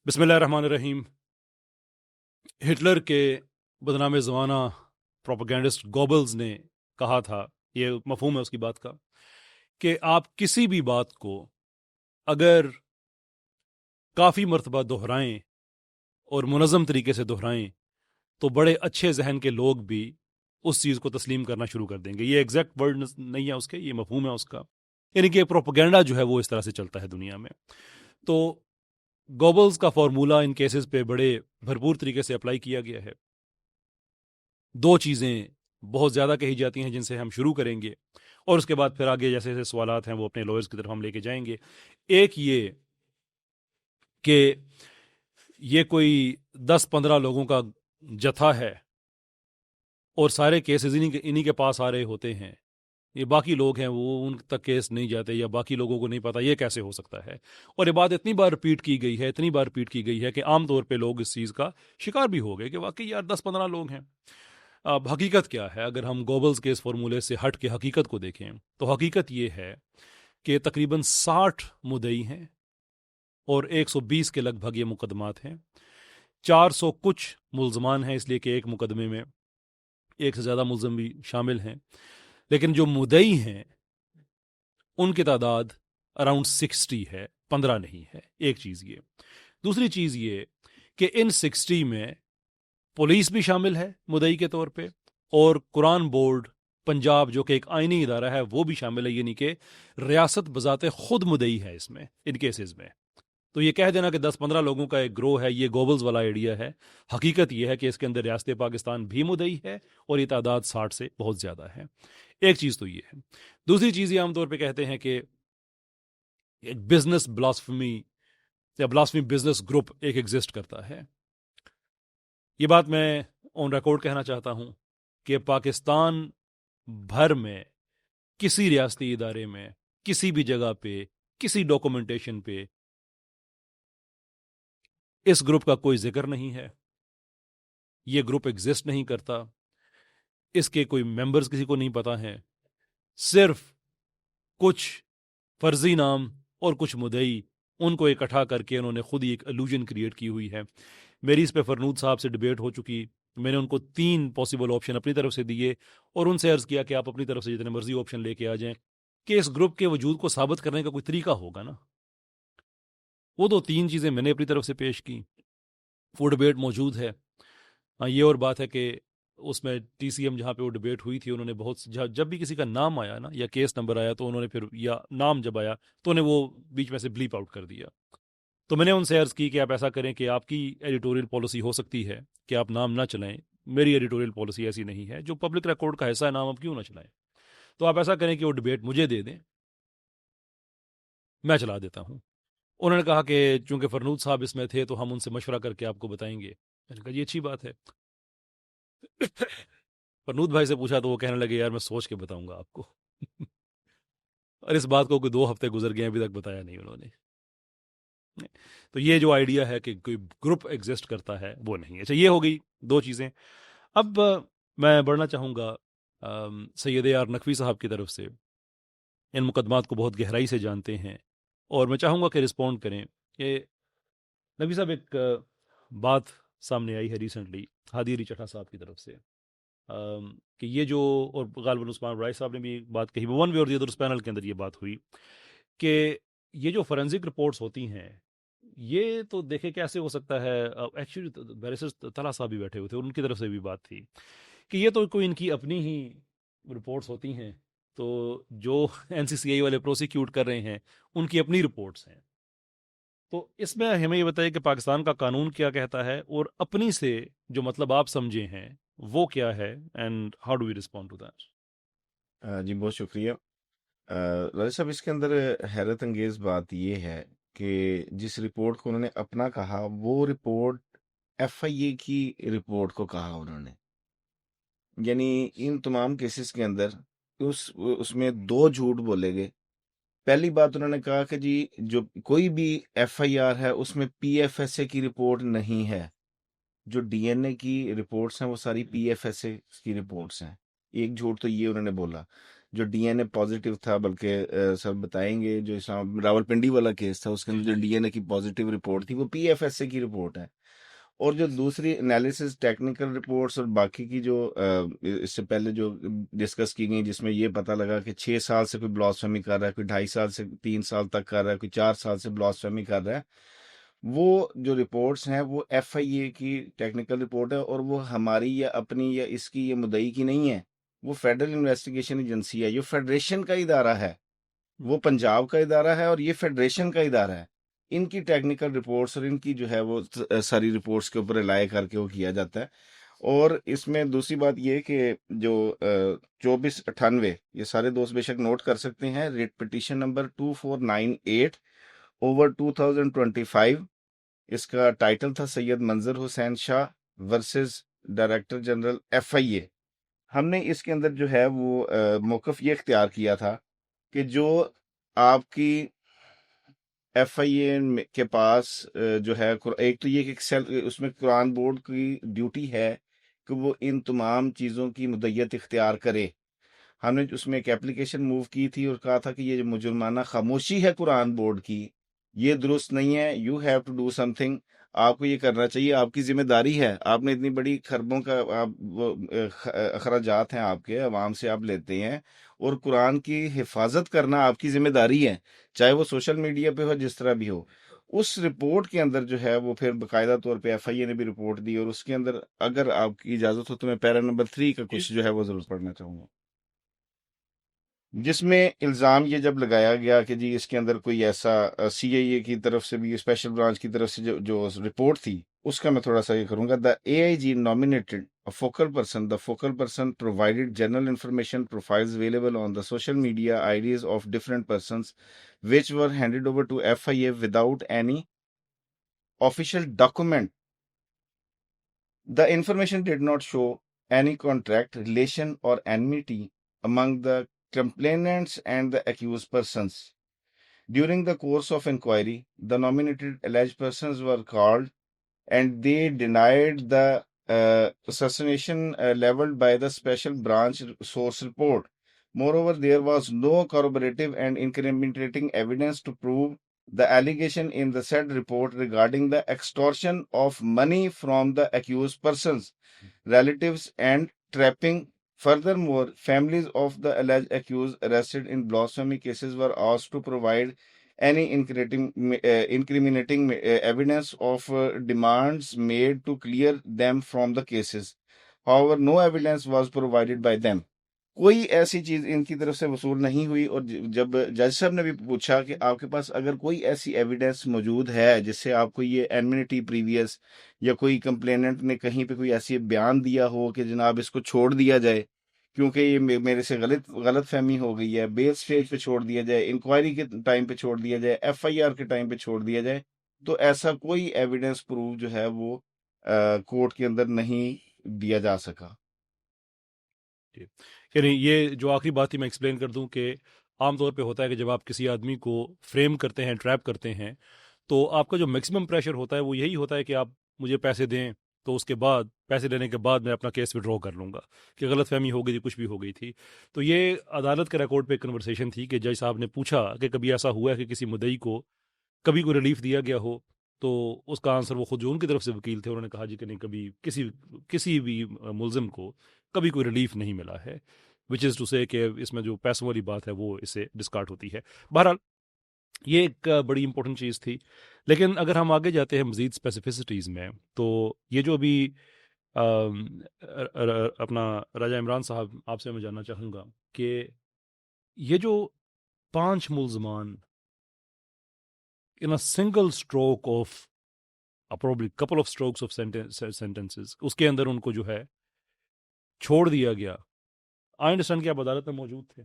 بسم اللہ الرحمن الرحیم۔ ہٹلر کے بدنام زمانہ پروپیگنڈسٹ گوبلز نے کہا تھا، یہ مفہوم ہے اس کی بات کا، کہ آپ کسی بھی بات کو اگر کافی مرتبہ دہرائیں اور منظم طریقے سے دہرائیں تو بڑے اچھے ذہن کے لوگ بھی اس چیز کو تسلیم کرنا شروع کر دیں گے۔ یہ ایگزیکٹ ورڈ نہیں ہے اس کے، یہ مفہوم ہے اس کا، یعنی کہ پروپیگنڈا جو ہے وہ اس طرح سے چلتا ہے دنیا میں۔ تو گوبلز کا فارمولہ ان کیسز پہ بڑے بھرپور طریقے سے اپلائی کیا گیا ہے۔ دو چیزیں بہت زیادہ کہی جاتی ہیں جن سے ہم شروع کریں گے، اور اس کے بعد پھر آگے جیسے جیسے سوالات ہیں وہ اپنے لوئرز کی طرف ہم لے کے جائیں گے۔ ایک یہ کہ یہ کوئی 10-15 لوگوں کا جتھا ہے اور سارے کیسز انہی کے پاس آ رہے ہوتے ہیں، یہ باقی لوگ ہیں وہ ان تک کیس نہیں جاتے یا باقی لوگوں کو نہیں پتا، یہ کیسے ہو سکتا ہے؟ اور یہ بات اتنی بار ریپیٹ کی گئی ہے کہ عام طور پہ لوگ اس چیز کا شکار بھی ہو گئے کہ واقعی یار 10-15 لوگ ہیں۔ اب حقیقت کیا ہے؟ اگر ہم گوبلز کے اس فارمولے سے ہٹ کے حقیقت کو دیکھیں تو حقیقت یہ ہے کہ تقریباً 60 مدعی ہیں اور 120 کے لگ بھگ یہ مقدمات ہیں۔ 400 کچھ ملزمان ہیں، اس لیے کہ ایک مقدمے میں ایک سے زیادہ ملزم بھی شامل ہیں، لیکن جو مدعی ہیں ان کی تعداد اراؤنڈ 60 ہے، 15 نہیں ہے۔ ایک چیز یہ۔ دوسری چیز یہ کہ ان 60 میں پولیس بھی شامل ہے مدعی کے طور پہ، اور قرآن بورڈ پنجاب جو کہ ایک آئینی ادارہ ہے وہ بھی شامل ہے، یعنی کہ ریاست بذات خود مدعی ہے اس میں، ان کیسز میں۔ تو یہ کہہ دینا کہ 10-15 لوگوں کا ایک گروہ ہے، یہ گوبلز والا آئیڈیا ہے۔ حقیقت یہ ہے کہ اس کے اندر ریاست پاکستان بھی مدعی ہے اور یہ تعداد 60 سے بہت زیادہ ہے۔ ایک چیز تو یہ ہے۔ دوسری چیز یہ عام طور پہ کہتے ہیں کہ ایک بزنس بلاسفمی یا بلاسفمی بزنس گروپ ایک ایگزسٹ کرتا ہے۔ یہ بات میں آن ریکارڈ کہنا چاہتا ہوں کہ پاکستان بھر میں کسی ریاستی ادارے میں کسی بھی جگہ پہ کسی ڈاکومنٹیشن پہ اس گروپ کا کوئی ذکر نہیں ہے، یہ گروپ ایگزسٹ نہیں کرتا، اس کے کوئی ممبرز کسی کو نہیں پتا ہیں۔ صرف کچھ فرضی نام اور کچھ مدعی ان کو اکٹھا کر کے انہوں نے خود ہی ایک الوژن کریٹ کی ہوئی ہے۔ میری اس پہ فرنود صاحب سے ڈیبیٹ ہو چکی، میں نے ان کو 3 پاسبل آپشن اپنی طرف سے دیے اور ان سے عرض کیا کہ آپ اپنی طرف سے جتنے مرضی آپشن لے کے آ جائیں، کہ اس گروپ کے وجود کو ثابت کرنے کا کوئی طریقہ ہوگا نا۔ وہ تو 3 چیزیں میں نے اپنی طرف سے پیش کی، وہ ڈیبیٹ موجود ہے۔ ہاں، یہ اور بات ہے کہ اس میں ٹی سی ایم جہاں پہ وہ ڈیبیٹ ہوئی تھی، انہوں نے بہت جب بھی کسی کا نام آیا نا یا کیس نمبر آیا تو انہوں نے پھر، یا نام جب آیا تو انہیں وہ بیچ میں سے بلیپ آؤٹ کر دیا۔ تو میں نے ان سے عرض کی کہ آپ ایسا کریں کہ آپ کی ایڈیٹوریل پالیسی ہو سکتی ہے کہ آپ نام نہ چلائیں، میری ایڈیٹوریل پالیسی ایسی نہیں ہے، جو پبلک ریکارڈ کا حصہ ہے نام آپ کیوں نہ چلائیں، تو آپ ایسا کریں کہ وہ ڈیبیٹ مجھے دے دیں، میں چلا دیتا ہوں۔ انہوں نے کہا کہ چونکہ فرنود صاحب اس میں تھے تو ہم ان سے مشورہ کر کے آپ کو بتائیں گے۔ میں نے کہا یہ اچھی بات ہے۔ فرنود بھائی سے پوچھا تو وہ کہنے لگے یار میں سوچ کے بتاؤں گا آپ کو۔ اور اس بات کو کوئی 2 ہفتے گزر گئے ابھی تک بتایا نہیں انہوں نے۔ تو یہ جو آئیڈیا ہے کہ کوئی گروپ ایگزسٹ کرتا ہے وہ نہیں ہے۔ اچھا، یہ ہو گئی 2 چیزیں۔ اب میں بڑھنا چاہوں گا سید یار نقوی صاحب کی طرف سے، ان مقدمات کو بہت گہرائی سے جانتے ہیں اور میں چاہوں گا کہ رسپونڈ کریں کہ نقوی صاحب ایک بات سامنے آئی ہے ریسنٹلی ہادی علی چٹھا صاحب کی طرف سے، کہ یہ جو، اور غالباً عثمان رائے صاحب نے بھی بات کہی، ون وے اور دی ادر اس پینل کے اندر یہ بات ہوئی کہ یہ جو فورینزک رپورٹس ہوتی ہیں یہ تو دیکھے کیسے ہو سکتا ہے۔ ایکچولی بیرسٹر طلحہ صاحب بھی بیٹھے ہوئے تھے، ان کی طرف سے بھی بات تھی کہ یہ تو کوئی ان کی اپنی ہی رپورٹس ہوتی ہیں، تو جو این سی سی آئی والے پروسیکیوٹ کر رہے ہیں ان کی اپنی رپورٹس ہیں۔ تو اس میں ہمیں یہ بتائیے کہ پاکستان کا قانون کیا کہتا ہے اور اپنی سے جو مطلب آپ سمجھے ہیں وہ کیا ہے، and how do we respond to that? جی بہت شکریہ راجہ صاحب۔ اس کے اندر حیرت انگیز بات یہ ہے کہ جس رپورٹ کو انہوں نے اپنا کہا وہ رپورٹ ایف آئی اے کی رپورٹ کو کہا انہوں نے، یعنی ان تمام کیسز کے اندر اس میں 2 جھوٹ بولے گئے۔ پہلی بات انہوں نے کہا کہ جی جو کوئی بھی ایف آئی آر ہے اس میں پی ایف ایس اے کی رپورٹ نہیں ہے، جو ڈی این اے کی رپورٹس ہیں وہ ساری پی ایف ایس اے کی رپورٹس ہیں۔ ایک جھوٹ تو یہ انہوں نے بولا۔ جو ڈی این اے پازیٹیو تھا، بلکہ سر بتائیں گے جو اسلام راولپنڈی والا کیس تھا اس کے اندر جو ڈی این اے کی پازیٹیو رپورٹ تھی وہ پی ایف ایس اے کی رپورٹ ہے، اور جو دوسری انالیسز ٹیکنیکل رپورٹس اور باقی کی جو اس سے پہلے جو ڈسکس کی گئی، جس میں یہ پتہ لگا کہ 6 سال سے کوئی بلاسفیمی کر رہا ہے، کوئی 2.5 سال سے 3 سال تک کر رہا ہے، کوئی 4 سال سے بلاسفیمی کر رہا ہے، وہ جو رپورٹس ہیں وہ ایف آئی اے کی ٹیکنیکل رپورٹ ہے، اور وہ ہماری یا اپنی یا اس کی یا مدعی کی نہیں ہے، وہ فیڈرل انویسٹیگیشن ایجنسی ہے، یہ فیڈریشن کا ادارہ ہے، وہ پنجاب کا ادارہ ہے اور یہ فیڈریشن کا ادارہ ہے۔ ان کی ٹیکنیکل رپورٹس اور ان کی جو ہے وہ ساری رپورٹس کے اوپر ریلائی کر کے وہ کیا جاتا ہے۔ اور اس میں دوسری بات یہ کہ جو 2498 یہ سارے دوست بے شک نوٹ کر سکتے ہیں، ریٹ پٹیشن نمبر 2498 اوور 2025، اس کا ٹائٹل تھا سید منظر Hussain Shah versus director general F آئی اے۔ ہم نے اس کے اندر جو ہے وہ موقف یہ اختیار کیا تھا کہ جو آپ کی ایف آئی اے کے پاس جو ہے ایک تو یہ کہ اس میں قرآن بورڈ کی ڈیوٹی ہے کہ وہ ان تمام چیزوں کی مدیت اختیار کرے۔ ہم نے اس میں ایک اپلیکیشن موو کی تھی اور کہا تھا کہ یہ جو مجرمانہ خاموشی ہے قرآن بورڈ کی، یہ درست نہیں ہے، you have to do something, آپ کو یہ کرنا چاہیے، آپ کی ذمہ داری ہے، آپ نے اتنی بڑی خربوں کا اخراجات ہیں آپ کے، عوام سے آپ لیتے ہیں، اور قرآن کی حفاظت کرنا آپ کی ذمہ داری ہے، چاہے وہ سوشل میڈیا پہ ہو، جس طرح بھی ہو۔ اس رپورٹ کے اندر جو ہے وہ پھر باقاعدہ طور پہ ایف آئی اے نے بھی رپورٹ دی، اور اس کے اندر اگر آپ کی اجازت ہو تو میں پیرا نمبر 3 کا کچھ جو ہے وہ ضرور پڑھنا چاہوں گا، جس میں الزام یہ جب لگایا گیا کہ جی اس کے اندر کوئی ایسا سی آئی اے کی طرف سے بھی، اسپیشل برانچ کی طرف سے جو رپورٹ تھی اس کا میں تھوڑا سا یہ کروں گا۔ دا اے آئی جی nominated a focal person. The focal person provided general information profiles available on the social media IDs of different persons which were handed over to FIA without any official document. The information did not show any contract, relation or enmity among the complainants and the accused persons. During the course of inquiry, the nominated alleged persons were called and they denied the assassination leveled by the special branch source report. Moreover, there was no corroborative and incriminating evidence to prove the allegation in the said report regarding the extortion of money from the accused persons, relatives, and trapping. Furthermore, families of the alleged accused arrested in blasphemy cases were asked to provide any incriminating evidence of demands made to clear them from the cases. However, no evidence was provided by them. کوئی ایسی چیز ان کی طرف سے وصول نہیں ہوئی، اور جب جج صاحب نے بھی پوچھا کہ آپ کے پاس اگر کوئی ایسی ایویڈنس موجود ہے جس سے آپ کو یہ انمنیٹی پریویس، یا کوئی کمپلیننٹ نے کہیں پہ کوئی ایسی بیان دیا ہو کہ جناب اس کو چھوڑ دیا جائے کیونکہ یہ میرے سے غلط فہمی ہو گئی ہے، بیل سٹیج پہ چھوڑ دیا جائے، انکوائری کے ٹائم پہ چھوڑ دیا جائے، ایف آئی آر کے ٹائم پہ چھوڑ دیا جائے، تو ایسا کوئی ایویڈنس پروف جو ہے وہ کورٹ کے اندر نہیں دیا جا سکا۔ یعنی یہ جو آخری بات ہی میں ایکسپلین کر دوں کہ عام طور پہ ہوتا ہے کہ جب آپ کسی آدمی کو فریم کرتے ہیں، ٹریپ کرتے ہیں، تو آپ کا جو میکسیمم پریشر ہوتا ہے وہ یہی ہوتا ہے کہ آپ مجھے پیسے دیں، تو اس کے بعد پیسے لینے کے بعد میں اپنا کیس وڈرا کر لوں گا، کہ غلط فہمی ہو گئی تھی، کچھ بھی ہو گئی تھی۔ تو یہ عدالت کے ریکارڈ پہ ایک کنورسیشن تھی کہ جج صاحب نے پوچھا کہ کبھی ایسا ہوا ہے کہ کسی مدعی کو کبھی کوئی ریلیف دیا گیا ہو، تو اس کا آنسر وہ خود جو ان کی طرف سے وکیل تھے انہوں نے کہا جی کہ نہیں، کبھی کسی بھی ملزم کو کبھی کوئی ریلیف نہیں ملا ہے، وچ از ٹو سے کہ اس میں جو پیسوں والی بات ہے وہ اس سے ڈسکارڈ ہوتی ہے۔ بہرحال یہ ایک بڑی امپورٹنٹ چیز تھی، لیکن اگر ہم آگے جاتے ہیں مزید اسپیسیفسٹیز میں، تو یہ جو ابھی اپنا راجہ عمران صاحب آپ سے میں جاننا چاہوں گا کہ یہ جو 5 ملزمان in a single stroke of probably couple of strokes of sentences اس کے اندر ان کو جو ہے چھوڑ دیا گیا۔ آئی انڈرسٹینڈ کہ آپ عدالت میں موجود تھے،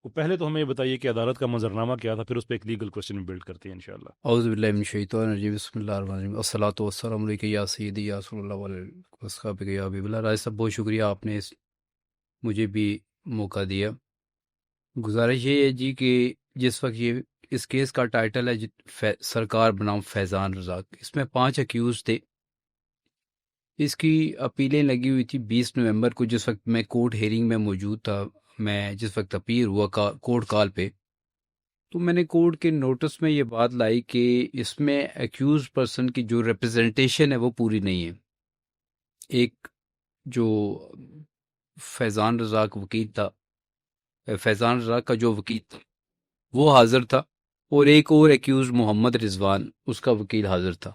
وہ پہلے تو ہمیں یہ بتائیے کہ عدالت کا منظرنامہ کیا تھا، پھر اس پہ ایک لیگل کوسچن بلڈ کرتے ہیں انشاءاللہ۔ اعوذ باللہ من الشیطان الرجیم، بسم اللہ الرحمن الرحیم، والصلاۃ والسلام علیک یا سیدی یا رسول اللہ علیہ وصحبہ یا حبیب اللہ۔ راج صاحب بہت شکریہ، آپ نے مجھے بھی موقع دیا۔ گزارش یہ ہے جی کہ جس وقت یہ اس کیس کا ٹائٹل ہے سرکار بنام فیضان رزاق، اس میں 5 اکیوز تھے۔ اس کی اپیلیں لگی ہوئی تھی 20 نومبر کو، جس وقت میں کورٹ ہیئرنگ میں موجود تھا۔ میں جس وقت اپیئر ہوا کورٹ کال پہ، تو میں نے کورٹ کے نوٹس میں یہ بات لائی کہ اس میں ایکیوز پرسن کی جو ریپرزنٹیشن ہے وہ پوری نہیں ہے. ایک جو فیضان رضا کا وکیل تھا، فیضان رضا کا جو وکیل تھا وہ حاضر تھا، اور ایک اور ایکیوز محمد رضوان اس کا وکیل حاضر تھا.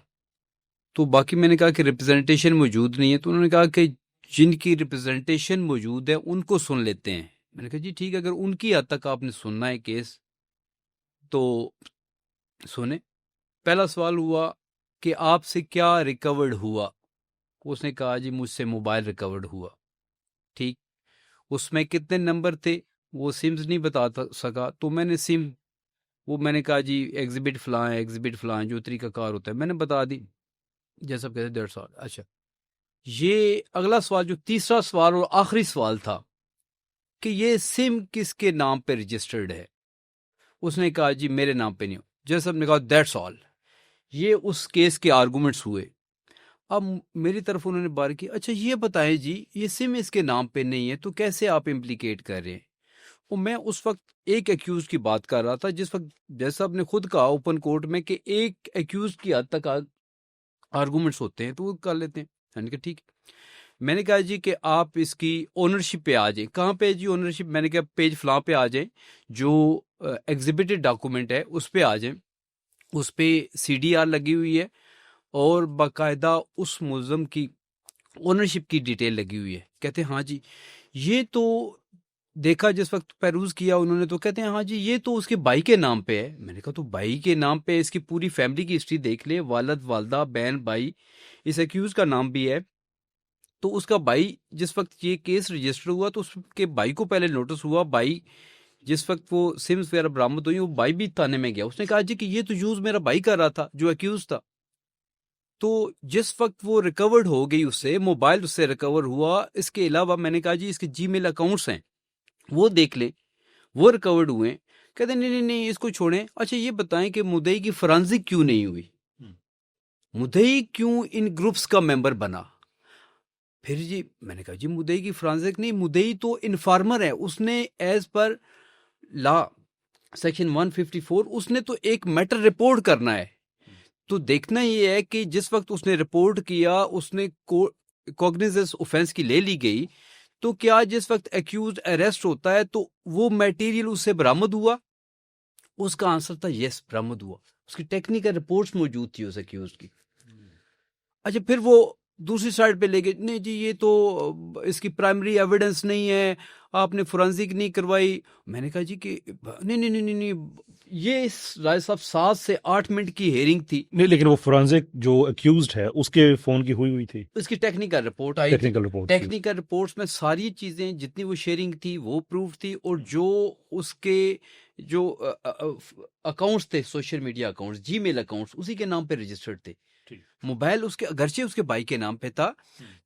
تو باقی میں نے کہا کہ ریپرزنٹیشن موجود نہیں ہے، تو انہوں نے کہا کہ جن کی ریپرزنٹیشن موجود ہے ان کو سن لیتے ہیں. میں نے کہا جی ٹھیک ہے، اگر ان کی حد تک آپ نے سننا ہے کیس تو سنیں. پہلا سوال ہوا کہ آپ سے کیا ریکورڈ ہوا؟ اس نے کہا جی مجھ سے موبائل ریکورڈ ہوا. ٹھیک، اس میں کتنے نمبر تھے وہ سمز نہیں بتا سکا، تو میں نے سم وہ میں نے کہا جی ایگزیبٹ فلاں ایگزیبٹ فلاں جو طریقہ کار ہوتا ہے میں نے بتا دی، جیسا کہتے 1.5 سال. اچھا، یہ اگلا سوال جو تیسرا سوال اور آخری سوال تھا کہ یہ سم کس کے نام پہ رجسٹرڈ ہے؟ اس نے کہا جی میرے نام پہ نہیں ہو. جیسا نے کہا دیٹس آل. یہ اس کیس کے آرگومنٹس ہوئے. اب میری طرف انہوں نے بار کی، اچھا یہ بتائیں جی یہ سم اس کے نام پہ نہیں ہے تو کیسے آپ امپلیکیٹ کر رہے ہیں؟ اور میں اس وقت ایک ایکیوز کی بات کر رہا تھا، جس وقت جیسا آپ نے خود کہا اوپن کورٹ میں کہ ایک ایکیوز کی حد تک آرگومنٹس ہوتے ہیں تو وہ کر لیتے ہیں. میں نے کہا ٹھیک. میں نے کہا جی کہ آپ اس کی اونرشپ پہ آ جائیں. کہاں پہ جی اونرشپ؟ میں نے کہا پیج فلاں پہ آ جائیں، جو ایگزیبٹڈ ڈاکومنٹ ہے اس پہ آ جائیں. اس پہ CDR لگی ہوئی ہے اور باقاعدہ اس ملزم کی اونرشپ کی ڈیٹیل لگی ہوئی ہے. کہتے ہیں ہاں جی یہ تو دیکھا جس وقت پیروز کیا انہوں نے، تو کہتے ہیں ہاں جی یہ تو اس کے بھائی کے نام پہ ہے. میں نے کہا تو بھائی کے نام پہ اس کی پوری فیملی کی ہسٹری دیکھ لیں، والد والدہ بہن بھائی، اس ایکیوز کا نام بھی ہے. تو اس کا بھائی جس وقت یہ کیس رجسٹر ہوا تو اس کے بھائی کو پہلے نوٹس ہوا. بھائی جس وقت وہ سمز وغیرہ برآمد ہوئی وہ بھائی بھی تھانے میں گیا. اس نے کہا جی کہ یہ تو یوز میرا بھائی کر رہا تھا جو ایکیوز تھا. تو جس وقت وہ ریکورڈ ہو گئی، اس سے موبائل اس سے ریکور ہوا. اس کے علاوہ میں نے کہا جی اس کے جی میل اکاؤنٹس ہیں وہ دیکھ لیں، وہ ریکورڈ ہوئے. کہتے ہیں نہیں اس کو چھوڑیں. اچھا یہ بتائیں کہ مدعی کی فرانزک کیوں نہیں ہوئی؟ مدعی کیوں ان گروپس کا ممبر بنا؟ پھر جی میں نے کہا جی مدعی کی فرانزک نہیں، مدعی تو انفارمر ہے. اس نے ایز پر لا سیکشن 154 اس نے تو ایک میٹر رپورٹ کرنا ہے. تو دیکھنا یہ ہے کہ جس وقت اس نے رپورٹ کیا اس نے کوگنیزنس آفینس کی لے لی گئی، تو کیا جس وقت ایکیوزڈ اریسٹ ہوتا ہے تو وہ میٹیریل اس سے برآمد ہوا؟ اس کا آنسر تھا یس برآمد ہوا. اس کی ٹیکنیکل رپورٹس موجود تھی اس ایکیوزڈ کی. اچھا پھر وہ دوسری سائڈ پہ لے گئے، نہیں جی یہ تو اس کی پرائمری ایویڈنس نہیں ہے، آپ نے فورنزک نہیں کروائی. میں نے کہا جی کہ نہیں یہ رائے صاحب 7 سے 8 منٹ کی ہیئرنگ تھی. نہیں لیکن وہ فورنزک جو ایکیوزڈ ہے اس کے فون کی ہوئی تھی، اس کی ٹیکنیکل رپورٹ آئی. ٹیکنیکل رپورٹس میں ساری چیزیں جتنی وہ شیئرنگ تھی وہ پروف تھی، اور جو اس کے جو اکاؤنٹس تھے سوشل میڈیا اکاؤنٹس، جی میل اکاؤنٹس اسی کے نام پہ رجسٹرڈ تھے. موبائل اس کے اگرچہ اس کے بھائی کے نام پہ تھا.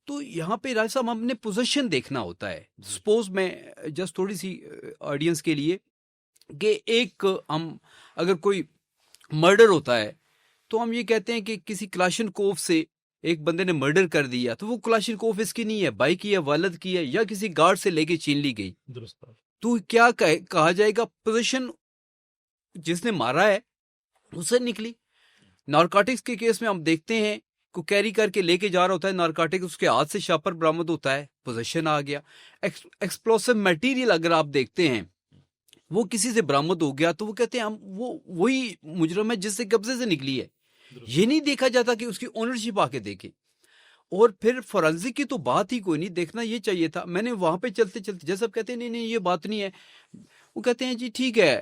تو یہاں پہ راج صاحب ہم نے پوزیشن دیکھنا ہوتا ہے. سپوز میں جسٹ تھوڑی سی آڈینس کے لیے کہ ایک ہم اگر کوئی مرڈر ہوتا ہے تو ہم یہ کہتے ہیں کہ کسی کلاشن کوف سے ایک بندے نے مرڈر کر دیا، تو وہ کلاشن کوف اس کی نہیں ہے، بھائی کی ہے، والد کی ہے، یا کسی گارڈ سے لے کے چھین لی گئی. تو کیا کہا جائے گا؟ پوزیشن جس نے مارا ہے اس سے نکلی. نارکوٹکس کے کیس میں ہم دیکھتے ہیں کو کیری کر کے لے کے جا رہا ہوتا ہے نارکوٹکس، اس کے ہاتھ سے شاپر برآمد ہوتا ہے، پوزیشن آ گیا. ایکسپلوسو میٹیریل اگر آپ دیکھتے ہیں وہ کسی سے برآمد ہو گیا تو وہ کہتے ہیں ہم وہی مجرم ہے جس سے قبضے سے نکلی ہے. یہ نہیں دیکھا جاتا کہ اس کی اونرشپ آ کے دیکھے. اور پھر فورنزک کی تو بات ہی کوئی نہیں، دیکھنا یہ چاہیے تھا. میں نے وہاں پہ چلتے چلتے جیسا کہتے ہیں نہیں یہ بات نہیں ہے، وہ کہتے ہیں جی ٹھیک ہے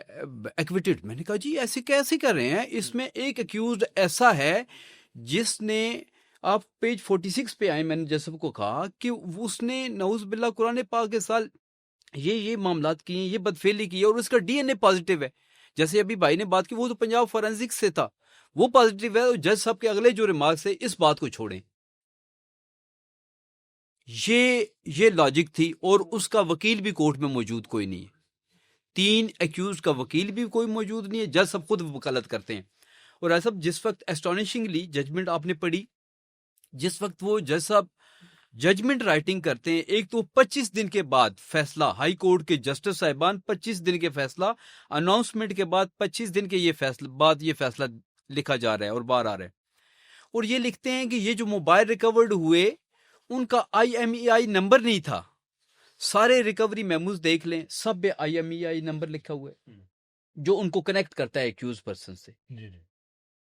ایکویٹڈ. میں نے کہا جی ایسے کیسے کر رہے ہیں؟ اس میں ایک ایکیوزڈ ایسا ہے جس نے، آپ پیج 46 پہ آئے، میں نے جیسا کو کہا کہ اس نے نعوذ باللہ قرآن پاک کے سال یہ معاملات کیے، یہ بدفعلی کی، اور اس کا DNA پازیٹیو ہے. جیسے ابھی بھائی نے بات کی وہ تو پنجاب فورنزک سے تھا، وہ پازیٹیو ہے. اور جج صاحب کے اگلے جو ریمارکس ہے اس بات کو چھوڑیں. یہ لاجک تھی. اور اس کا وکیل بھی کورٹ میں موجود کوئی نہیں ہے. 3 ایکیوز کا وکیل بھی کوئی موجود نہیں ہے. جج صاحب خود وکالت کرتے ہیں. اور ایسا جس وقت اسٹانشنگلی ججمنٹ آپ نے پڑھی، جس وقت وہ جج صاحب ججمنٹ رائٹنگ کرتے ہیں، ایک تو 25 دن کے بعد فیصلہ، ہائی کورٹ کے جسٹس صاحبان 25 دن کے فیصلہ، اناؤنسمنٹ کے بعد 25 دن کے یہ فیصلہ لکھا جا رہا ہے اور باہر آ رہا ہے، اور یہ لکھتے ہیں کہ یہ جو موبائل ریکورڈ ہوئے ان کا IMEI نمبر نہیں تھا. سارے ریکوری میموز دیکھ لیں، سب پہ IMEI نمبر لکھا ہوا ہے جو ان کو کنیکٹ کرتا ہے ایکیوز پرسن سے.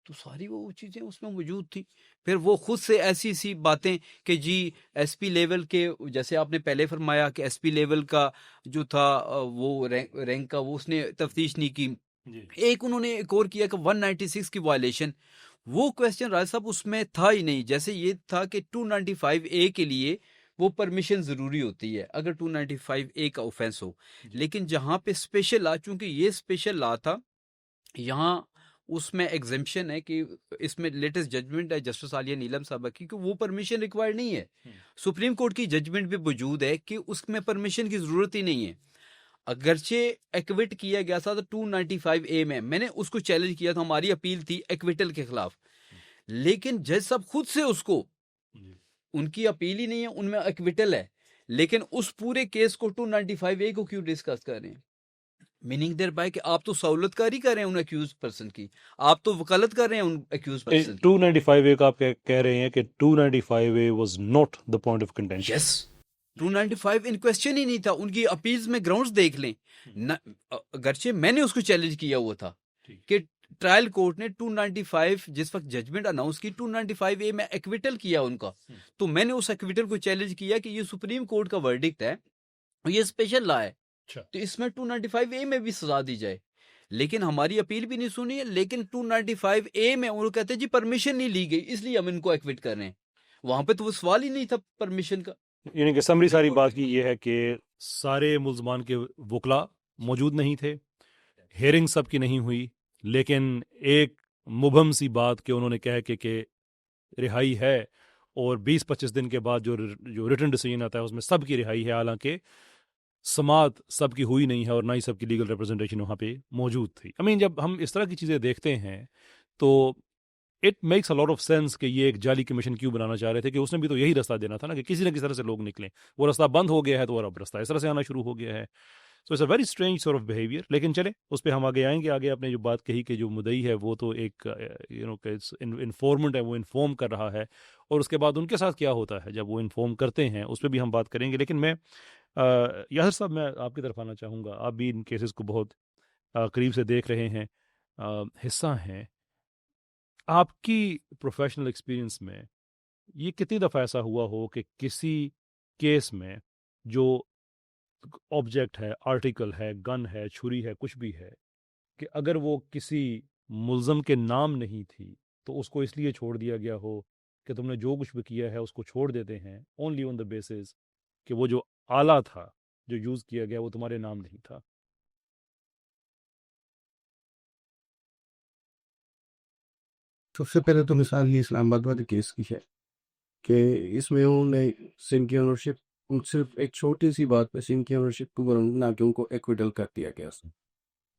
تو ساری وہ چیزیں اس میں موجود تھی. پھر وہ خود سے ایسی سی باتیں کہ جی ایس پی لیول کے، جیسے آپ نے پہلے فرمایا کہ ایس پی لیول کا جو تھا وہ رینک کا، وہ اس نے تفتیش نہیں کی. ایک انہوں نے ایک اور کیا کہ 196 کی وائلیشن، وہ کویسچن راج صاحب اس میں تھا ہی نہیں. جیسے یہ تھا کہ 295A کے لیے وہ پرمیشن ضروری ہوتی ہے اگر 295A کا اوفینس ہو، لیکن جہاں پہ اسپیشل لا، چونکہ یہ اسپیشل لا تھا، یہاں اس میں ایگزمپشن ہے کہ اس میں لیٹسٹ ججمنٹ ہے جسٹس عالیہ نیلم صاحبہ کی کہ وہ پرمیشن ریکوائرڈ نہیں ہے. سپریم کورٹ کی ججمنٹ بھی موجود ہے کہ اس میں پرمیشن کی ضرورت ہی نہیں ہے. اگرچہ ایکوٹ کیا گیا تھا تو 295A میں نے اس کو چیلنج کیا تھا، ہماری اپیل تھی ایکویٹل کے خلاف، لیکن جج صاحب خود سے اس کو، ان کی اپیل ہی نہیں ہے، ان میں ایکویٹل ہے، لیکن اس پورے کیس کو 295A کو کیوں ڈسکس کر رہے ہیں؟ میننگ دیر بائی کہ آپ تو سہولت کاری کر رہے ہیں ان ایکیوز پرسن کی، آپ تو وکالت کر رہے ہیں ان ایکیوز پرسن کی. 295A کا آپ کہہ رہے ہیں کہ 295A was not the point of contention. Yes 295 in question ہی نہیں تھا. ان کی اپیلز میں گراؤنڈز دیکھ لیں، اگرچہ میں نے اس کو چیلنج کیا ہوا تھا کہ ٹرائل کورٹ نے 295 جس وقت ججمنٹ اناؤنس کی 295A میں ایکویٹل کیا ان کا، تو میں نے اس ایکویٹل کو چیلنج کیا کہ یہ سپریم کورٹ کا ورڈکٹ ہے، یہ اسپیشل لا ہے، تو اس میں 295A میں بھی سزا دی جائے. لیکن ہماری اپیل بھی نہیں سنی ہے، لیکن 295A میں وہ کہتے ہیں جی پرمیشن نہیں لی گئی اس لیے ہم ان کو ایکویٹ کر رہے ہیں. وہاں پہ تو وہ سوال ہی نہیں تھا پرمیشن کا. یعنی کہ سمری ساری بات کی یہ ہے کہ سارے ملزمان کے وکلا موجود نہیں تھے، ہیئرنگ سب کی نہیں ہوئی، لیکن ایک مبہم سی بات کہ انہوں نے کہہ کے کہ رہائی ہے، اور 20-25 دن کے بعد جو ریٹن ڈیسیجن آتا ہے اس میں سب کی رہائی ہے، حالانکہ سماعت سب کی ہوئی نہیں ہے اور نہ ہی سب کی لیگل ریپرزنٹیشن وہاں پہ موجود تھی. جب ہم اس طرح کی چیزیں دیکھتے ہیں تو it makes a lot of sense کہ یہ ایک جعلی کمیشن کیوں بنانا چاہ رہے تھے، کہ اس نے بھی تو یہی رستہ دینا تھا نا کہ کسی نہ کسی طرح سے لوگ نکلیں. وہ رستہ بند ہو گیا ہے تو اب رستہ اس طرح سے آنا شروع ہو گیا ہے. So it's a very strange sort of behaviour. لیکن چلیں اس پہ ہم آگے آئیں گے. آگے آپ نے جو بات کہی کہ جو مدعی ہے وہ تو ایک انفارمنٹ ہے، وہ انفارم کر رہا ہے، اور اس کے بعد ان کے ساتھ کیا ہوتا ہے جب وہ انفارم کرتے ہیں اس پہ بھی ہم بات کریں گے. لیکن میں یاسر صاحب، میں آپ کی طرف آنا چاہوں گا. آپ بھی ان کیسز کو بہت قریب سے دیکھ رہے ہیں، حصہ ہیں. آپ کی پروفیشنل ایکسپیرینس میں یہ کتنی دفعہ ایسا ہوا ہو کہ کسی کیس میں جو آبجیکٹ ہے، آرٹیکل ہے، گن ہے، چھری ہے، کچھ بھی ہے، کہ اگر وہ کسی ملزم کے نام نہیں تھی تو اس کو اس لیے چھوڑ دیا گیا ہو کہ تم نے جو کچھ بھی کیا ہے اس کو چھوڑ دیتے ہیں اونلی آن دا بیسس کہ وہ جو آلہ تھا جو یوز کیا گیا وہ تمہارے نام نہیں تھا؟ سب سے پہلے تو مثال یہ اسلام آباد والے کیس کی ہے کہ اس میں انہوں نے سم کی اونرشپ، صرف ایک چھوٹی سی بات پہ سم کی اونرشپ کو بنا کے ان کو ایکویٹل کر دیا گیا.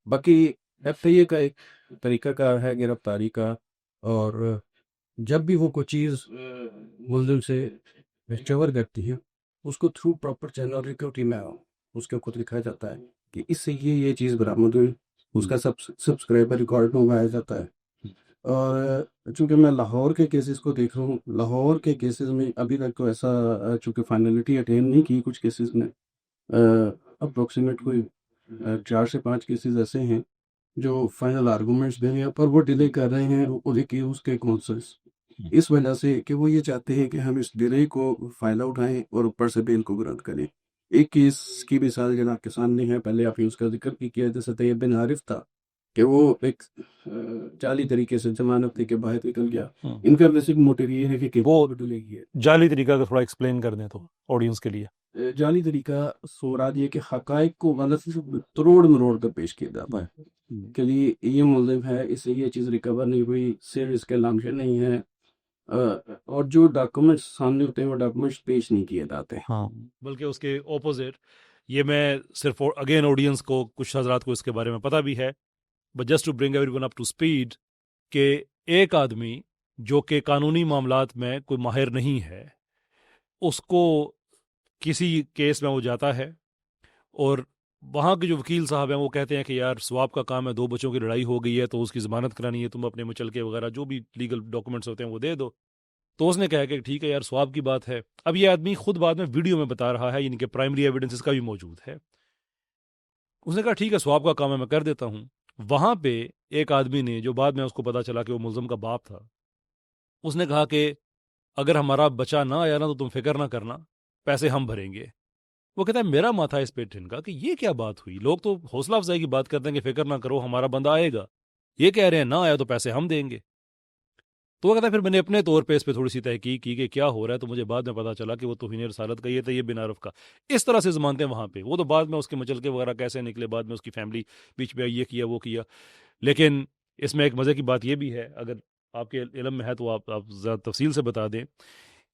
باقی FIA کا ایک طریقہ کار ہے گرفتاری کا، اور جب بھی وہ کوئی چیز ملزم سے ریکور کرتی ہے اس کو تھرو پراپر چینل ریکوری میں اس کے خود لکھا جاتا ہے کہ اس سے یہ چیز برآمد ہوئی، اس کا سبسکرائبر ریکارڈ منگوایا جاتا ہے. اور چونکہ میں لاہور کے کیسز کو دیکھ رہا ہوں، لاہور کے کیسز میں ابھی تک تو ایسا چونکہ فائنلٹی اٹین نہیں کی، کچھ کیسز میں اپروکسیمیٹ کوئی 4 سے 5 کیسز ایسے ہیں جو فائنل آرگومنٹس دیں گے پر وہ ڈیلے کر رہے ہیں اس کے کونسلس، اس وجہ سے کہ وہ یہ چاہتے ہیں کہ ہم اس ڈیلے کو فائدہ اٹھائیں اور اوپر سے بیل کو گرانٹ کریں. ایک کیس کی مثال جناب کے سامنے ہے، پہلے آپ نے اس کا ذکر بھی کیا، جیسے طیب بن عارف تھا کہ وہ ایک جعلی طریقے سے ضمانت دے کے باہر نکل گیا. ان کا بیسک موٹیو یہ ہے کہ وہ ڈلے گی ہے. جعلی طریقہ کا تھوڑا ایکسپلین کر دیں تو آڈینس کے لیے. جعلی طریقہ سوراد یہ کہ حقائق کو غلط تروڑ مروڑ کر پیش کیا جاتا ہے کہ یہ ملزم ہے، اس سے یہ چیز ریکور نہیں ہوئی، سر اس کے لامشے نہیں ہے، اور جو ڈاکومنٹس سامنے ہوتے ہیں وہ ڈاکومنٹس پیش نہیں کیے جاتے. بلکہ اس کے اپوزٹ، یہ میں صرف اگین آڈینس کو، کچھ حضرات کو اس کے بارے میں پتہ بھی ہے، but just to bring everyone up to speed, کہ ایک آدمی جو کہ قانونی معاملات میں کوئی ماہر نہیں ہے، اس کو کسی کیس میں وہ جاتا ہے اور وہاں کے جو وکیل صاحب ہیں وہ کہتے ہیں کہ یار سواب کا کام ہے، 2 بچوں کی لڑائی ہو گئی ہے تو اس کی ضمانت کرانی ہے، تم اپنے مچلکے وغیرہ جو بھی لیگل ڈاکومنٹس ہوتے ہیں وہ دے دو. تو اس نے کہا کہ ٹھیک ہے یار سواب کی بات ہے. اب یہ آدمی خود بعد میں ویڈیو میں بتا رہا ہے، یعنی کہ پرائمری ایویڈنس اس کا بھی موجود ہے. اس نے کہا ٹھیک ہے سواب کا کام ہے میں کر دیتا ہوں. وہاں پہ ایک آدمی نے، جو بعد میں اس کو پتا چلا کہ وہ ملزم کا باپ تھا، اس نے کہا کہ اگر ہمارا بچہ نہ آیا نا تو تم فکر نہ کرنا، پیسے ہم بھریں گے. وہ کہتا ہے میرا ماتھا اس پہ ٹھنکا کہ یہ کیا بات ہوئی، لوگ تو حوصلہ افزائی کی بات کرتے ہیں کہ فکر نہ کرو ہمارا بندہ آئے گا، یہ کہہ رہے ہیں نہ آیا تو پیسے ہم دیں گے. تو وہ کہتا ہے پھر میں نے اپنے طور پہ اس پہ تھوڑی سی تحقیق کی کہ کیا ہو رہا ہے، تو مجھے بعد میں پتا چلا کہ وہ توہین رسالت کا یہ تھا، یہ بن عرف کا. اس طرح سے ضمانتیں وہاں پہ، وہ تو بعد میں اس کے مچلکے وغیرہ کیسے نکلے، بعد میں اس کی فیملی بیچ میں یہ کیا وہ کیا. لیکن اس میں ایک مزے کی بات یہ بھی ہے، اگر آپ کے علم میں ہے تو آپ زیادہ تفصیل سے بتا دیں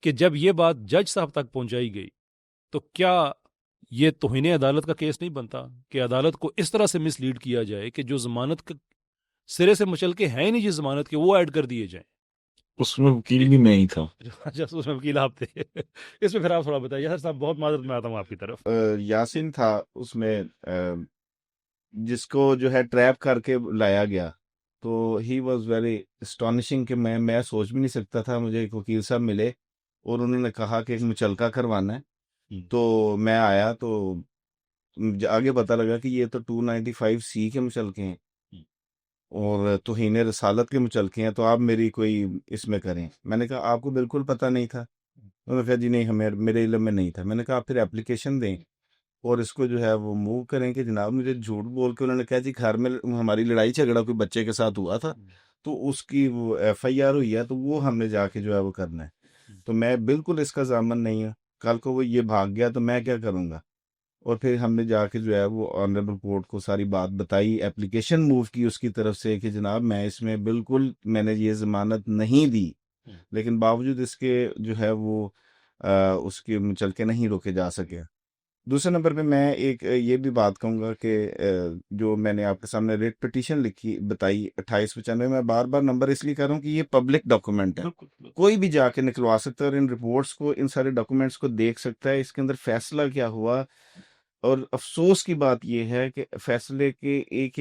کہ جب یہ بات جج صاحب تک پہنچائی گئی تو کیا یہ توہین عدالت کا کیس نہیں بنتا کہ عدالت کو اس طرح سے مس لیڈ کیا جائے کہ جو ضمانت کا سرے سے مچلکے ہیں نہیں جس ضمانت کے، وہ ایڈ کر دیے جائیں. اس میں وکیل بھی میں ہی تھا. اچھا اس میں وکیل آپ تھے. اس میں پھر آپ تھوڑا بتائیے. یاسر صاحب بہت معذرت میں آتا ہوں آپ کی طرف. یاسین تھا اس میں، جس کو جو ہے ٹریپ کر کے لایا گیا. تو ہی واز ویری اسٹانشنگ کہ میں سوچ بھی نہیں سکتا تھا. مجھے ایک وکیل صاحب ملے اور انہوں نے کہا کہ ایک مچلکا کروانا ہے. تو میں آیا تو آگے پتہ لگا کہ یہ تو 295C کے مچلکے ہیں اور توہین رسالت کے مچلکے ہیں، تو آپ میری کوئی اس میں کریں. میں نے کہا آپ کو بالکل پتہ نہیں تھا؟ انہوں نے کہا جی نہیں ہمیں میرے علم میں نہیں تھا. میں نے کہا آپ پھر ایپلیکیشن دیں اور اس کو جو ہے وہ موو کریں. کہ جناب مجھے جھوٹ بول کے انہوں نے کہا جی گھر میں ہماری لڑائی جھگڑا کوئی بچے کے ساتھ ہوا تھا تو اس کی وہ FIR ہوئی ہے تو وہ ہم نے جا کے جو ہے وہ کرنا ہے. تو میں بالکل اس کا ضامن نہیں ہوں. کل کو وہ یہ بھاگ گیا تو میں کیا کروں گا؟ اور پھر ہم نے جا کے جو ہے وہ آنریبل کورٹ کو ساری بات بتائی، ایپلیکیشن موو کی اس کی طرف سے کہ جناب میں اس میں بالکل میں نے یہ ضمانت نہیں دی، لیکن باوجود اس کے جو ہے وہ اس کے مچلکے نہیں روکے جا سکے. دوسرے نمبر پہ میں ایک یہ بھی بات کہوں گا کہ جو میں نے آپ کے سامنے ریٹ پٹیشن لکھی بتائی 2895، میں بار بار نمبر اس لیے کر رہا ہوں کہ یہ پبلک ڈاکومنٹ ہے، کوئی بھی جا کے نکلوا سکتا ہے اور ان رپورٹس کو، ان سارے ڈاکومنٹس کو دیکھ سکتا ہے اس کے اندر فیصلہ کیا ہوا. اور افسوس کی بات یہ ہے کہ فیصلے کے ایک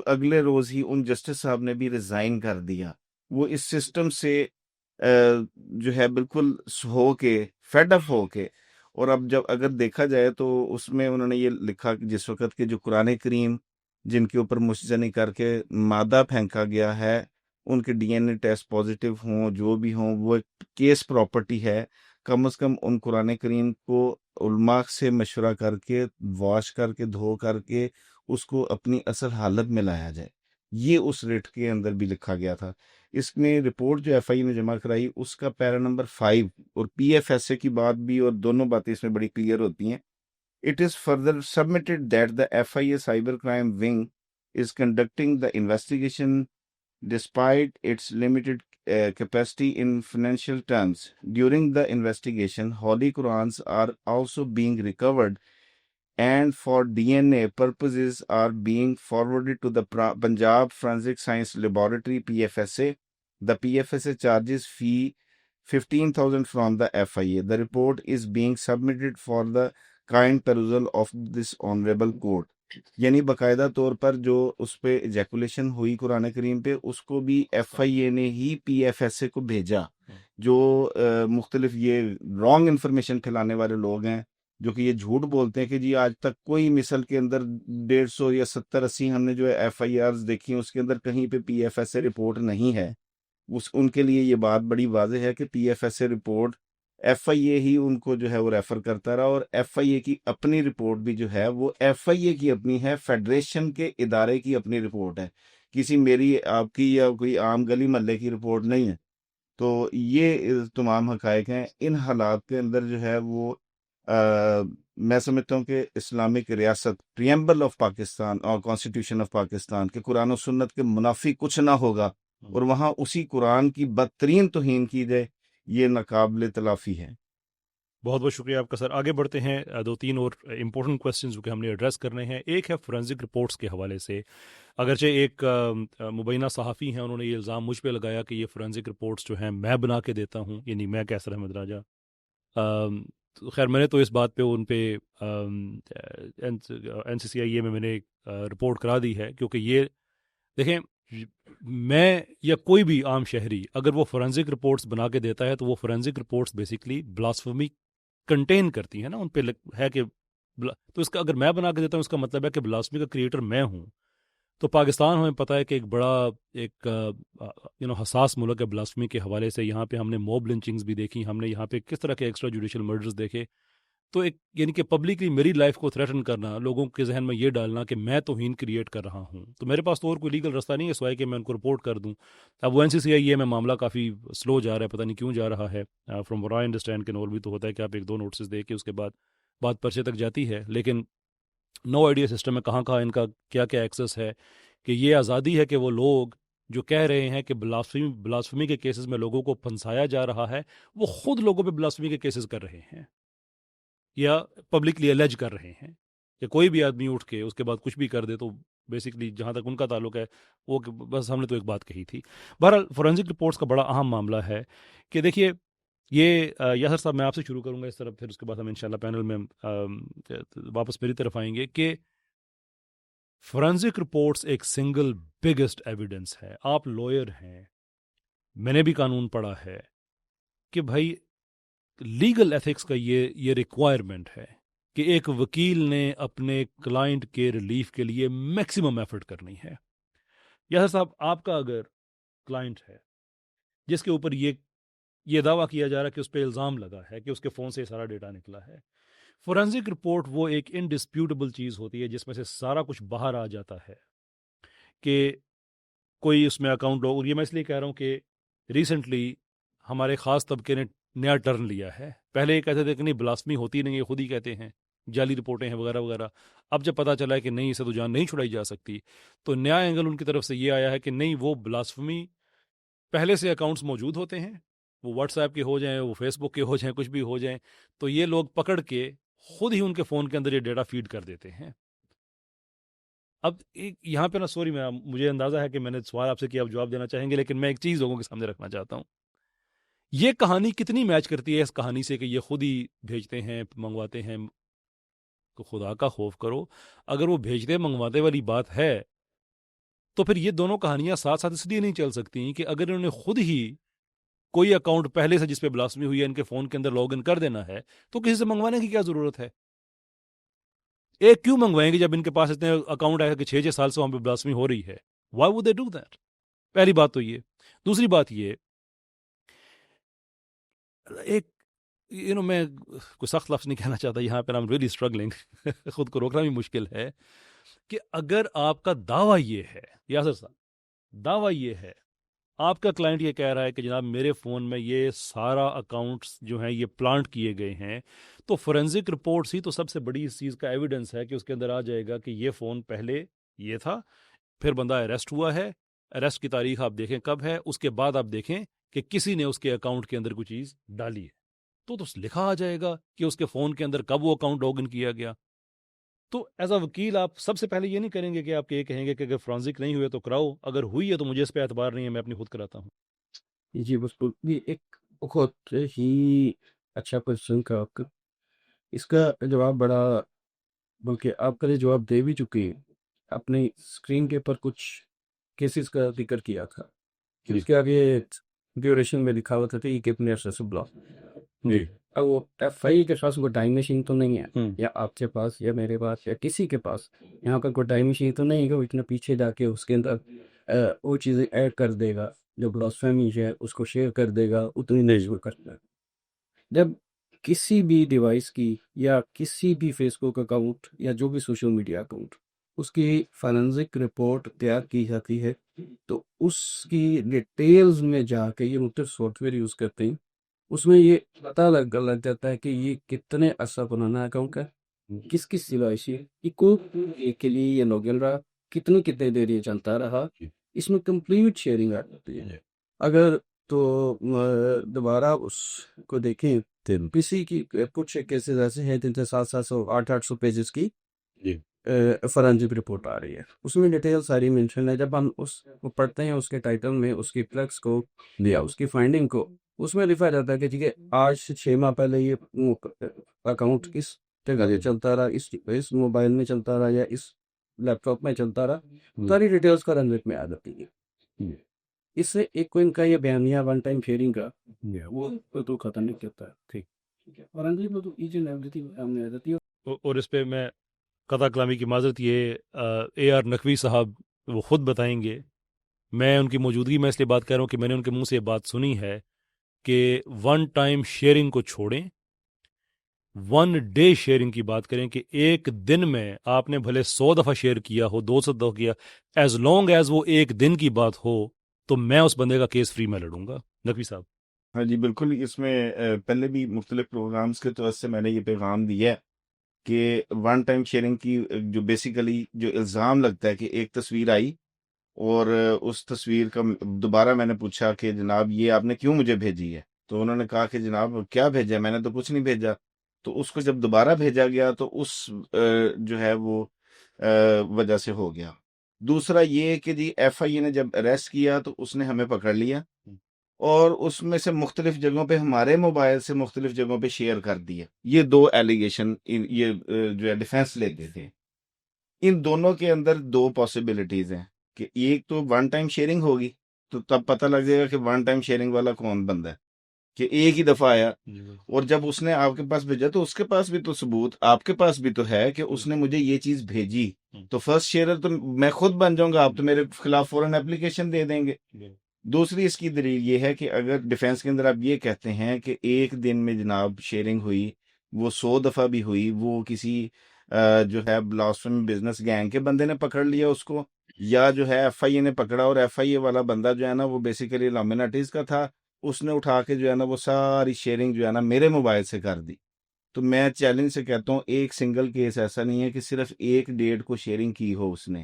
اگلے روز ہی ان جسٹس صاحب نے بھی ریزائن کر دیا. وہ اس سسٹم سے جو ہے بالکل ہو کے فیڈ اپ ہو کے. اور اب جب اگر دیکھا جائے تو اس میں انہوں نے یہ لکھا کہ جس وقت کے جو قرآن کریم جن کے اوپر مشتنی کر کے مادہ پھینکا گیا ہے ان کے DNA ٹیسٹ پازیٹیو ہوں، جو بھی ہوں، وہ کیس پراپرٹی ہے. کم از کم ان قرآن کریم کو علماء سے مشورہ کر کے واش کر کے دھو کر کے اس کو اپنی اصل حالت میں لایا جائے. یہ اس ریٹ کے اندر بھی لکھا گیا تھا. اس میں رپورٹ جو FI نے جمع کرائی اس کا پیرا نمبر 5 اور PFSA کی بات بھی، اور دونوں باتیں اس میں بڑی کلیئر ہوتی ہیں. It is further submitted that the FIA cybercrime wing is conducting the investigation despite its limited capacity in financial terms. During the investigation, Holy Qurans are also being recovered and for DNA purposes are being forwarded to the Punjab Forensic Science Laboratory PFSA. The PFSA charges fee 15,000 from the FIA. The report is being submitted for the kind perusal of this honorable court. یعنی باقاعدہ طور پر جو اس پہ ایجیکولیشن ہوئی قرآن کریم پہ اس کو بھی FIA نے ہی PFSA کو بھیجا. جو مختلف یہ رانگ انفارمیشن پھیلانے والے لوگ ہیں جو کہ یہ جھوٹ بولتے ہیں کہ جی آج تک کوئی مثل کے اندر 150 یا 70-80 ہم نے جو FIRs دیکھی اس کے اندر کہیں پہ PFSA رپورٹ نہیں ہے. ان کے لیے یہ بات بڑی واضح ہے کہ PFSA رپورٹ FIA ہی ان کو جو ہے وہ ریفر کرتا رہا، اور FIA کی اپنی رپورٹ بھی جو ہے وہ FIA کی اپنی ہے، فیڈریشن کے ادارے کی اپنی رپورٹ ہے، کسی میری آپ کی یا کوئی عام گلی محلے کی رپورٹ نہیں ہے. تو یہ تمام حقائق ہیں. ان حالات کے اندر جو ہے وہ میں سمجھتا ہوں کہ اسلامک ریاست پریمبل آف پاکستان اور کانسٹیٹیوشن آف پاکستان کے قرآن و سنت کے منافی کچھ نہ ہوگا اور وہاں اسی قرآن کی بدترین توہین کی جائے، یہ ناقابل تلافی ہے. بہت بہت شکریہ آپ کا سر. آگے بڑھتے ہیں. 2-3 اور امپورٹنٹ کوسچنز جو کہ ہم نے ایڈریس کرنے ہیں. ایک ہے فورینزک رپورٹس کے حوالے سے. اگرچہ ایک مبینہ صحافی ہیں، انہوں نے یہ الزام مجھ پہ لگایا کہ یہ فورینزک رپورٹس جو ہیں میں بنا کے دیتا ہوں، یعنی میں کیسر احمد راجہ. خیر میں نے تو اس بات پہ ان پہ NCCIA میں نے رپورٹ کرا دی ہے، کیونکہ یہ دیکھیں میں یا کوئی بھی عام شہری اگر وہ فورینزک رپورٹس بنا کے دیتا ہے تو وہ فورینزک رپورٹس بیسکلی بلاسفمی کنٹین کرتی ہیں نا، ان پہ ہے کہ تو اس کا اگر میں بنا کے دیتا ہوں اس کا مطلب ہے کہ بلاسفمی کا کریٹر میں ہوں. تو پاکستان ہمیں پتہ ہے کہ ایک بڑا ایک حساس ملک ہے بلاسفمی کے حوالے سے. یہاں پہ ہم نے موب لنچنگز بھی دیکھی، ہم نے یہاں پہ کس طرح کے ایکسٹرا جوڈیشل مرڈرز دیکھے. تو ایک یعنی کہ پبلکلی میری لائف کو تھریٹن کرنا، لوگوں کے ذہن میں یہ ڈالنا کہ میں توہین کریٹ کر رہا ہوں، تو میرے پاس تو اور کوئی لیگل رستہ نہیں ہے سوائے کہ میں ان کو رپورٹ کر دوں. اب وہ NCCIA میں معاملہ کافی سلو جا رہا ہے، پتہ نہیں کیوں جا رہا ہے. فرام وٹ آئی انڈرسٹینڈ کہ نارملی تو ہوتا ہے کہ آپ 1-2 نوٹسز دے کے اس کے بعد بات پرچے تک جاتی ہے، لیکن نو آئیڈیا سسٹم میں کہاں ان کا کیا ایکسس ہے کہ یہ آزادی ہے کہ وہ لوگ جو کہہ رہے ہیں کہ بلاسفمی کے کیسز میں لوگوں کو پھنسایا جا رہا ہے، وہ خود لوگوں پہ بلاسفمی کے کیسز کر رہے ہیں یا پبلکلی الیج کر رہے ہیں کہ کوئی بھی آدمی اٹھ کے اس کے بعد کچھ بھی کر دے. تو بیسکلی جہاں تک ان کا تعلق ہے وہ بس ہم نے تو ایک بات کہی تھی. بہرحال فورینزک رپورٹس کا بڑا اہم معاملہ ہے کہ دیکھیے یہ یاسر صاحب میں آپ سے شروع کروں گا اس طرف، پھر اس کے بعد ہم انشاءاللہ پینل میں واپس میری طرف آئیں گے کہ فورینزک رپورٹس ایک سنگل بگیسٹ ایویڈنس ہے. آپ لوئر ہیں، میں نے بھی قانون پڑھا ہے کہ بھائی لیگل ایتھکس کا یہ ریکوائرمنٹ ہے کہ ایک وکیل نے اپنے کلائنٹ کے ریلیف کے لیے میکسیمم ایفرٹ کرنی ہے. یاسر صاحب آپ کا اگر کلائنٹ ہے جس کے اوپر یہ دعویٰ کیا جا رہا ہے کہ اس پہ الزام لگا ہے کہ اس کے فون سے سارا ڈیٹا نکلا ہے، فورینزک رپورٹ وہ ایک انڈسپیوٹیبل چیز ہوتی ہے جس میں سے سارا کچھ باہر آ جاتا ہے کہ کوئی اس میں اکاؤنٹ لوگ. اور یہ میں اس لیے کہہ رہا ہوں کہ ریسنٹلی ہمارے خاص طبقے نے نیا ٹرن لیا ہے. پہلے یہ کہتے تھے کہ نہیں بلاسفمی ہوتی نہیں، یہ خود ہی کہتے ہیں، جعلی رپورٹیں ہیں وغیرہ وغیرہ. اب جب پتہ چلا ہے کہ نہیں اسے تو جان نہیں چھڑائی جا سکتی، تو نیا اینگل ان کی طرف سے یہ آیا ہے کہ نہیں وہ بلاسفمی پہلے سے اکاؤنٹس موجود ہوتے ہیں، وہ واٹس ایپ کے ہو جائیں، وہ فیس بک کے ہو جائیں، کچھ بھی ہو جائیں، تو یہ لوگ پکڑ کے خود ہی ان کے فون کے اندر یہ ڈیٹا فیڈ کر دیتے ہیں. اب یہاں پہ نا سوری مجھے اندازہ ہے کہ میں نے سوال آپ سے کیا، آپ جواب دینا چاہیں گے، لیکن میں ایک چیز لوگوں کے سامنے رکھنا چاہتا ہوں. یہ کہانی کتنی میچ کرتی ہے اس کہانی سے کہ یہ خود ہی بھیجتے ہیں منگواتے ہیں؟ تو خدا کا خوف کرو، اگر وہ بھیجتے منگواتے والی بات ہے تو پھر یہ دونوں کہانیاں ساتھ ساتھ اس لیے نہیں چل سکتی کہ اگر انہوں نے خود ہی کوئی اکاؤنٹ پہلے سے جس پہ بلاسفمی ہوئی ہے ان کے فون کے اندر لاگ ان کر دینا ہے تو کسی سے منگوانے کی کیا ضرورت ہے؟ ایک کیوں منگوائیں گے جب ان کے پاس اتنے اکاؤنٹ ہے کہ 6 سال سے وہاں پہ بلاسفمی ہو رہی ہے؟ Y would they do that? پہلی بات تو یہ. دوسری بات یہ ایک میں کوئی سخت لفظ نہیں کہنا چاہتا یہاں پہ، I'm really struggling خود کو روکنا بھی مشکل ہے کہ اگر آپ کا دعویٰ یہ ہے، یاسر صاحب دعویٰ یہ ہے، آپ کا کلائنٹ یہ کہہ رہا ہے کہ جناب میرے فون میں یہ سارا اکاؤنٹس جو ہیں یہ پلانٹ کیے گئے ہیں، تو فورینزک رپورٹس ہی تو سب سے بڑی اس چیز کا ایویڈنس ہے کہ اس کے اندر آ جائے گا کہ یہ فون پہلے یہ تھا، پھر بندہ اریسٹ ہوا ہے، اریسٹ کی تاریخ آپ دیکھیں کب ہے، اس کے بعد آپ دیکھیں کہ کسی نے اس کے اکاؤنٹ کے اندر کوئی چیز ڈالی ہے، تو لکھا آ جائے گا کہ اس کے فون کے اندر کب وہ اکاؤنٹ لاگ ان کیا گیا. تو ایز اے وکیل آپ سب سے پہلے یہ نہیں کریں گے کہ آپ یہ کہیں گے کہ اگر فورینزک نہیں ہوئے تو کراؤ، اگر ہوئی ہے تو مجھے اس پہ اعتبار نہیں ہے، میں اپنی خود کراتا ہوں. جی بالکل، یہ ایک بہت ہی اچھا کوشچن کا آپ کا، اس کا جواب بڑا، بلکہ آپ کا جواب دے بھی چکی ہیں. اپنے اسکرین کے پر کچھ کیسز کا ذکر کیا تھا کہ اس کے آگے ڈیوریشن میں لکھا ہوا تھا کہ کتنے عرصے سے بلاک. جی اب وہ FI کے پاس کوئی ٹائم مشین تو نہیں ہے، یا آپ کے پاس یا میرے پاس یا کسی کے پاس یہاں پر کوئی ٹائم مشین تو نہیں ہے کہ وہ اتنا پیچھے جا کے اس کے اندر وہ چیزیں ایڈ کر دے گا جو بلاسفیمی ہے اس کو شیئر کر دے گا اتنی نہیں کرتا. جب کسی بھی ڈیوائس کی یا کسی بھی فیس بک اکاؤنٹ یا جو بھی سوشل میڈیا اکاؤنٹ اس کی فورینزک رپورٹ تیار کی جاتی ہے تو اس کی ڈیٹیلز میں جا کے یہ مختلف سافٹ ویئر یوز کرتے ہیں، اس میں یہ پتہ لگ جاتا ہے کہ یہ کتنے عرصہ پرانا اکاؤنٹ ہے، کس کس سلائشی کو کے لیے یہ لاگن رہا، کتنے دیر یہ چلتا رہا. اس میں کمپلیٹ شیئرنگ آ جاتی ہے. اگر تو دوبارہ اس کو دیکھیں کسی کی کچھ کیسز ایسے ہیں جن سے 700 800 پیجز کی فورینسک رپورٹ آ رہی ہے، اس میں ڈیٹیل ساری مینشن ہے. جب ہم اس کو پڑھتے ہیں، اس کے ٹائٹل میں اس کی پلیکس کو یا اس کی فائنڈنگ کو، اس میں لکھا جاتا ہے کہ ٹھیک ہے آج سے 6 ماہ پہلے یہ اکاؤنٹ اس جگہ سے چلتا رہا، اس موبائل میں چلتا رہا یا اس لیپ ٹاپ میں چلتا رہا، ساری ڈیٹیلس کا رن ریٹ میں آ جاتی ہے. اس سے ایک کو ان کا یہ بیانیہ ون ٹائم شیئرنگ کا وہ تو ختم نہیں کرتا ہے. ٹھیک ہے، اور انگریزی میں تو ایچ اینڈ ایوری تھنگ ہمیں آ جاتی ہے. اور اس پہ میں قطع کلامی کی معذرت، یہ اے آر نقوی صاحب وہ خود بتائیں گے. میں ان کی موجودگی میں اس لیے بات کر رہا ہوں کہ میں نے ان کے منہ سے یہ بات سنی ہے کہ ون ٹائم شیئرنگ کو چھوڑیں، ون ڈے شیئرنگ کی بات کریں کہ ایک دن میں آپ نے بھلے 100 دفعہ شیئر کیا ہو، 200 دفعہ کیا، ایز لانگ ایز وہ ایک دن کی بات ہو تو میں اس بندے کا کیس فری میں لڑوں گا. نقوی صاحب. ہاں جی بالکل. اس میں پہلے بھی مختلف پروگرامز کے طور سے میں نے یہ پیغام دیا ہے کہ ون ٹائم شیئرنگ کی جو بیسیکلی جو الزام لگتا ہے کہ ایک تصویر آئی اور اس تصویر کا دوبارہ میں نے پوچھا کہ جناب یہ آپ نے کیوں مجھے بھیجی ہے، تو انہوں نے کہا کہ جناب کیا بھیجا ہے، میں نے تو کچھ نہیں بھیجا. تو اس کو جب دوبارہ بھیجا گیا تو اس جو ہے وہ وجہ سے ہو گیا. دوسرا یہ کہ جی ایف آئی اے نے جب اریسٹ کیا تو اس نے ہمیں پکڑ لیا اور اس میں سے مختلف جگہوں پہ ہمارے موبائل سے مختلف جگہوں پہ شیئر کر دیا. یہ 2 ایلیگیشن یہ جو ہے ڈیفینس لیتے تھے. ان دونوں کے اندر 2 پاسبلٹیز ہیں کہ ایک تو ون ٹائم شیئرنگ ہوگی، تو تب پتہ لگ جائے گا کہ ون ٹائم شیئرنگ والا کون بندہ ہے، کہ ایک ہی دفعہ آیا اور جب اس نے آپ کے پاس بھیجا تو اس کے پاس بھی تو ثبوت آپ کے پاس بھی تو ہے کہ اس نے مجھے یہ چیز بھیجی. تو فرسٹ شیئرر تو میں خود بن جاؤں گا، آپ تو میرے خلاف فوراً اپلیکیشن دے دیں گے. دوسری اس کی دلیل یہ ہے کہ اگر ڈیفینس کے اندر آپ یہ کہتے ہیں کہ ایک دن میں جناب شیئرنگ ہوئی، وہ 100 دفعہ بھی ہوئی، وہ کسی جو ہے بلاسفیمی بزنس گینگ کے بندے نے پکڑ لیا اس کو، یا جو ہے ایف آئی اے نے پکڑا اور ایف آئی اے والا بندہ جو ہے نا وہ بیسیکلی لامینٹیز کا تھا، اس نے اٹھا کے جو ہے نا وہ ساری شیئرنگ جو ہے نا میرے موبائل سے کر دی. تو میں چیلنج سے کہتا ہوں ایک سنگل کیس ایسا نہیں ہے کہ صرف ایک ڈیٹ کو شیئرنگ کی ہو اس نے.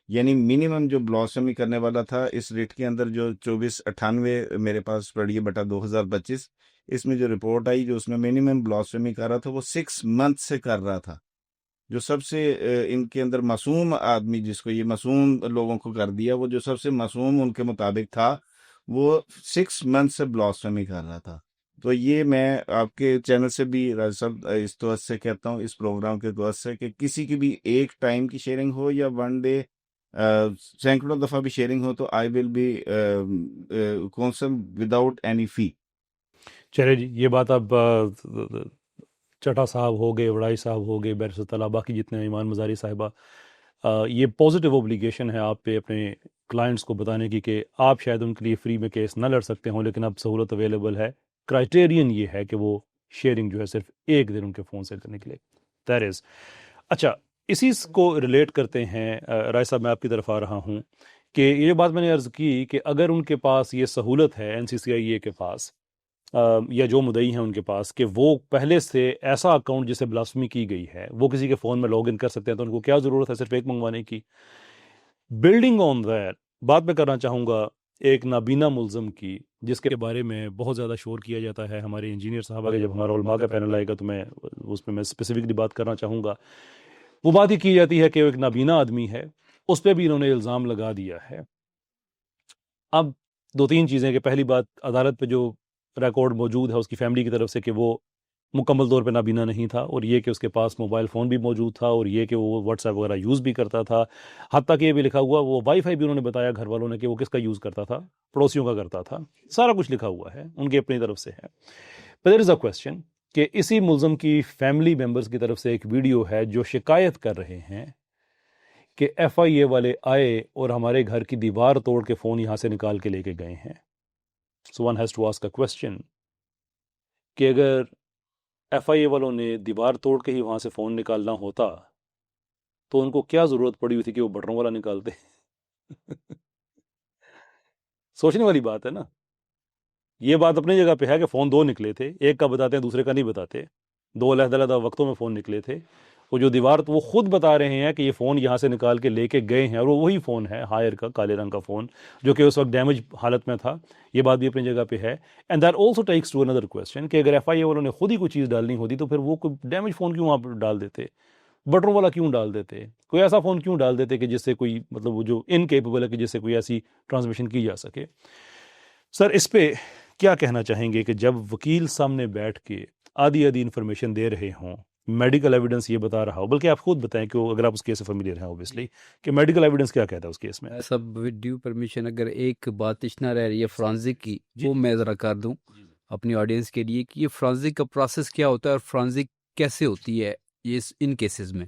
یعنی منیمم جو بلاسفیمی کرنے والا تھا اس ریٹ کے اندر جو 2498 میرے پاس پڑی ہے بٹا 2025، اس میں جو رپورٹ آئی جو اس میں منیمم بلاسفیمی کر رہا تھا وہ 6 منتھ سے کر رہا تھا. جو سب سے ان کے اندر معصوم آدمی جس کو یہ معصوم لوگوں کو کر دیا، وہ جو سب سے معصوم ان کے مطابق تھا وہ 6 منتھ سے بلاسفیمی کر رہا تھا. تو یہ میں آپ کے چینل سے بھی راج صاحب اس توجہ سے کہتا ہوں، اس پروگرام کے توجہ سے، کہ کسی کی بھی ایک ٹائم کی شیئرنگ ہو یا ون ڈے سینکڑوں دفعہ بھی شیئرنگ ہو تو I will be counsel without any fee. چلے جی، یہ بات اب چٹا صاحب ہو گئے، وڑائی صاحب ہو گئے، بیرسر طلبہ، باقی جتنے ایمان مزاری صاحبہ، یہ پازیٹیو اوبلیگیشن ہے آپ پہ اپنے کلائنٹس کو بتانے کی کہ آپ شاید ان کے لیے فری میں کیس نہ لڑ سکتے ہوں، لیکن اب سہولت اویلیبل ہے. کرائٹیرین یہ ہے کہ وہ شیئرنگ جو ہے صرف ایک دن ان کے فون سے نکلے. دیٹ از اچھا. اسی کو ریلیٹ کرتے ہیں رائے صاحب، میں آپ کی طرف آ رہا ہوں کہ یہ بات میں نے عرض کی کہ اگر ان کے پاس یہ سہولت ہے این سی سی آئی اے کے پاس یا جو مدعی ہیں ان کے پاس کہ وہ پہلے سے ایسا اکاؤنٹ جسے بلاسفمی کی گئی ہے وہ کسی کے فون میں لاگ ان کر سکتے ہیں، تو ان کو کیا ضرورت ہے صرف ایک منگوانے کی؟ بلڈنگ آن دیٹ بات میں کرنا چاہوں گا ایک نابینا ملزم کی، جس کے بارے میں بہت زیادہ شور کیا جاتا ہے ہمارے انجینئر صاحبہ کے. جب ہمارا علماء کا پینل آئے گا تو میں اس پہ میں اسپیسیفکلی بات کرنا چاہوں گا. وہ بات یہ کی جاتی ہے کہ وہ ایک نابینا آدمی ہے، اس پہ بھی انہوں نے الزام لگا دیا ہے. اب 2-3 چیزیں کہ پہلی بات، عدالت پہ جو ریکارڈ موجود ہے اس کی فیملی کی طرف سے کہ وہ مکمل طور پہ نابینا نہیں تھا، اور یہ کہ اس کے پاس موبائل فون بھی موجود تھا، اور یہ کہ وہ واٹس ایپ وغیرہ یوز بھی کرتا تھا. حتیٰ کہ یہ بھی لکھا ہوا وہ وائی فائی بھی انہوں نے بتایا گھر والوں نے کہ وہ کس کا یوز کرتا تھا، پڑوسیوں کا کرتا تھا. سارا کچھ لکھا ہوا ہے ان کی اپنی طرف سے ہے. But there is a question کہ اسی ملزم کی فیملی ممبرز کی طرف سے ایک ویڈیو ہے جو شکایت کر رہے ہیں کہ ایف آئی اے والے آئے اور ہمارے گھر کی دیوار توڑ کے فون یہاں سے نکال کے لے کے گئے ہیں. So one has to ask a question کہ اگر ایف آئی اے والوں نے دیوار توڑ کے ہی وہاں سے فون نکالنا ہوتا تو ان کو کیا ضرورت پڑی ہوئی تھی کہ وہ بٹروں والا نکالتے؟ سوچنے والی بات ہے نا. یہ بات اپنی جگہ پہ ہے کہ فون 2 نکلے تھے، ایک کا بتاتے ہیں دوسرے کا نہیں بتاتے، 2 علیحدہ وقتوں میں فون نکلے تھے. وہ جو دیوار وہ خود بتا رہے ہیں کہ یہ فون یہاں سے نکال کے لے کے گئے ہیں، اور وہ وہی فون ہے ہائر کا کالے رنگ کا فون جو کہ اس وقت ڈیمیج حالت میں تھا. یہ بات بھی اپنی جگہ پہ ہے. And that also takes to another question کہ اگر ایف آئی اے والوں نے خود ہی کوئی چیز ڈالنی ہوتی تو پھر وہ کوئی ڈیمیج فون کیوں وہاں پہ ڈال دیتے؟ بٹن والا کیوں ڈال دیتے, کوئی ایسا فون کیوں ڈال دیتے کہ جس سے کوئی مطلب وہ جو انکیپیبل ہے کہ جس سے کوئی ایسی ٹرانسمیشن کی جا سکے. سر اس پہ کیا کہنا چاہیں گے کہ جب وکیل سامنے بیٹھ کے آدھی انفارمیشن دے رہے ہوں, میڈیکل ایویڈنس یہ بتا رہا ہو, بلکہ آپ خود بتائیں کہ اگر آپ اس کیس سے فیملیئر ہیں اوبیسلی, کہ میڈیکل ایویڈنس کیا کہتا ہے اس کیس میں؟ سب ود ڈیو پرمیشن اگر ایک بات اشنا رہ رہی ہے فرانزک کی, وہ میں ذرا کر دوں اپنی آڈینس کے لیے کہ یہ فرانزک کا پروسیس کیا ہوتا ہے اور فرانزک کیسے ہوتی ہے یہ ان کیسز میں.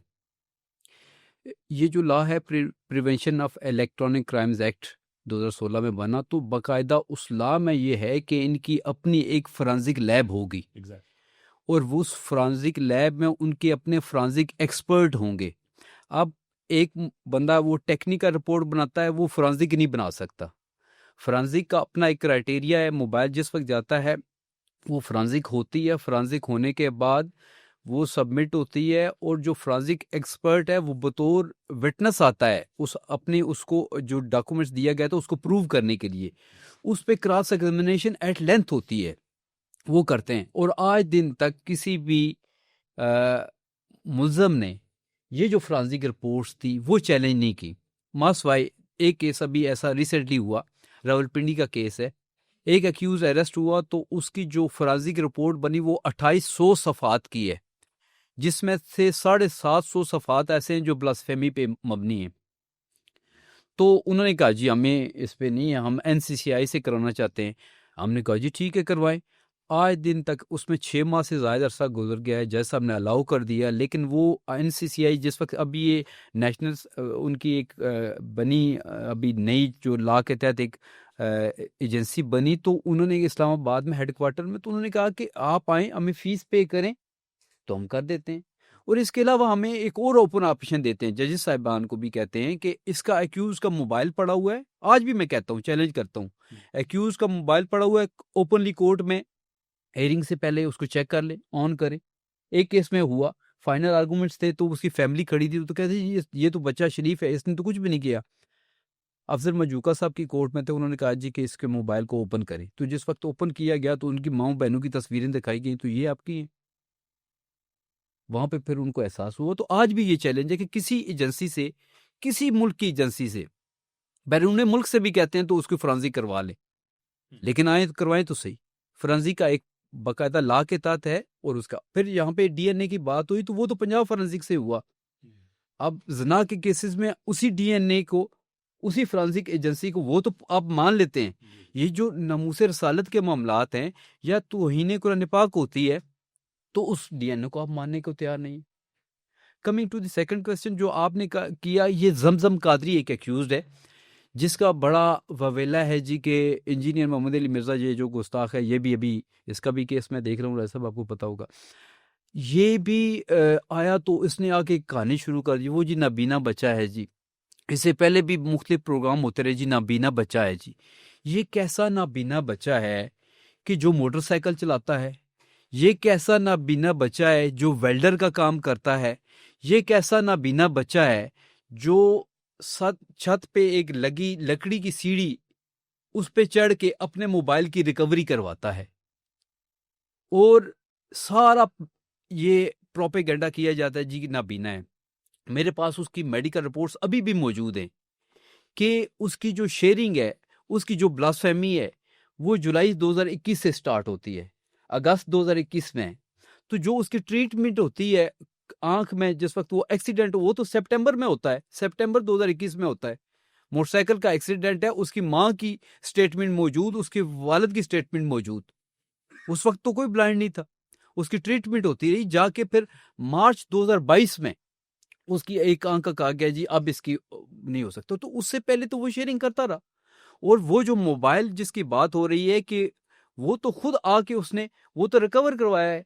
یہ جو لا ہے prevention of electronic crimes act 2016 میں بنا, تو باقاعدہ اس لا میں یہ ہے کہ ان کی اپنی ایک فرانزک لیب ہوگی, اور وہ اس فرانزک لیب میں ان کے اپنے فرانزک ایکسپرٹ ہوں گے. اب ایک بندہ وہ ٹیکنیکل رپورٹ بناتا ہے, وہ فرانزک نہیں بنا سکتا. فرانزک کا اپنا ایک کرائٹیریا ہے. موبائل جس وقت جاتا ہے وہ فرانزک ہوتی ہے, فرانزک ہونے کے بعد وہ سبمٹ ہوتی ہے, اور جو فرانزک ایکسپرٹ ہے وہ بطور وٹنس آتا ہے اس کو جو ڈاکومنٹس دیا گیا تھا اس کو پروو کرنے کے لیے. اس پہ کراس ایگزامینیشن ایٹ لینتھ ہوتی ہے, وہ کرتے ہیں. اور آج دن تک کسی بھی ملزم نے یہ جو فرانزک رپورٹس تھی وہ چیلنج نہیں کی. ماسوائے ایک کیس ابھی ایسا ریسنٹلی ہوا, راولپنڈی کا کیس ہے, ایک ایکیوز اریسٹ ہوا تو اس کی جو فرانزک رپورٹ بنی وہ 2800 صفحات کی ہے, جس میں سے 750 صفحات ایسے ہیں جو بلاسفیمی پہ مبنی ہیں. تو انہوں نے کہا جی ہمیں اس پہ نہیں ہے, ہم NCCI سے کرانا چاہتے ہیں. ہم نے کہا جی ٹھیک ہے کروائیں. آج دن تک اس میں 6 ماہ سے زائد عرصہ گزر گیا ہے, جیسا ہم نے الاؤ کر دیا, لیکن وہ NCCI جس وقت ابھی یہ نیشنل ان کی ایک بنی ابھی نئی جو لا کے تحت ایک ایجنسی بنی, تو انہوں نے اسلام آباد میں ہیڈ کوارٹر میں, تو انہوں نے کہا کہ آپ آئیں ہمیں فیس پے کریں تو ہم کر دیتے ہیں. اور اس کے علاوہ ہمیں ایک اور اوپن آپشن دیتے ہیں, ججز صاحبان کو بھی کہتے ہیں کہ اس کا ایکیوز کا موبائل پڑا ہوا ہے. آج بھی میں کہتا ہوں, چیلنج کرتا ہوں, ایکیوز کا موبائل پڑا ہوا ہے اوپنلی کورٹ میں, ہیئرنگ سے پہلے اس کو چیک کر لیں, آن کریں. ایک کیس میں ہوا, فائنل آرگومنٹس تھے تو اس کی فیملی کھڑی تھی, تو کہتے ہیں یہ تو بچہ شریف ہے, اس نے تو کچھ بھی نہیں کیا. افضل مجوکا صاحب کی کورٹ میں تھے, انہوں نے کہا جی کہ اس کے موبائل کو اوپن کریں. تو جس وقت اوپن کیا گیا تو ان کی ماؤں بہنوں کی تصویریں دکھائی گئیں, تو یہ آپ کی ہیں. وہاں پہ پھر ان کو احساس ہوا. تو آج بھی یہ چیلنج ہے کہ کسی ایجنسی سے, کسی ملک کی ایجنسی سے, بیرون ملک سے بھی کہتے ہیں تو اس کی فرانزک کروا لیں, لیکن آئیں کروائیں تو صحیح. فرانزک کا ایک باقاعدہ لا کے تحت ہے. اور اس کا پھر یہاں پہ DNA کی بات ہوئی تو وہ تو پنجاب فرانزک سے ہوا. اب زنا کے کیسز میں اسی DNA کو, اسی فرانزک ایجنسی کو, وہ تو آپ مان لیتے ہیں. یہ جو ناموس رسالت کے معاملات ہیں یا توہین قرآن پاک ہوتی ہے, تو اس DNA کو آپ ماننے کو تیار نہیں. Coming to the second question جو آپ نے کیا, یہ زمزم قادری ایک ایکیوزڈ ہے جس کا بڑا وویلا ہے جی کہ انجینئر محمد علی مرزا یہ جو گستاخ ہے, یہ بھی ابھی اس کا بھی کیس میں دیکھ رہا ہوں, ایسا آپ کو پتا ہوگا. یہ بھی آیا تو اس نے آ کے کہانی شروع کر دی, وہ جی نابینا بچہ ہے جی. اس سے پہلے بھی مختلف پروگرام ہوتے رہے جی, نابینا بچہ ہے جی. یہ کیسا نابینا بچہ ہے کہ جو موٹر سائیکل چلاتا ہے؟ یہ کیسا نابینا بچہ ہے جو ویلڈر کا کام کرتا ہے؟ یہ کیسا نابینا بچہ ہے جو چھت پہ ایک لگی لکڑی کی سیڑھی اس پہ چڑھ کے اپنے موبائل کی ریکوری کرواتا ہے؟ اور سارا یہ پروپیگنڈا کیا جاتا ہے جی نابینا ہے. میرے پاس اس کی میڈیکل رپورٹس ابھی بھی موجود ہیں کہ اس کی جو شیئرنگ ہے, اس کی جو بلاسفیمی ہے, وہ جولائی 2021 سے سٹارٹ ہوتی ہے, اگست 2021 میں. تو جو اس کی ٹریٹمنٹ ہوتی ہے آنکھ میں جس وقت وہ ایکسیڈنٹ, وہ تو سپٹمبر میں ہوتا ہے, سپٹمبر 2021 میں ہوتا ہے. موٹر سائیکل کا ایکسیڈنٹ ہے, اس کی ماں کی سٹیٹمنٹ موجود, اس کے والد کی سٹیٹمنٹ موجود. اس وقت تو کوئی بلائنڈ نہیں تھا, اس کی ٹریٹمنٹ ہوتی رہی. جا کے پھر مارچ 2022 میں اس کی ایک آنکھ کا کہا گیا جی اب اس کی نہیں ہو سکتا. تو اس سے پہلے تو وہ شیئرنگ کرتا رہا. اور وہ جو موبائل جس کی بات ہو رہی ہے کہ وہ تو خود آ کے اس نے وہ تو ریکور کروایا ہے,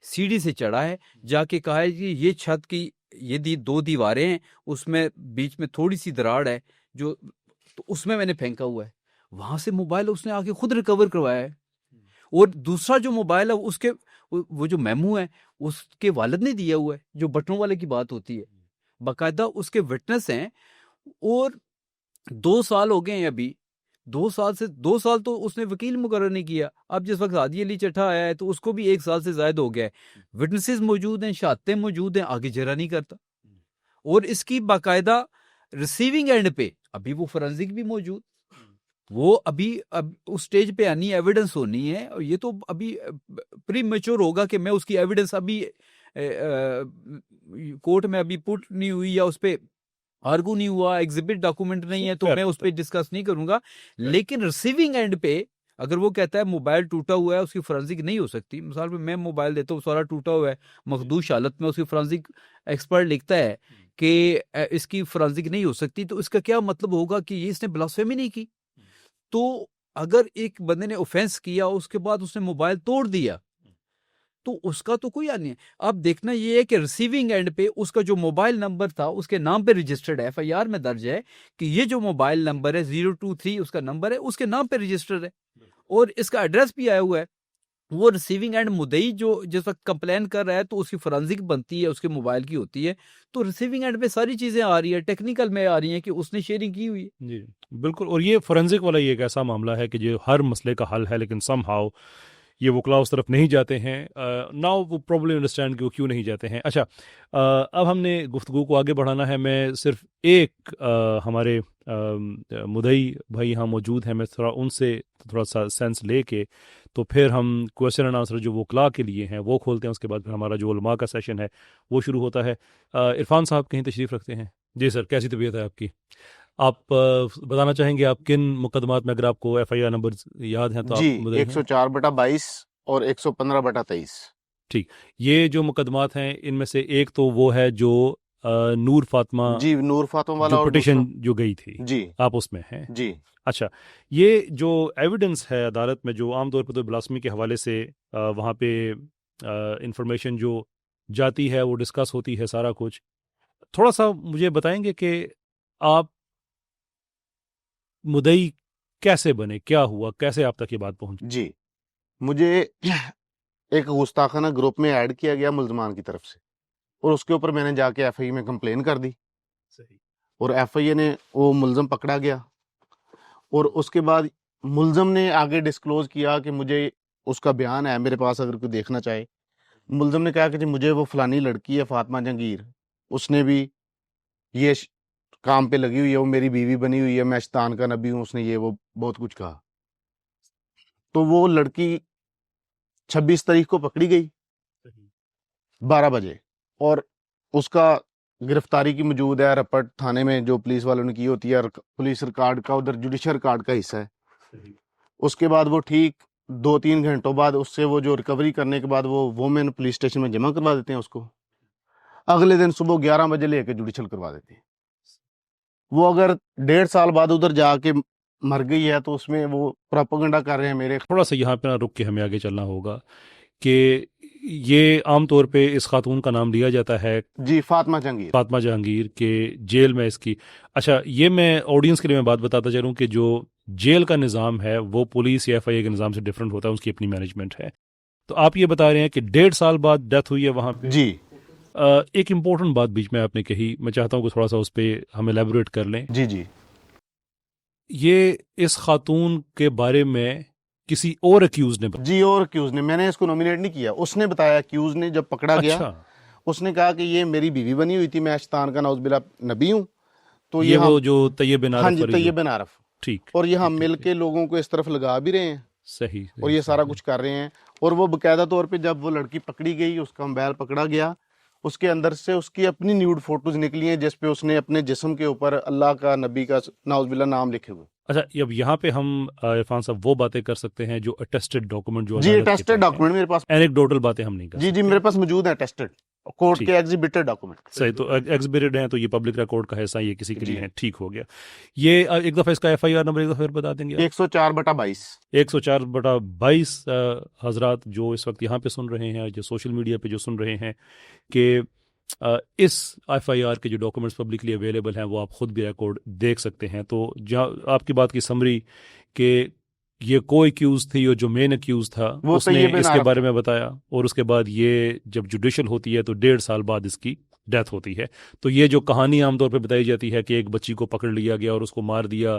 سیڑھی سے چڑھا ہے, جا کے کہا ہے کہ یہ چھت کی یہ 2 دیواریں ہیں, اس میں بیچ میں تھوڑی سی دراڑ ہے جو, تو اس میں نے پھینکا ہوا ہے. وہاں سے موبائل اس نے آ کے خود ریکور کروایا ہے. اور دوسرا جو موبائل ہے اس کے وہ جو میمو ہے اس کے والد نے دیا ہوا ہے, جو بٹنوں والے کی بات ہوتی ہے, باقاعدہ اس کے وٹنس ہیں. اور 2 سال ہو گئے ہیں ابھی, 2 سال تو اس نے وکیل مقرر نہیں کیا. اب جس وقت ہادی علی چٹھا آیا ہے تو اس کو بھی 1 سال سے زائد ہو گیا ہے. وٹنسز موجود ہیں, شہادتیں موجود ہیں, آگے جرا نہیں کرتا. اور اس کی باقاعدہ ریسیونگ اینڈ پہ ابھی وہ فورنزک بھی موجود، وہ ابھی اس سٹیج پہ آنی ایویڈنس ہونی ہے، اور یہ تو ابھی پری میچور ہوگا کہ میں اس کی ایویڈنس ابھی کورٹ میں ابھی پٹ نہیں ہوئی یا اس پہ آرگو نہیں ہوا، ایگزیبٹ ڈاکومنٹ نہیں ہے، تو میں اس پہ ڈسکس نہیں کروں گا. لیکن ریسیونگ اینڈ پہ اگر وہ کہتا ہے موبائل ٹوٹا ہوا ہے، اس کی فورنزک نہیں ہو سکتی. مثال پہ میں موبائل دیتا ہوں سارا ٹوٹا ہوا ہے مخدوش حالت میں، اس کی فورنزک ایکسپرٹ لکھتا ہے کہ اس کی فورنزک نہیں ہو سکتی، تو اس کا کیا مطلب ہوگا کہ یہ اس نے بلاسفیمی نہیں کی. تو اگر ایک بندے نے اوفینس کیا اس کے بعد اس نے موبائل توڑ دیا تو اس کا تو کوئی حل نہیں ہے. اب دیکھنا یہ ہے کہ ریسیونگ اینڈ پہ اس کا جو موبائل نمبر تھا اس کے نام پہ رجسٹرڈ ہے، ایف آئی آر میں درج ہے کہ یہ جو موبائل نمبر ہے 023 اس کا نمبر ہے، اس کے نام پہ رجسٹرڈ ہے، اور اس کا ایڈریس بھی آیا ہوا ہے. وہ ریسیونگ اینڈ مدعی جو جس وقت کمپلین کر رہا ہے تو اس کی فورنزک بنتی ہے، اس کے موبائل کی ہوتی ہے. تو ریسیونگ اینڈ پہ ساری چیزیں آ رہی ہیں، ٹیکنیکل میں آ رہی ہیں کہ اس نے شیئرنگ کی ہوئی ہے. جی بالکل. اور یہ فورنزک والا یہ ایک ایسا معاملہ ہے کہ جو ہر مسئلے کا حل ہے، لیکن سم ہاؤ یہ وکلا اس طرف نہیں جاتے ہیں. ناؤ وہ پرابلی انڈرسٹینڈ کہ وہ کیوں نہیں جاتے ہیں. اچھا اب ہم نے گفتگو کو آگے بڑھانا ہے. میں صرف ایک ہمارے مدعی بھائی یہاں موجود ہیں، میں تھوڑا ان سے تھوڑا سا سینس لے کے تو پھر ہم کویشچن اینڈ آنسر جو وکلا کے لیے ہیں وہ کھولتے ہیں. اس کے بعد پھر ہمارا جو علماء کا سیشن ہے وہ شروع ہوتا ہے. عرفان صاحب کہیں تشریف رکھتے ہیں؟ جی سر، کیسی طبیعت ہے آپ کی؟ آپ بتانا چاہیں گے آپ کن مقدمات میں، اگر آپ کو ایف آئی آر نمبر یاد ہیں تو جی آپ مدعی ہیں؟ 104/22 اور 115/23. ٹھیک. یہ جو مقدمات ہیں ان میں سے ایک تو وہ ہے جو نور فاطمہ جی نور فاطمہ والا، جو اور پٹیشن جو گئی تھی، جی آپ اس میں ہیں؟ جی اچھا، یہ جو ایویڈنس ہے عدالت میں جو عام طور پہ تو بلاسمی کے حوالے سے وہاں پہ انفارمیشن جو جاتی ہے وہ ڈسکس ہوتی ہے سارا کچھ. تھوڑا سا مجھے بتائیں گے کہ آپ مدعی کیسے بنے، کیا ہوا، کیسے آپ تک یہ بات پہنچی؟ جی مجھے ایک گستاخانہ گروپ میں ایڈ کیا گیا ملزمان کی طرف سے، اور اس کے اوپر میں نے جا کے ایف آئی اے میں کمپلین کر دی. صحیح. اور ایف آئی اے نے وہ ملزم پکڑا گیا، اور اس کے بعد ملزم نے آگے ڈسکلوز کیا کہ مجھے اس کا بیان ہے میرے پاس اگر کوئی دیکھنا چاہے. ملزم نے کہا کہ جی مجھے وہ فلانی لڑکی ہے فاطمہ جہانگیر، اس نے بھی یہ کام پہ لگی ہوئی ہے، وہ میری بیوی بنی ہوئی ہے، میں شیطان کا نبی ہوں، اس نے یہ وہ بہت کچھ کہا. تو وہ لڑکی 26 تاریخ کو پکڑی گئی 12 بجے، اور اس کا گرفتاری کی موجود ہے رپٹ تھانے میں جو پولیس والوں نے کی ہوتی ہے، اور پولیس ریکارڈ کا ادھر جوڈیشل ریکارڈ کا حصہ ہے. اس کے بعد وہ ٹھیک 2-3 گھنٹوں بعد اس سے وہ جو ریکوری کرنے کے بعد وہ وومن پولیس اسٹیشن میں جمع کروا دیتے ہیں اس کو. اگلے دن صبح 11 بجے لے کے جوڈیشل کروا دیتے ہیں. وہ اگر 1.5 سال بعد ادھر جا کے مر گئی ہے تو اس میں وہ پروپیگنڈا کر رہے ہیں میرے. تھوڑا سا یہاں پہ رک کے ہمیں آگے چلنا ہوگا کہ یہ عام طور پہ اس خاتون کا نام لیا جاتا ہے جی فاطمہ جہانگیر. فاطمہ جہانگیر کے جیل میں اس کی. اچھا، یہ میں آڈینس کے لیے میں بات بتاتا چلوں کہ جو جیل کا نظام ہے وہ پولیس یا ایف آئی اے کے نظام سے ڈفرینٹ ہوتا ہے، اس کی اپنی مینجمنٹ ہے. تو آپ یہ بتا رہے ہیں کہ 1.5 سال بعد ڈیتھ ہوئی ہے وہاں پہ. جی ایک امپورٹنٹ بات بیچ میں آپ نے کہی، میں چاہتا ہوں کہ تھوڑا سا اس پہ ہم ایلیبوریٹ کر لیں. جی جی یہ اس خاتون کے بارے میں کسی اور اکیوز نے جی اور اکیوز نے، میں نے اس کو نومینیٹ نہیں کیا، اس نے بتایا اکیوز نے جب پکڑا گیا. اچھا، اس نے کہا کہ یہ میری بیوی بنی ہوئی تھی، میں شیطان کا نعوذ باللہ نبی ہوں. تو یہ وہ جو طیب بن عارف ہاں جی والی طیب بن عارف، ٹھیک. اور یہ ہم مل کے لوگوں کو اس طرف لگا بھی رہے ہیں، صحیح. اور یہ سارا کچھ کر رہے ہیں. اور وہ باقاعدہ طور پہ جب وہ لڑکی پکڑی گئی، اس کا موبائل پکڑا گیا، اس کے اندر سے اس کی اپنی نیوڈ فوٹوز نکلی ہیں جس پہ اس نے اپنے جسم کے اوپر اللہ کا نبی کا نعوذ باللہ نام لکھے ہوئے. اچھا، اب یہاں پہ ہم عرفان صاحب وہ باتیں کر سکتے ہیں جو اٹیسٹڈ ڈاکومنٹ جو جی ٹیسٹڈ ڈاکومنٹ میرے پاس، اینیکڈوٹل باتیں ہم نہیں کر جی جی میرے پاس موجود ہیں ٹیسٹڈ کورٹ ٹھیک. کے ایگزیبٹڈ ڈاکومنٹ. صحیح. تو ایگزیبٹڈ ہیں تو یہ پبلک ریکارڈ کا حصہ، یہ کسی کے جی. لیے ہے. ٹھیک ہو گیا. یہ ایک دفعہ اس کا ایف آئی آر نمبر ایک دفعہ بتا دیں گے؟ 104/22. 104/22. حضرات جو اس وقت یہاں پہ سن رہے ہیں، جو سوشل میڈیا پہ جو سن رہے ہیں، کہ اس ایف آئی آر کے جو ڈاکومنٹس پبلکلی اویلیبل ہیں وہ آپ خود بھی ریکارڈ دیکھ سکتے ہیں. تو جہاں آپ کی بات کی سمری کہ یہ کوئی ایکیوز تھی اور جو مین ایکیوز تھا وہ اس نے طیب بن اس کے عارف بارے میں بتایا، اور اس کے بعد یہ جب جوڈیشل ہوتی ہے تو 1.5 سال بعد اس کی ڈیتھ ہوتی ہے. تو یہ جو کہانی عام طور پہ بتائی جاتی ہے کہ ایک بچی کو پکڑ لیا گیا اور اس کو مار دیا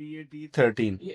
PAT 13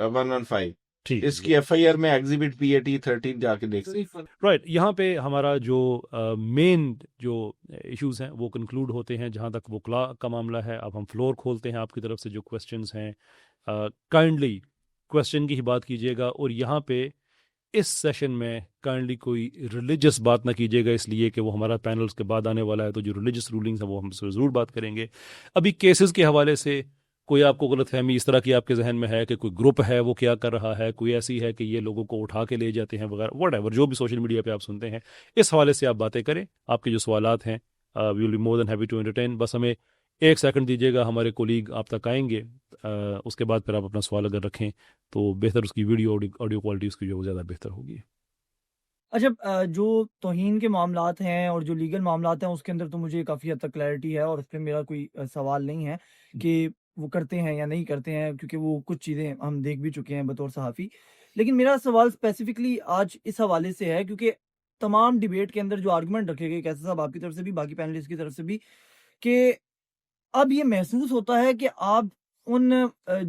115 ٹھیک اس کی ایف آئی آر میں ایگزیبٹ PAT 13 جا کے دیکھ سکتے رائٹ. یہاں پہ ہمارا جو مین جو ایشوز ہیں وہ کنکلوڈ ہوتے ہیں جہاں تک وکلا کا معاملہ ہے. اب ہم فلور کھولتے ہیں آپ کی طرف سے جو کویسچنز ہیں کائنڈلی کویسچن کی ہی بات کیجیے گا, اور یہاں پہ اس سیشن میں کائنڈلی کوئی ریلیجس بات نہ کیجیے گا, اس لیے کہ وہ ہمارا پینلز کے بعد آنے والا ہے, تو جو ریلیجس رولنگز ہیں وہ ہم سے ضرور بات کریں گے. ابھی کیسز کے حوالے سے کوئی آپ کو غلط فہمی اس طرح کی آپ کے ذہن میں ہے کہ کوئی گروپ ہے وہ کیا کر رہا ہے, کوئی ایسی ہے کہ یہ لوگوں کو اٹھا کے لے جاتے ہیں وغیرہ, وٹ ایور جو بھی سوشل میڈیا پہ آپ سنتے ہیں, اس حوالے سے آپ باتیں کریں. آپ کے جو سوالات ہیں we will be more than happy to entertain. بس ہمیں 1 سیکنڈ دیجیے گا, ہمارے کولیگ آپ تک آئیں گے, اس کے بعد پھر آپ اپنا سوال اگر رکھیں تو بہتر, اس کی ویڈیو آڈیو کوالٹی اس کی جو زیادہ بہتر ہوگی. اچھا جو توہین کے معاملات ہیں اور جو لیگل معاملات ہیں اس کے اندر تو مجھے کافی حد تک کلیئرٹی ہے, اور اس پہ میرا کوئی سوال نہیں ہے کہ وہ کرتے ہیں یا نہیں کرتے ہیں, کیونکہ وہ کچھ چیزیں ہم دیکھ بھی چکے ہیں بطور صحافی. لیکن میرا سوال اسپیسیفکلی آج اس حوالے سے ہے کیونکہ تمام ڈیبیٹ کے اندر جو آرگومنٹ رکھے گئے کیسر صاحب آپ کی طرف سے بھی, باقی پینلسٹ کی طرف سے بھی, کہ اب یہ محسوس ہوتا ہے کہ آپ ان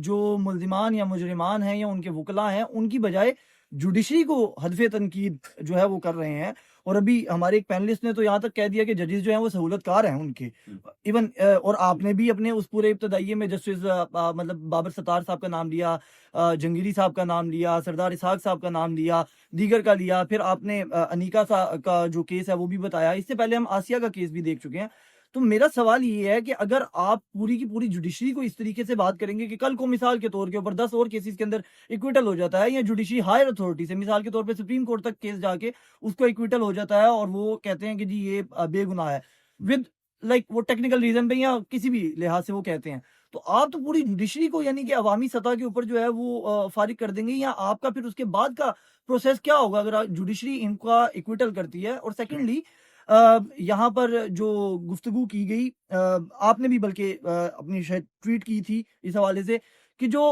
جو ملزمان یا مجرمان ہیں یا ان کے وکلا ہیں ان کی بجائے جوڈیشری کو ہدف تنقید جو ہے وہ کر رہے ہیں. اور ابھی ہمارے ایک پینلسٹ نے تو یہاں تک کہہ دیا کہ ججز جو ہیں وہ سہولت کار ہیں ان کے ایون, اور آپ نے بھی اپنے اس پورے ابتدائیے میں جسٹس مطلب بابر ستار صاحب کا نام لیا, جنگیری صاحب کا نام لیا, سردار اسحاق صاحب کا نام لیا, دیگر کا لیا, پھر آپ نے انیکا کا جو کیس ہے وہ بھی بتایا. اس سے پہلے ہم آسیہ کا کیس بھی دیکھ چکے ہیں. تو میرا سوال یہ ہے کہ اگر آپ پوری کی پوری جوڈیشری کو اس طریقے سے بات کریں گے کہ کل کو مثال کے طور کے اوپر 10 اور کیسز کے اندر ایکویٹل ہو جاتا ہے, یا جوڈیشری ہائر اتھارٹی سے مثال کے طور پہ سپریم کورٹ تک کیس جا کے اس کو ایکویٹل ہو جاتا ہے اور وہ کہتے ہیں کہ جی یہ بے گناہ ہے, ود لائک وہ ٹیکنیکل ریزن پہ یا کسی بھی لحاظ سے وہ کہتے ہیں, تو آپ تو پوری جوڈیشری کو یعنی کہ عوامی سطح کے اوپر جو ہے وہ فارغ کر دیں گے, یا آپ کا پھر اس کے بعد کا پروسیس کیا ہوگا اگر جوڈیشری ان کا ایکویٹل کرتی ہے؟ اور سیکنڈلی یہاں پر جو گفتگو کی گئی, آپ نے بھی بلکہ اپنی شاید ٹویٹ کی تھی اس حوالے سے, کہ جو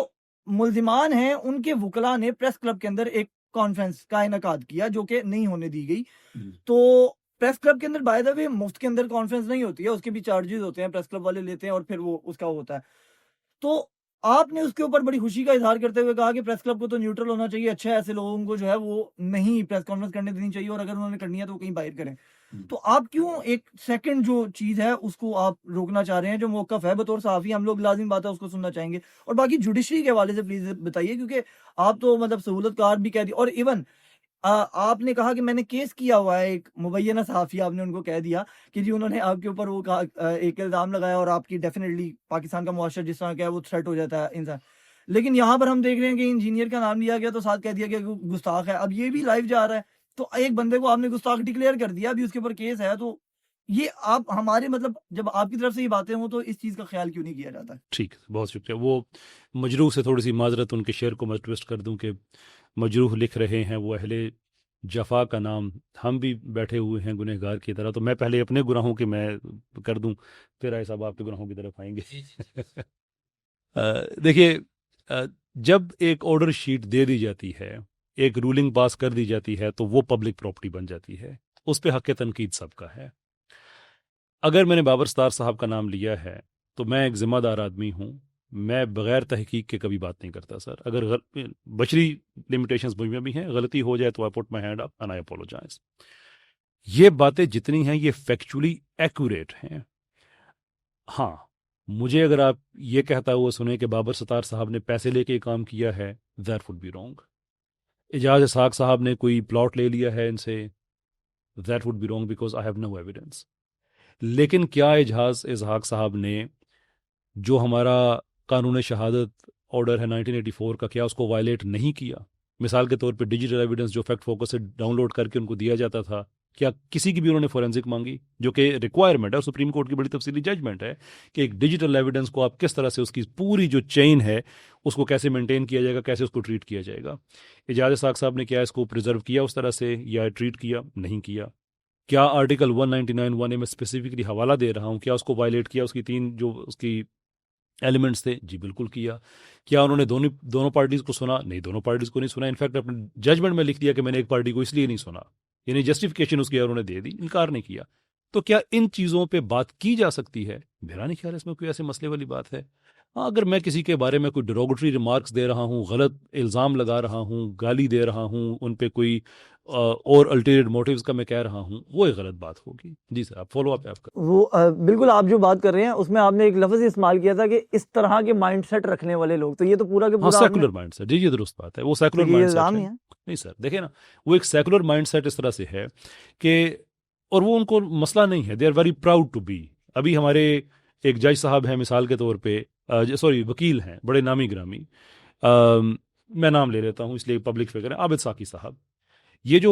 ملزمان ہیں ان کے وکلا نے پریس کلب کے اندر ایک کانفرنس کا انعقاد کیا جو کہ نہیں ہونے دی گئی. تو پریس کلب کے اندر بائی دا وے مفت کے اندر کانفرنس نہیں ہوتی ہے, اس کے بھی چارجز ہوتے ہیں, پریس کلب والے لیتے ہیں اور پھر وہ اس کا ہوتا ہے. تو آپ نے اس کے اوپر بڑی خوشی کا اظہار کرتے ہوئے کہا کہ پریس کلب کو تو نیوٹرل ہونا چاہیے, اچھا ایسے لوگوں کو جو ہے وہ نہیں پریس کانفرنس کرنے دینی چاہیے, اور اگر انہوں نے کرنی ہے تو وہ کہیں باہر کریں. تو آپ کیوں ایک سیکنڈ جو چیز ہے اس کو آپ روکنا چاہ رہے ہیں جو موقف ہے بطور صحافی؟ ہم لوگ لازم بات ہے اس کو سننا چاہیں گے. اور باقی جوڈیشری کے حوالے سے پلیز بتائیے, کیونکہ آپ تو مطلب سہولت کار بھی کہہ دی, اور ایون آپ نے کہا کہ میں نے کیس کیا ہوا ہے, ایک مبینہ صحافی آپ نے ان کو کہہ دیا کہ جی انہوں نے آپ کے اوپر وہ ایک الزام لگایا اور آپ کی ڈیفینیٹلی پاکستان کا معاشرہ جس طرح کا ہے وہ تھریٹ ہو جاتا ہے انسان. لیکن یہاں پر ہم دیکھ رہے ہیں کہ انجینئر کا نام لیا گیا تو ساتھ کہہ دیا گیا کہ گستاخ ہے. اب یہ بھی لائیو جا رہا ہے, تو ایک بندے کو آپ نے گستاخ ڈکلیئر کر دیا, ابھی اس کے اوپر کیس ہے. تو یہ آپ ہمارے مطلب جب آپ کی طرف سے یہ باتیں ہوں تو اس چیز کا خیال کیوں نہیں کیا جاتا؟ ٹھیک, بہت شکریہ. وہ مجروح سے تھوڑی سی معذرت, ان کے شعر کو میں ٹویسٹ کر دوں کہ مجروح لکھ رہے ہیں وہ اہل جفا کا نام, ہم بھی بیٹھے ہوئے ہیں گنہگار کی طرح. تو میں پہلے اپنے گناہوں کے میں کر دوں, پھر آئے صاحب آپ کے گناہوں کی طرف آئیں گے. دیکھیے, جب ایک آرڈر شیٹ دے دی جاتی ہے, ایک رولنگ پاس کر دی جاتی ہے, تو وہ پبلک پراپرٹی بن جاتی ہے, اس پہ حق تنقید سب کا ہے. اگر میں نے بابر ستار صاحب کا نام لیا ہے تو میں ایک ذمہ دار آدمی ہوں, میں بغیر تحقیق کے کبھی بات نہیں کرتا سر. اگر بشری لمیٹیشنز مجھ میں بھی ہیں, غلطی ہو جائے تو I put my hand up and I apologise. یہ باتیں جتنی ہیں یہ فیکچولی ایکوریٹ ہیں. ہاں, مجھے اگر آپ یہ کہتا ہوا سنیں کہ بابر ستار صاحب نے پیسے لے کے کام کیا ہے, that would be wrong. Ejaz Ishaq صاحب نے کوئی پلاٹ لے لیا ہے ان سے, that would be wrong because I have no evidence. لیکن کیا اعجاز اسحاق صاحب نے جو ہمارا قانون شہادت آرڈر ہے 1984 کا, کیا اس کو وائلیٹ نہیں کیا؟ مثال کے طور پہ ڈیجیٹل ایویڈنس جو فیکٹ فوکس سے ڈاؤن لوڈ کر کے ان کو دیا جاتا تھا, کیا کسی کی بھی انہوں نے فورینزک مانگی, جو کہ ریکوائرمنٹ ہے, سپریم کورٹ کی بڑی تفصیلی ججمنٹ ہے کہ ایک ڈیجیٹل ایویڈنس کو آپ کس طرح سے اس کی پوری جو چین ہے اس کو کیسے مینٹین کیا جائے گا, کیسے اس کو ٹریٹ کیا جائے گا. اعجاز اسحاق صاحب نے کیا اس کو پریزرو کیا اس طرح سے یا ٹریٹ کیا؟ نہیں کیا. کیا آرٹیکل 199(1) میں اسپیسیفکلی حوالہ دے رہا ہوں, کیا اس کو وائلیٹ کیا؟ اس کی 3 جو اس کی ایلیمنٹس تھے, جی بالکل کیا. کیا انہوں نے دونوں پارٹیز کو سنا؟ نہیں, دونوں پارٹیز کو نہیں سنا. انفیکٹ اپنے ججمنٹ میں لکھ دیا کہ میں نے ایک پارٹی کو اس لیے نہیں سنا, یعنی جسٹیفیکیشن اس کی انہوں نے دے دی, انکار نہیں کیا. تو کیا ان چیزوں پہ بات کی جا سکتی ہے؟ میرا نہیں خیال اس میں کوئی ایسے مسئلے والی بات ہے. ہاں اگر میں کسی کے بارے میں کوئی ڈیروگیٹری ریمارکس دے رہا ہوں، غلط الزام لگا رہا ہوں، گالی دے رہا ہوں، ان پہ کوئی اور الٹیریٹ موٹیوز کا میں کہہ رہا ہوں، وہ ایک غلط بات ہوگی. جی سر، آپ فالو اپ ہے آپ کا. وہ بالکل آپ جو بات کر رہے ہیں اس میں آپ نے ایک لفظ استعمال کیا تھا کہ اس طرح کے مائنڈ سیٹ رکھنے والے لوگ، تو یہ تو پورا کے ہاں پورا آپ نے سیکولر مائنڈ سیٹ. جی جی درست بات ہے، وہ تو سیکولر یہ مائنڈ سیٹ الزام ہے. ہی ہے. نہیں سر دیکھیں نا، وہ ایک سیکولر مائنڈ سیٹ اس طرح سے ہے کہ، اور وہ ان کو مسئلہ نہیں ہے، they are very proud to be. ابھی ہمارے ایک جج صاحب ہیں مثال کے طور پہ، سوری وکیل ہیں بڑے نامی گرامی، میں نام لے لیتا ہوں اس لیے پبلک فگر ہیں، عابد ساقی صاحب. یہ جو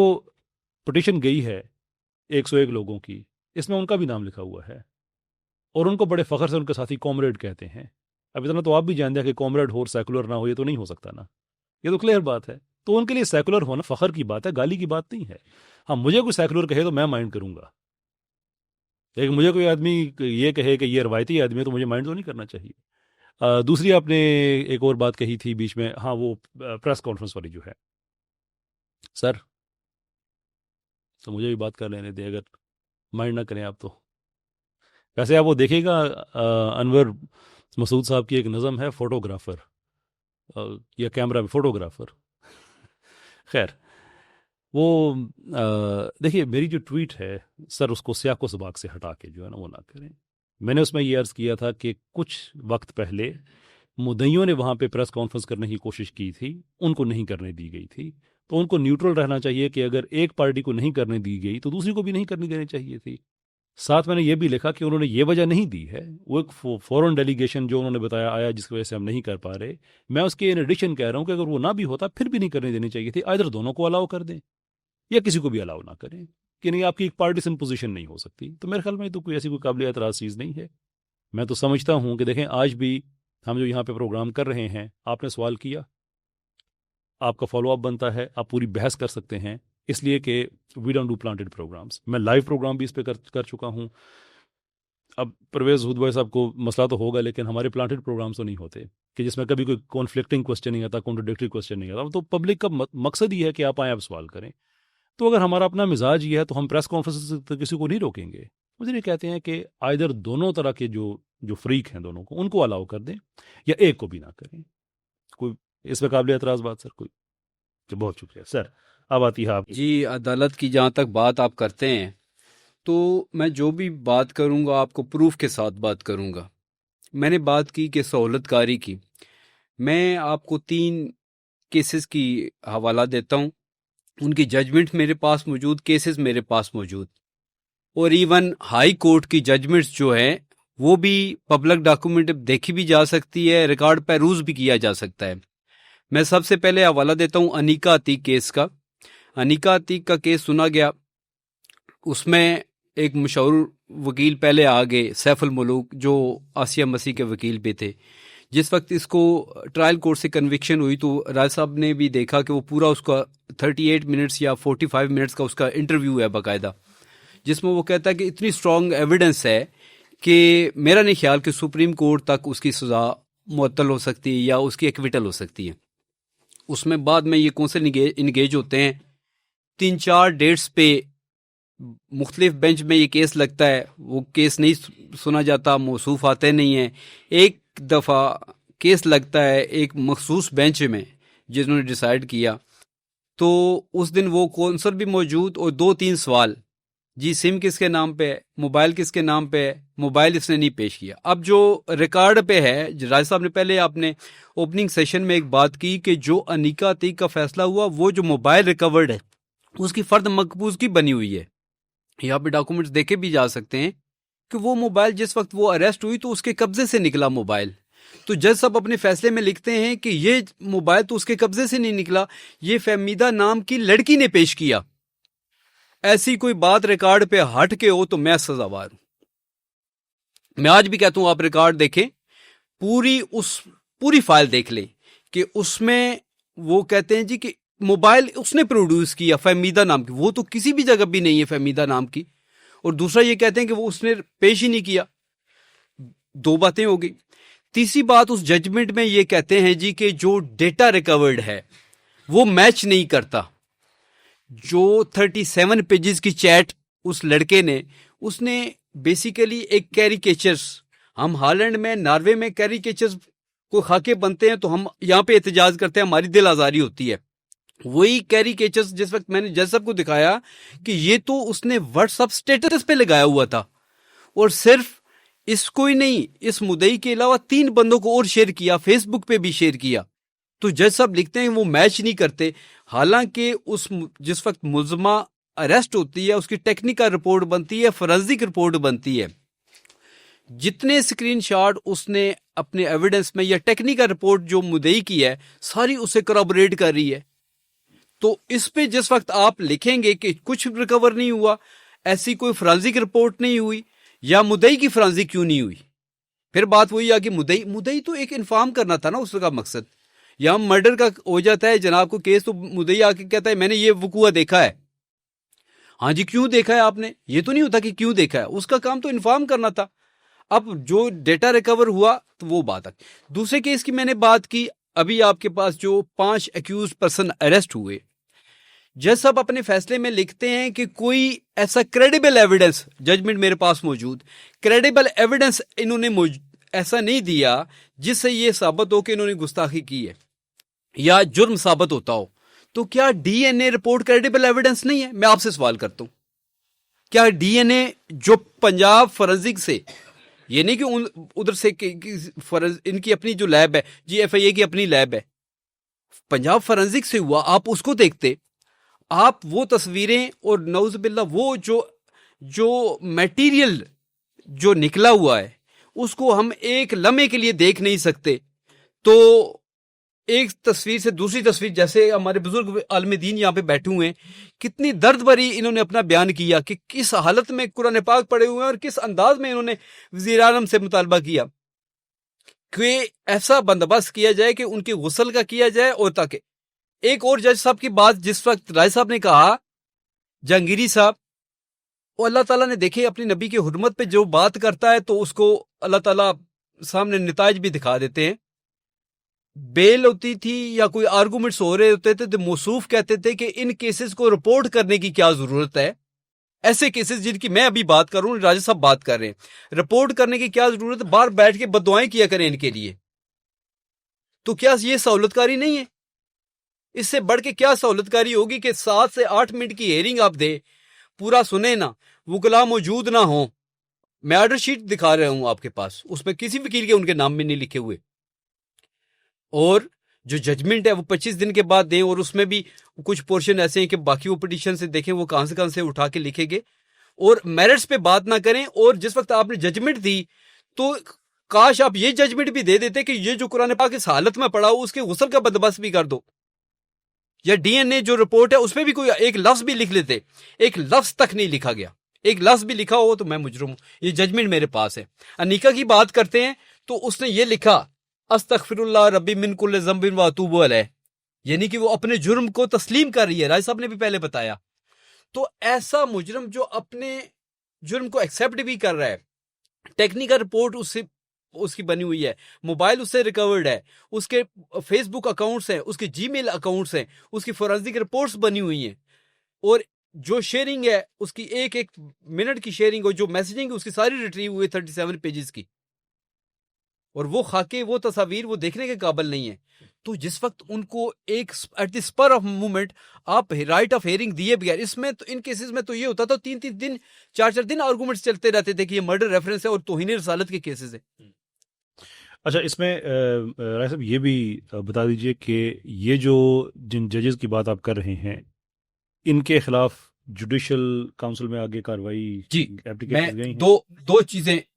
پٹیشن گئی ہے 101 لوگوں کی، اس میں ان کا بھی نام لکھا ہوا ہے، اور ان کو بڑے فخر سے ان کے ساتھی کامریڈ کہتے ہیں. اب اتنا تو آپ بھی جانتے ہیں کہ کامریڈ ہو اور سیکولر نہ ہو، یہ تو نہیں ہو سکتا نا، یہ تو کلیئر بات ہے. تو ان کے لیے سیکولر ہونا فخر کی بات ہے، گالی کی بات نہیں ہے. ہاں مجھے کوئی سیکولر کہے تو میں مائنڈ کروں گا، لیکن مجھے کوئی آدمی یہ کہے کہ یہ روایتی آدمی ہے تو مجھے مائنڈ تو نہیں کرنا چاہیے. دوسری آپ نے ایک اور بات کہی تھی بیچ میں، ہاں وہ پریس کانفرنس والی جو ہے. سر تو مجھے بھی بات کر لینے دیں، اگر مائنڈ نہ کریں آپ تو. ویسے آپ وہ دیکھیں گا، انور مسعود صاحب کی ایک نظم ہے فوٹوگرافر، یا کیمرہ میں فوٹوگرافر. خیر وہ دیکھیے میری جو ٹویٹ ہے سر، اس کو سیاق و سباق سے ہٹا کے جو ہے نا وہ نہ کریں. میں نے اس میں یہ عرض کیا تھا کہ کچھ وقت پہلے مدعیوں نے وہاں پہ پریس کانفرنس کرنے کی کوشش کی تھی، ان کو نہیں کرنے دی گئی تھی. تو ان کو نیوٹرل رہنا چاہیے کہ اگر ایک پارٹی کو نہیں کرنے دی گئی تو دوسری کو بھی نہیں کرنے دینی چاہیے تھی. ساتھ میں نے یہ بھی لکھا کہ انہوں نے یہ وجہ نہیں دی ہے، وہ ایک فورن ڈیلیگیشن جو انہوں نے بتایا آیا جس کی وجہ سے ہم نہیں کر پا رہے. میں اس کے ان ایڈیشن کہہ رہا ہوں کہ اگر وہ نہ بھی ہوتا پھر بھی نہیں کرنے دینی چاہیے تھی. ادھر دونوں کو الاؤ کر دیں یا کسی کو بھی الاؤ نہ کریں، کہ نہیں آپ کی ایک پارٹیسن پوزیشن نہیں ہو سکتی. تو میرے خیال میں تو کوئی ایسی کوئی قابل اعتراض چیز نہیں ہے. میں تو سمجھتا ہوں کہ دیکھیں آج بھی ہم جو یہاں پہ پروگرام کر رہے ہیں، آپ نے سوال کیا، آپ کا فالو اپ بنتا ہے، آپ پوری بحث کر سکتے ہیں، اس لیے کہ we don't do planted programmes. میں لائیو پروگرام بھی اس پہ کر چکا ہوں. اب پرویز ہود بھائی صاحب کو مسئلہ تو ہوگا، لیکن ہمارے پلانٹڈ پروگرامس تو نہیں ہوتے کہ جس میں کبھی کوئی کانفلکٹنگ کوسچن نہیں آتا، کانٹراڈکٹری کوسچن نہیں آتا. تو پبلک کا مقصد یہ ہے کہ آپ آئیں، آپ سوال کریں. تو اگر ہمارا اپنا مزاج یہ ہے تو ہم پریس کانفرنس سے کسی کو نہیں روکیں گے. مجھے نہیں کہتے ہیں کہ آئدر دونوں طرح کے جو فریق ہیں دونوں کو، ان کو الاؤ کر دیں یا ایک کو بھی نہ کریں. کوئی اس میں قابل اعتراض بات سر کوئی؟ بہت شکریہ سر. اب آتی ہے آپ جی عدالت کی جہاں تک بات آپ کرتے ہیں، تو میں جو بھی بات کروں گا آپ کو پروف کے ساتھ بات کروں گا. میں نے بات کی کہ سہولت کاری کی، میں آپ کو 3 کیسز کی حوالہ دیتا ہوں. ان کی ججمنٹ میرے پاس موجود، کیسز میرے پاس موجود، اور ایون ہائی کورٹ کی ججمنٹس جو ہیں وہ بھی پبلک ڈاکومنٹ دیکھی بھی جا سکتی ہے، ریکارڈ پیروز بھی کیا جا سکتا ہے. میں سب سے پہلے حوالہ دیتا ہوں انیکا عتیق کیس کا. انیکا عتیق کا کیس سنا گیا، اس میں ایک مشہور وکیل پہلے آگے، سیف الملوک، جو آسیہ مسیح کے وکیل بھی تھے. جس وقت اس کو ٹرائل کورٹ سے کنوکشن ہوئی تو راج صاحب نے بھی دیکھا کہ وہ پورا اس کا 38 منٹس یا 45 منٹس کا اس کا انٹرویو ہے باقاعدہ، جس میں وہ کہتا ہے کہ اتنی اسٹرانگ ایویڈنس ہے کہ میرا نہیں خیال کہ سپریم کورٹ تک اس کی سزا معطل ہو سکتی ہے یا اس کی ایکویٹل ہو سکتی ہے. اس میں بعد میں یہ کونسل انگیج ہوتے ہیں، 3-4 ڈیٹس پہ مختلف بینچ میں یہ کیس لگتا ہے، وہ کیس نہیں سنا جاتا، موصوف آتے نہیں ہیں. ایک دفعہ کیس لگتا ہے ایک مخصوص بینچ میں جنہوں نے ڈیسائیڈ کیا، تو اس دن وہ کونسل بھی موجود اور 2-3 سوال، جی سم کس کے نام پہ ہے، موبائل کس کے نام پہ ہے، موبائل اس نے نہیں پیش کیا. اب جو ریکارڈ پہ ہے، راج صاحب نے پہلے آپ نے اوپننگ سیشن میں ایک بات کی کہ جو انیکا عتیق کا فیصلہ ہوا، وہ جو موبائل ریکورڈ ہے اس کی فرد مقبوض کی بنی ہوئی ہے. یہاں پہ ڈاکومنٹس دیکھے بھی جا سکتے ہیں کہ وہ موبائل جس وقت وہ اریسٹ ہوئی تو اس کے قبضے سے نکلا موبائل. تو جج صاحب اپنے فیصلے میں لکھتے ہیں کہ یہ موبائل تو اس کے قبضے سے نہیں نکلا، یہ فہمیدہ نام کی لڑکی نے پیش کیا. ایسی کوئی بات ریکارڈ پہ ہٹ کے ہو تو میں سزاوار ہوں. میں آج بھی کہتا ہوں آپ ریکارڈ دیکھیں، پوری فائل دیکھ لیں کہ اس میں وہ کہتے ہیں جی کہ موبائل اس نے پروڈیوس کیا فہمیدہ نام کی، وہ تو کسی بھی جگہ بھی نہیں ہے فہمیدہ نام کی. اور دوسرا یہ کہتے ہیں کہ وہ اس نے پیش ہی نہیں کیا. 2 باتیں ہو گئی. تیسری بات، اس ججمنٹ میں یہ کہتے ہیں جی کہ جو ڈیٹا ریکورڈ ہے وہ میچ نہیں کرتا. جو 37 پیجز کی چیٹ اس لڑکے نے، اس نے بیسیکلی ایک کیریکیچرز، ہم ہالینڈ میں، ناروے میں کیریکیچرز کوئی خاکے بنتے ہیں تو ہم یہاں پہ احتجاج کرتے ہیں, ہماری دل آزاری ہوتی ہے. وہی کیریکیچرز جس وقت میں نے جج صاحب کو دکھایا کہ یہ تو اس نے واٹس ایپ اسٹیٹس پہ لگایا ہوا تھا, اور صرف اس کو ہی نہیں, اس مدعی کے علاوہ 3 بندوں کو اور شیئر کیا, فیس بک پہ بھی شیئر کیا. تو جج صاحب لکھتے ہیں وہ میچ نہیں کرتے, حالانکہ جس وقت ملزمہ اریسٹ ہوتی ہے اس کی ٹیکنیکل رپورٹ بنتی ہے, فورینسک رپورٹ بنتی ہے, جتنے اسکرین شاٹ اس نے اپنے ایویڈنس میں یا ٹیکنیکل رپورٹ جو مدعی کی ہے ساری اسے کرابوریٹ کر رہی ہے. تو اس پہ جس وقت آپ لکھیں گے کہ کچھ ریکور نہیں ہوا, ایسی کوئی فرانزک رپورٹ نہیں ہوئی, یا مدعی کی فرانزک کیوں نہیں ہوئی, پھر بات وہی آ کہ مدعی تو ایک انفارم کرنا تھا نا اس کا مقصد. یا مرڈر کا ہو جاتا ہے جناب کو کیس, تو مدعی آ کے کہتا ہے میں نے یہ وقوع دیکھا ہے. ہاں جی کیوں دیکھا ہے آپ نے, یہ تو نہیں ہوتا کہ کیوں دیکھا ہے, اس کا کام تو انفارم کرنا تھا. اب جو ڈیٹا ریکور ہوا تو وہ بات ہے. دوسرے کیس کی میں نے بات کی, ابھی آپ کے پاس جو 5 ایکیوز پرسن اریسٹ ہوئے, جج صاحب اپنے فیصلے میں لکھتے ہیں کہ کوئی ایسا کریڈیبل ایویڈنس, ججمنٹ میرے پاس موجود, کریڈیبل ایویڈنس انہوں نے ایسا نہیں دیا جس سے یہ ثابت ہو کہ انہوں نے گستاخی کی ہے یا جرم ثابت ہوتا ہو. تو کیا ڈی این اے رپورٹ کریڈیبل ایویڈنس نہیں ہے؟ میں آپ سے سوال کرتا ہوں, کیا ڈی این اے جو پنجاب فورینسک سے, یہ نہیں کہ ادھر سے ان کی اپنی جو لیب ہے, جی ایف آئی اے کی اپنی لیب ہے, پنجاب فورینسک سے ہوا, آپ اس کو دیکھتے, آپ وہ تصویریں اور نعوذ باللہ وہ جو میٹیریل جو نکلا ہوا ہے اس کو ہم ایک لمحے کے لیے دیکھ نہیں سکتے. تو ایک تصویر سے دوسری تصویر, جیسے ہمارے بزرگ عالم دین یہاں پہ بیٹھے ہوئے ہیں, کتنی درد بھری انہوں نے اپنا بیان کیا کہ کس حالت میں قرآن پاک پڑھے ہوئے ہیں اور کس انداز میں انہوں نے وزیر اعظم سے مطالبہ کیا کہ ایسا بندوبست کیا جائے کہ ان کے غسل کا کیا جائے. اور تاکہ ایک اور جج صاحب کی بات, جس وقت رائے صاحب نے کہا, جہانگیری صاحب, وہ اللہ تعالیٰ نے دیکھے اپنی نبی کی حرمت پہ جو بات کرتا ہے تو اس کو اللہ تعالیٰ سامنے نتائج بھی دکھا دیتے ہیں. بیل ہوتی تھی یا کوئی آرگومنٹس ہو رہے ہوتے تھے تو موصوف کہتے تھے کہ ان کیسز کو رپورٹ کرنے کی کیا ضرورت ہے. ایسے کیسز جن کی میں ابھی بات کر رہا ہوں, راجہ صاحب بات کر رہے ہیں, رپورٹ کرنے کی کیا ضرورت ہے, باہر بیٹھ کے بددعائیں کیا کریں ان کے لیے. تو کیا یہ سہولت کاری نہیں ہے؟ اس سے بڑھ کے کیا سہولت کاری ہوگی کہ 7 سے 8 منٹ کی ہیئرنگ آپ دے, پورا سنیں نا, وکلا موجود نہ ہوں. میں آرڈر شیٹ دکھا رہا ہوں آپ کے پاس, اس پہ کسی وکیل کے ان کے نام میں نہیں لکھے ہوئے, اور جو ججمنٹ ہے وہ 25 دن کے بعد دیں, اور اس میں بھی کچھ پورشن ایسے ہیں کہ باقی وہ پٹیشن سے دیکھیں وہ کہاں سے اٹھا کے لکھیں گے, اور میرٹس پہ بات نہ کریں. اور جس وقت آپ نے ججمنٹ دی تو کاش آپ یہ ججمنٹ بھی دے دیتے کہ یہ جو قرآن پاک اس حالت میں پڑا ہو اس کے غسل کا بندوبست بھی کر دو, یا ڈی این اے جو رپورٹ ہے اس میں بھی کوئی ایک لفظ بھی لکھ لیتے. ایک لفظ تک نہیں لکھا گیا, ایک لفظ بھی لکھا ہو تو میں مجرم ہوں. یہ ججمنٹ میرے پاس ہے. انیکا کی بات کرتے ہیں تو اس نے یہ لکھا, استغفر اللہ ربی من کل ذنب و اتوب الیہ, یعنی کہ وہ اپنے جرم کو تسلیم کر رہی ہے. رائے صاحب نے بھی پہلے بتایا. تو ایسا مجرم جو اپنے جرم کو ایکسیپٹ بھی کر رہا ہے, ٹیکنیکل رپورٹ اس کی بنی ہوئی ہے, موبائل اس سے ریکورڈ ہے, اس کے فیس بک اکاؤنٹس ہیں, اس کے جی میل اکاؤنٹس ہیں, اس کی فورینسک رپورٹس بنی ہوئی ہیں, اور جو شیئرنگ ہے اس کی ایک منٹ کی شیئرنگ, اور جو میسیجنگ اس کی ساری ریٹریو ہوئی 37 پیجز کی, اور وہ خاکے وہ تصاویر وہ دیکھنے کے قابل نہیں ہیں. تو جس وقت ان کو ایک at the spur of moment آپ رائٹ آف ہیئرنگ دیے بغیر, اس میں تو ان کیسز میں تو یہ ہوتا تھا 3 دن 4 دن آرگومنٹس چلتے رہتے تھے کہ یہ مرڈر ریفرنس ہے اور توہین رسالت کے کیسز ہیں. اچھا, اس میں رائے صاحب یہ بھی بتا دیجئے کہ یہ جو جن ججز کی بات آپ کر رہے ہیں ان کے خلاف جوڈیشل کاؤنسل میں آگے کاروائی جی, اپلیکیشن گئی ہیں؟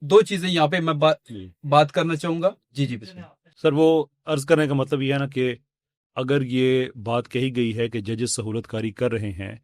دو چیزیں یہاں پہ میں بات کرنا چاہوں گا. جی بسم اللہ. سر, وہ عرض کرنے کا مطلب یہ ہے نا کہ اگر یہ بات کہی گئی ہے کہ ججز سہولت کاری کر رہے ہیں,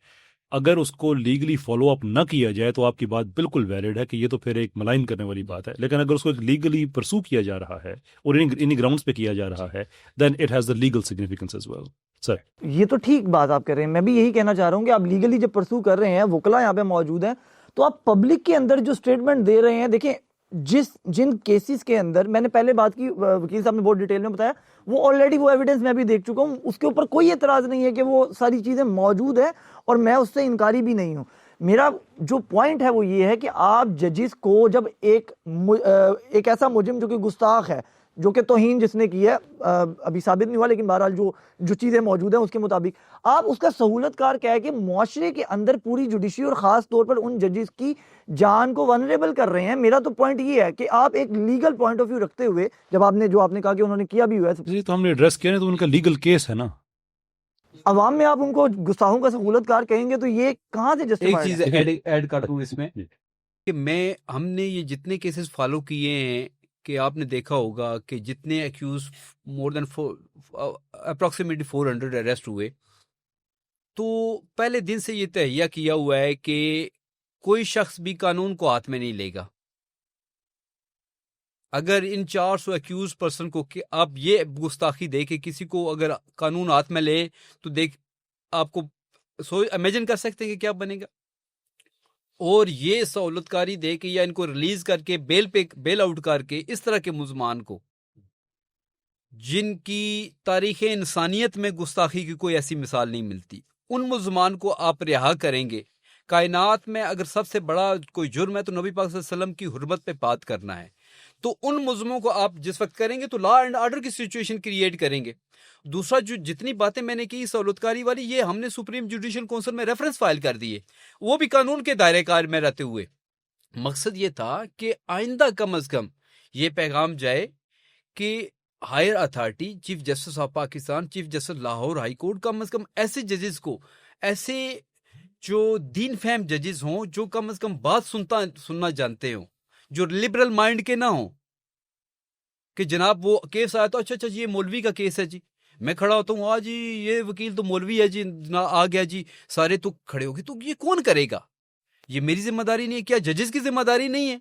اگر اس کو لیگلی فالو اپ نہ کیا جائے تو آپ کی بات بالکل ویلڈ ہے کہ یہ تو پھر ایک ملائن کرنے والی بات ہے. لیکن اگر اس کو لیگلی پرسو کیا جا رہا ہے اور انہی گراؤنڈز پہ کیا جا رہا ہے, then it has the legal significance as well. Sir, یہ تو ٹھیک بات آپ کر رہے ہیں, میں بھی یہی کہنا چاہ رہا ہوں کہ آپ لیگلی جب پرسو کر رہے ہیں, وکلا یہاں پہ موجود ہیں, تو آپ پبلک کے اندر جو سٹیٹمنٹ دے رہے ہیں, دیکھیں جن کیسز کے اندر میں نے پہلے بات کی, وکیل صاحب نے بہت ڈیٹیل میں بتایا, وہ آلریڈی وہ ایویڈنس میں بھی دیکھ چکا ہوں, اس کے اوپر کوئی اعتراض نہیں ہے کہ وہ ساری چیزیں موجود ہیں, اور میں اس سے انکاری بھی نہیں ہوں. میرا جو پوائنٹ ہے وہ یہ ہے کہ آپ ججز کو جب ایک ایسا مجرم جو کہ گستاخ ہے, جو کہ توہین جس نے کی ہے ابھی ثابت نہیں ہوا، لیکن بہرحال جو چیزیں موجود ہیں اس کے مطابق آپ اس کا سہولت کار کیا ہے کہ معاشرے کے اندر پوری جوڈیشری اور خاص طور پر ان ججز کی جان کو ونریبل کر رہے ہیں. میرا تو پوائنٹ یہ ہے کہ آپ ایک لیگل پوائنٹ آف ویو رکھتے ہوئے جب آپ نے کہا کہ انہوں نے کیا بھی ہوا ہے، جی تو ہم نے ایڈریس کیا ہے تو ان کا لیگل کیس ہے نا. عوام میں آپ ان کو گستاخوں کا سہولت کار کہیں گے تو یہ کہاں سے ایک جسٹیفائڈ چیز ہے؟ ایڈ کر دوں اس میں کہ ہم نے یہ جتنے کیسز فالو کیے ہیں کہ آپ نے دیکھا ہوگا کہ جتنے ایکیوز مور دین اپروکسیمیٹلی 400 اریسٹ ہوئے، تو پہلے دن سے یہ تہیہ کیا ہوا ہے کہ کوئی شخص بھی قانون کو ہاتھ میں نہیں لے گا. اگر ان 400 ایکیوز پرسن کو کہ آپ یہ گستاخی دے کہ کسی کو اگر قانون ہاتھ میں لے تو دیکھ آپ کو امیجن کر سکتے ہیں کہ کیا بنے گا. اور یہ سہولت کاری دے کے یا ان کو ریلیز کر کے بیل آؤٹ کر کے اس طرح کے ملزمان کو جن کی تاریخ انسانیت میں گستاخی کی کوئی ایسی مثال نہیں ملتی، ان ملزمان کو آپ رہا کریں گے. کائنات میں اگر سب سے بڑا کوئی جرم ہے تو نبی پاک صلی اللہ علیہ وسلم کی حرمت پہ بات کرنا ہے. تو ان ملزموں کو آپ جس وقت کریں گے تو لا اینڈ آرڈر کی سچویشن کریٹ کریں گے. دوسرا جو جتنی باتیں میں نے کی سہولت کاری والی، یہ ہم نے سپریم جوڈیشل کونسل میں ریفرنس فائل کر دیے، وہ بھی قانون کے دائرے کار میں رہتے ہوئے. مقصد یہ تھا کہ آئندہ کم از کم یہ پیغام جائے کہ higher authority chief justice of Pakistan, chief justice Lahore high court, کم از کم ایسے ججز کو، ایسے جو دین فہم ججز ہوں جو کم از کم بات سننا جانتے ہوں، جو لبرل مائنڈ کے نہ ہوں کہ جناب وہ کیس آیا تو اچھا جی یہ مولوی کا کیس ہے جی، میں کھڑا ہوتا ہوں جی یہ وکیل تو مولوی ہے جی آ گیا جی، سارے تو کھڑے ہو گئے، تو یہ کون کرے گا؟ یہ میری ذمہ داری نہیں ہے؟ کیا ججز کی ذمہ داری نہیں ہے؟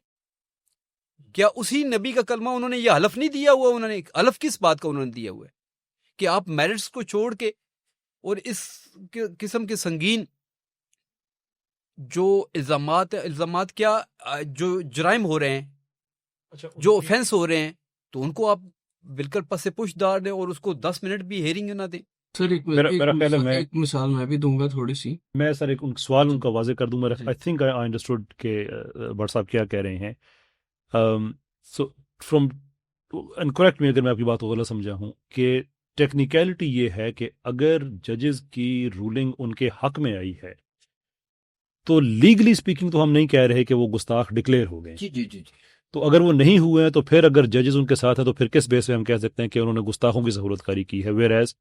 کیا اسی نبی کا کلمہ انہوں نے یہ حلف نہیں دیا ہوا؟ انہوں نے حلف کس بات کا انہوں نے دیا ہوا ہے کہ آپ میرٹس کو چھوڑ کے اور اس قسم کے سنگین جو الزامات کیا جو جرائم ہو رہے ہیں، جو اوفینس ہو رہے ہیں، تو ان کو آپ بالکل پس پش ڈال دیں اور اس کو 10 منٹ بھی ہیئرنگ نہ دیں. سر ایک مثال میں بھی دوں گا تھوڑی سی. میں سر ایک سوال ان کا واضح کر دوں. میں آئی تھنک آئی انڈرسٹوڈ کہ بٹ صاحب کیا کہہ رہے ہیں. So from and correct me اگر میں آپ کی بات کو غلط سمجھا ہوں، کہ ٹیکنیکلٹی یہ ہے کہ اگر ججز کی رولنگ ان کے حق میں آئی ہے تو لیگلی اسپیکنگ تو ہم نہیں کہہ رہے کہ وہ گستاخ ڈکلیئر ہو گئے. جی تو اگر وہ نہیں ہوئے ہیں تو پھر اگر ججز ان کے ساتھ ہیں تو پھر کس بیس پہ ہم کہہ سکتے ہیں کہ انہوں نے گستاخوں کی سہولت کاری کی ہے، ویئر ایز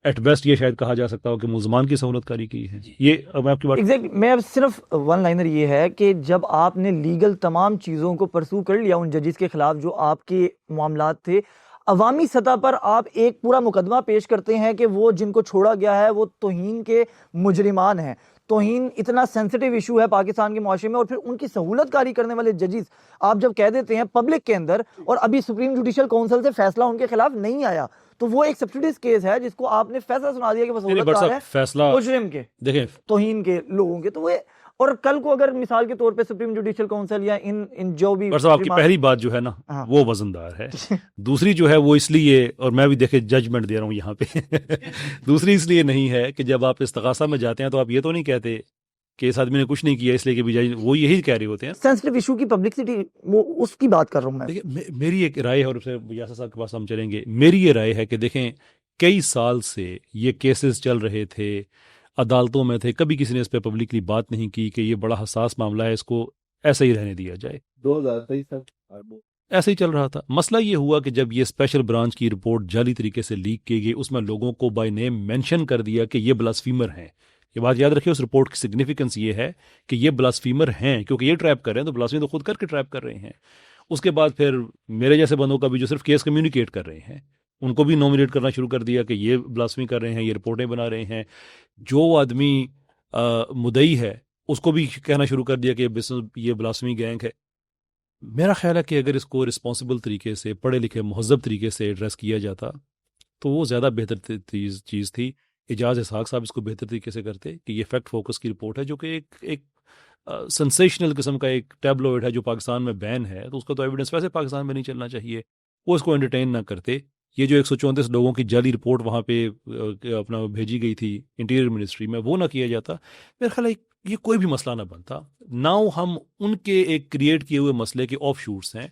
ایٹ بیسٹ یہ شاید کہا جا سکتا ہو کہ ملزمان کی سہولت کاری کی ہے. یہ میں آپ کی بات میں اب صرف ون لائنر یہ ہے کہ جب آپ نے لیگل تمام چیزوں کو پرسو کر لیا ان ججز کے خلاف جو آپ کے معاملات تھے، عوامی سطح پر آپ ایک پورا مقدمہ پیش کرتے ہیں کہ وہ جن کو چھوڑا گیا ہے وہ توہین کے مجرمان ہیں. توہین اتنا سینسٹیو ایشو ہے پاکستان کے معاشرے میں، اور پھر ان کی سہولت کاری کرنے والے ججز آپ جب کہہ دیتے ہیں پبلک کے اندر، اور ابھی سپریم جوڈیشل کونسل سے فیصلہ ان کے خلاف نہیں آیا، تو وہ ایک سبسٹیٹس کیس ہے جس کو آپ نے فیصلہ سنا دیا کہ وہ سہولت کار ہے فیصلہ مجرم کے، دیکھیں توہین کے لوگوں کے. تو وہ اور کل کو اگر مثال کے طور پہ سپریم جوڈیشل کونسل یا ان جو بھی آپ کی پہلی بات جو ہے نا وہ وزندار ہے. دوسری جو ہے وہ اس لیے، اور میں بھی دیکھیں ججمنٹ دے رہا ہوں یہاں پہ دوسری اس لیے نہیں ہے کہ جب آپ استغاثہ میں جاتے ہیں تو آپ یہ تو نہیں کہتے کہ اس آدمی نے کچھ نہیں کیا اس لیے کہ بھی وہ یہی کہہ رہے ہوتے ہیں سینسٹیو ایشو کی پبلسٹی، وہ اس کی بات کر رہا ہوں میں. دیکھیں میری ایک رائے ہے، اور یاسر صاحب کے پاس ہم چلیں گے. میری یہ رائے ہے کہ دیکھیں کئی سال سے یہ کیسز چل رہے تھے، عدالتوں میں تھے، کبھی کسی نے اس پہ پبلکلی بات نہیں کی کہ یہ بڑا حساس معاملہ ہے، اس کو ایسا ہی رہنے دیا جائے. 2023 ایسے ہی چل رہا تھا. مسئلہ یہ ہوا کہ جب یہ اسپیشل برانچ کی رپورٹ جعلی طریقے سے لیک کی گئی، اس میں لوگوں کو بائی نیم مینشن کر دیا کہ یہ بلاسفیمر ہیں. یہ بات یاد رکھیں، اس رپورٹ کی سگنیفیکنس یہ ہے کہ یہ بلاسفیمر ہیں، کیونکہ یہ ٹریپ کر رہے ہیں تو بلاسفیمر تو خود کر کے ٹریپ کر رہے ہیں. اس کے بعد پھر میرے جیسے بندوں کا بھی جو صرف کیس کمیونیکیٹ کر رہے ہیں ان کو بھی نومینیٹ کرنا شروع کر دیا کہ یہ بلاسفیمی کر رہے ہیں، یہ رپورٹیں بنا رہے ہیں. جو آدمی مدعی ہے اس کو بھی کہنا شروع کر دیا کہ یہ بلاسفیمی گینگ ہے. میرا خیال ہے کہ اگر اس کو رسپانسبل طریقے سے، پڑھے لکھے مہذب طریقے سے ایڈریس کیا جاتا تو وہ زیادہ بہتر چیز تھی. اعجاز اسحاق صاحب اس کو بہتر طریقے سے کرتے کہ یہ فیکٹ فوکس کی رپورٹ ہے جو کہ ایک سنسیشنل قسم کا ایک ٹیبلوئڈ ہے جو پاکستان میں بین ہے، تو اس کا تو ایویڈنس ویسے پاکستان میں نہیں چلنا چاہیے. وہ اس کو انٹرٹین نہ کرتے. یہ جو 134 لوگوں کی جعلی رپورٹ وہاں پہ اپنا بھیجی گئی تھی انٹیریئر منسٹری میں، وہ نہ کیا جاتا، میرا خیال ہے یہ کوئی بھی مسئلہ نہ بنتا. ناؤ ہم ان کے ایک کریٹ کیے ہوئے مسئلے کے آف شوٹس ہیں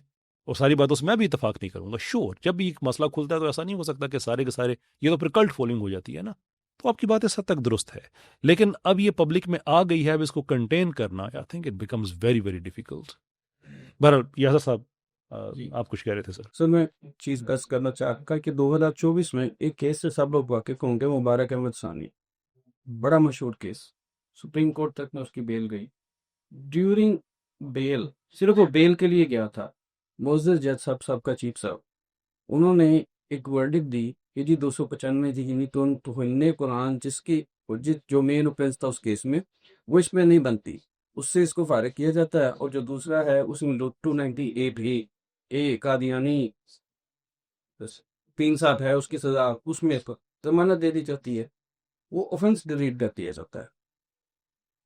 اور ساری باتوں سے میں بھی اتفاق نہیں کروں گا. شور جب بھی ایک مسئلہ کھلتا ہے تو ایسا نہیں ہو سکتا کہ سارے کے سارے, یہ تو پھر کلٹ فالوئنگ ہو جاتی ہے نا. تو آپ کی بات اس حد تک درست ہے, لیکن اب یہ پبلک میں آ گئی ہے, اب اس کو کنٹین کرنا I think it becomes very very difficult. بہرحال یاسر صاحب جی آپ کچھ کہہ رہے تھے سر. سر میں چیز بس کرنا چاہتا کہ 2024 میں ایک کیس سے سب لوگ واقف ہوں گے, مبارک احمد ثانی, بڑا مشہور کیس, سپریم کورٹ تک میں اس کی بیل گئی. ڈیورنگ بیل, صرف وہ بیل کے لیے گیا تھا, معزز جج صاحب کا چیف صاحب, انہوں نے ایک ورڈکٹ دی کہ جی 295 جی یعنی توہین قرآن جس کی جو مین اوفینس تھا اس کیس میں, وہ اس میں نہیں بنتی, اس سے اس کو فارغ کیا جاتا ہے. اور جو دوسرا ہے اس میں 298 بھی اے قادیانی 3 سال ہے اس کی سزا, اس میں اس کو ضمانت دے دی جاتی ہے, وہ اوفینس ڈیلیٹ کر دیا جاتا ہے.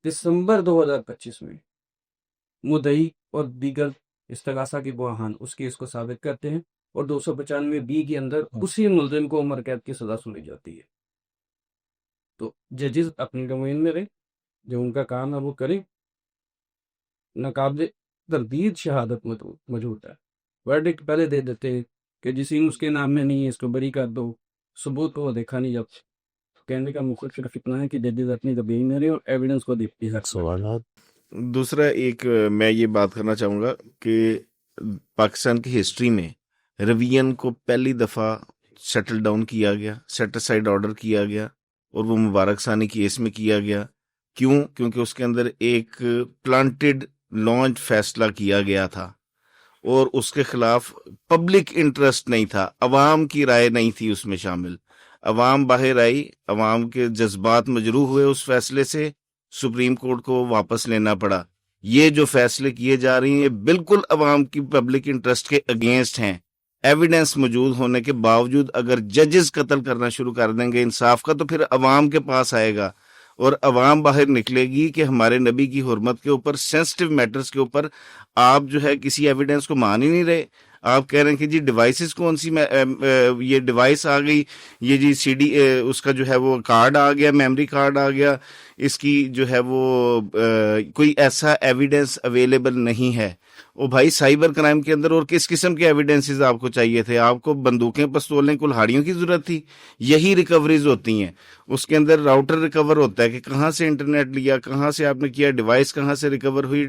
دسمبر 2025 میں مدعی اور دیگر استغاثہ کی گواہان اس کیس کو ثابت کرتے ہیں اور 295 بی کے اندر اسی ملزم کو عمر قید کی سزا سنی جاتی ہے. تو ججز اپنی ڈومین میں رہے, جو ان کا کام ہے وہ کریں. ناقابل تردید شہادت موجود ہے, ورڈکٹ پہلے دے دیتے ہیں کہ جس اس کے نام میں نہیں ہے اس کو بری کر دو, ثبوت کو وہ دیکھا نہیں جاتا. کہنے کا مقصد صرف اتنا ہے کہ ججز اپنی طبیعی میں رہے اور ایویڈنس کو دیکھتی ہے. سوالات. دوسرا ایک میں یہ بات کرنا چاہوں گا کہ پاکستان کی ہسٹری میں روین کو پہلی دفعہ سیٹل ڈاؤن کیا گیا, سیٹ اسائڈ آرڈر کیا گیا, اور وہ مبارک ثانی کیس میں کیا گیا. کیوں؟ کیونکہ اس کے اندر ایک پلانٹڈ لانچ فیصلہ کیا گیا تھا اور اس کے خلاف پبلک انٹرسٹ نہیں تھا, عوام کی رائے نہیں تھی اس میں شامل. عوام باہر آئی, عوام کے جذبات مجروح ہوئے اس فیصلے سے, سپریم کورٹ کو واپس لینا پڑا. یہ جو فیصلے کیے جا رہے ہیں بالکل عوام کی پبلک انٹرسٹ کے اگینسٹ ہیں. ایویڈنس موجود ہونے کے باوجود اگر ججز قتل کرنا شروع کر دیں گے انصاف کا, تو پھر عوام کے پاس آئے گا اور عوام باہر نکلے گی کہ ہمارے نبی کی حرمت کے اوپر, سینسٹیو میٹرز کے اوپر آپ جو ہے کسی ایویڈنس کو مان ہی نہیں رہے. آپ کہہ رہے ہیں کہ جی ڈیوائسز کون سی, یہ ڈیوائس آ گئی, یہ جی سی ڈی اس کا جو ہے وہ کارڈ آ گیا, میموری کارڈ آ گیا, اس کی جو ہے وہ کوئی ایسا ایویڈنس اویلیبل نہیں ہے. او بھائی, سائبر کرائم کے اندر اور کس قسم کے ایویڈنسز آپ کو چاہیے تھے؟ آپ کو بندوقیں, پستولیں, کلہاڑیوں کی ضرورت تھی؟ یہی ریکوریز ہوتی ہیں. اس کے اندر راؤٹر ریکور ہوتا ہے کہ کہاں سے انٹرنیٹ لیا, کہاں سے آپ نے کیا, ڈیوائس کہاں سے ریکور ہوئی.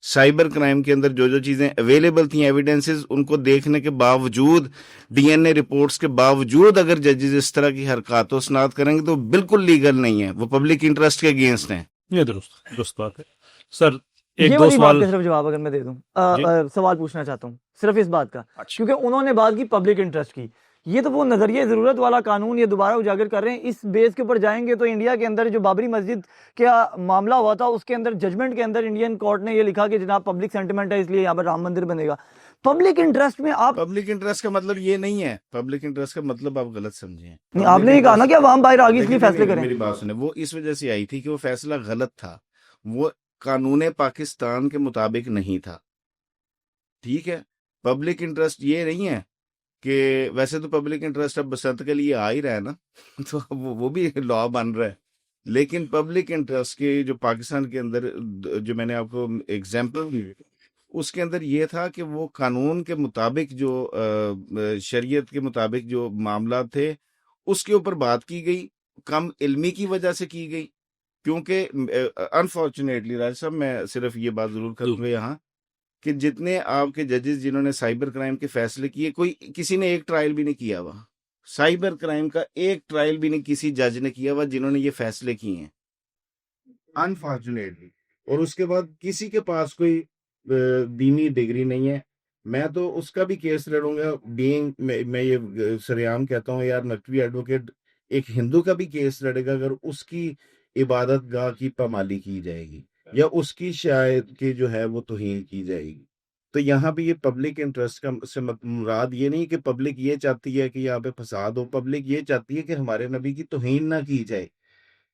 سائبر کرائم کے اندر جو چیزیں اویلیبل تھیں ایویڈنسز, ان کو دیکھنے کے باوجود, ڈی این اے رپورٹس کے باوجود اگر ججز اس طرح کی حرکات و اسناد کریں گے تو بالکل لیگل نہیں ہے, وہ پبلک انٹرسٹ کے اگینسٹ ہیں. یہ درست بات ہے سر. ایک یہ دو والی بات سوال کا صرف جواب اگر میں دے دوں, سوال پوچھنا چاہتا ہوں صرف اس بات کا, کیونکہ انہوں نے بات کی پبلک انٹرسٹ کی. یہ تو وہ نظریہ ضرورت والا قانون یہ دوبارہ اجاگر کر رہے ہیں. اس بیس کے اوپر جائیں گے تو انڈیا کے اندر جو بابری مسجد کا معاملہ ہوا تھا, اس کے اندر ججمنٹ کے اندر انڈین کورٹ نے یہ لکھا کہ جناب پبلک سینٹیمنٹ ہے, اس لیے یہاں پر رام مندر بنے گا. پبلک انٹرسٹ میں آپ, پبلک انٹرسٹ کا مطلب یہ نہیں ہے, پبلک انٹرسٹ کا مطلب آپ غلط سمجھے ہیں. آپ نے یہ کہا نا کہ عوام باہر آگے اس لیے فیصلے کریں. میری بات سنیں, وہ اس وجہ سے آئی تھی کہ وہ فیصلہ غلط تھا, وہ قانون پاکستان کے مطابق نہیں تھا. ٹھیک ہے, پبلک انٹرسٹ یہ نہیں ہے کہ ویسے تو پبلک انٹرسٹ اب بسنت کے لیے آ ہی رہا ہے نا, تو وہ بھی لا بن رہا ہے. لیکن پبلک انٹرسٹ کے جو پاکستان کے اندر جو میں نے آپ کو ایگزامپل دی, اس کے اندر یہ تھا کہ وہ قانون کے مطابق جو شریعت کے مطابق جو معاملات تھے اس کے اوپر بات کی گئی, کم علمی کی وجہ سے کی گئی. کیونکہ انفارچونیٹلی راج صاحب, میں صرف یہ بات ضرور کروں گا یہاں کہ جتنے آپ کے ججز جنہوں نے سائبر کرائم کے فیصلے کیے, کوئی کسی نے ایک ٹرائل بھی نہیں کیا ہوا. سائبر کرائم کا ایک ٹرائل بھی نہیں کسی جج نے کیا ہوا جنہوں نے یہ فیصلے کیے ہیں, انفارچونیٹلی. اور اس کے بعد کسی کے پاس کوئی دینی ڈگری نہیں ہے. میں تو اس کا بھی کیس لڑوں گا, میں یہ سریعام کہتا ہوں یار, نقوی ایڈوکیٹ ایک ہندو کا بھی کیس لڑے گا اگر اس کی عبادت گاہ کی پامالی کی جائے گی یا اس کی شاید کی جو ہے وہ توہین کی جائے گی. تو یہاں پہ یہ پبلک انٹرسٹ کا سے مراد یہ نہیں کہ پبلک یہ چاہتی ہے کہ یہاں پہ فساد ہو, پبلک یہ چاہتی ہے کہ ہمارے نبی کی توہین نہ کی جائے.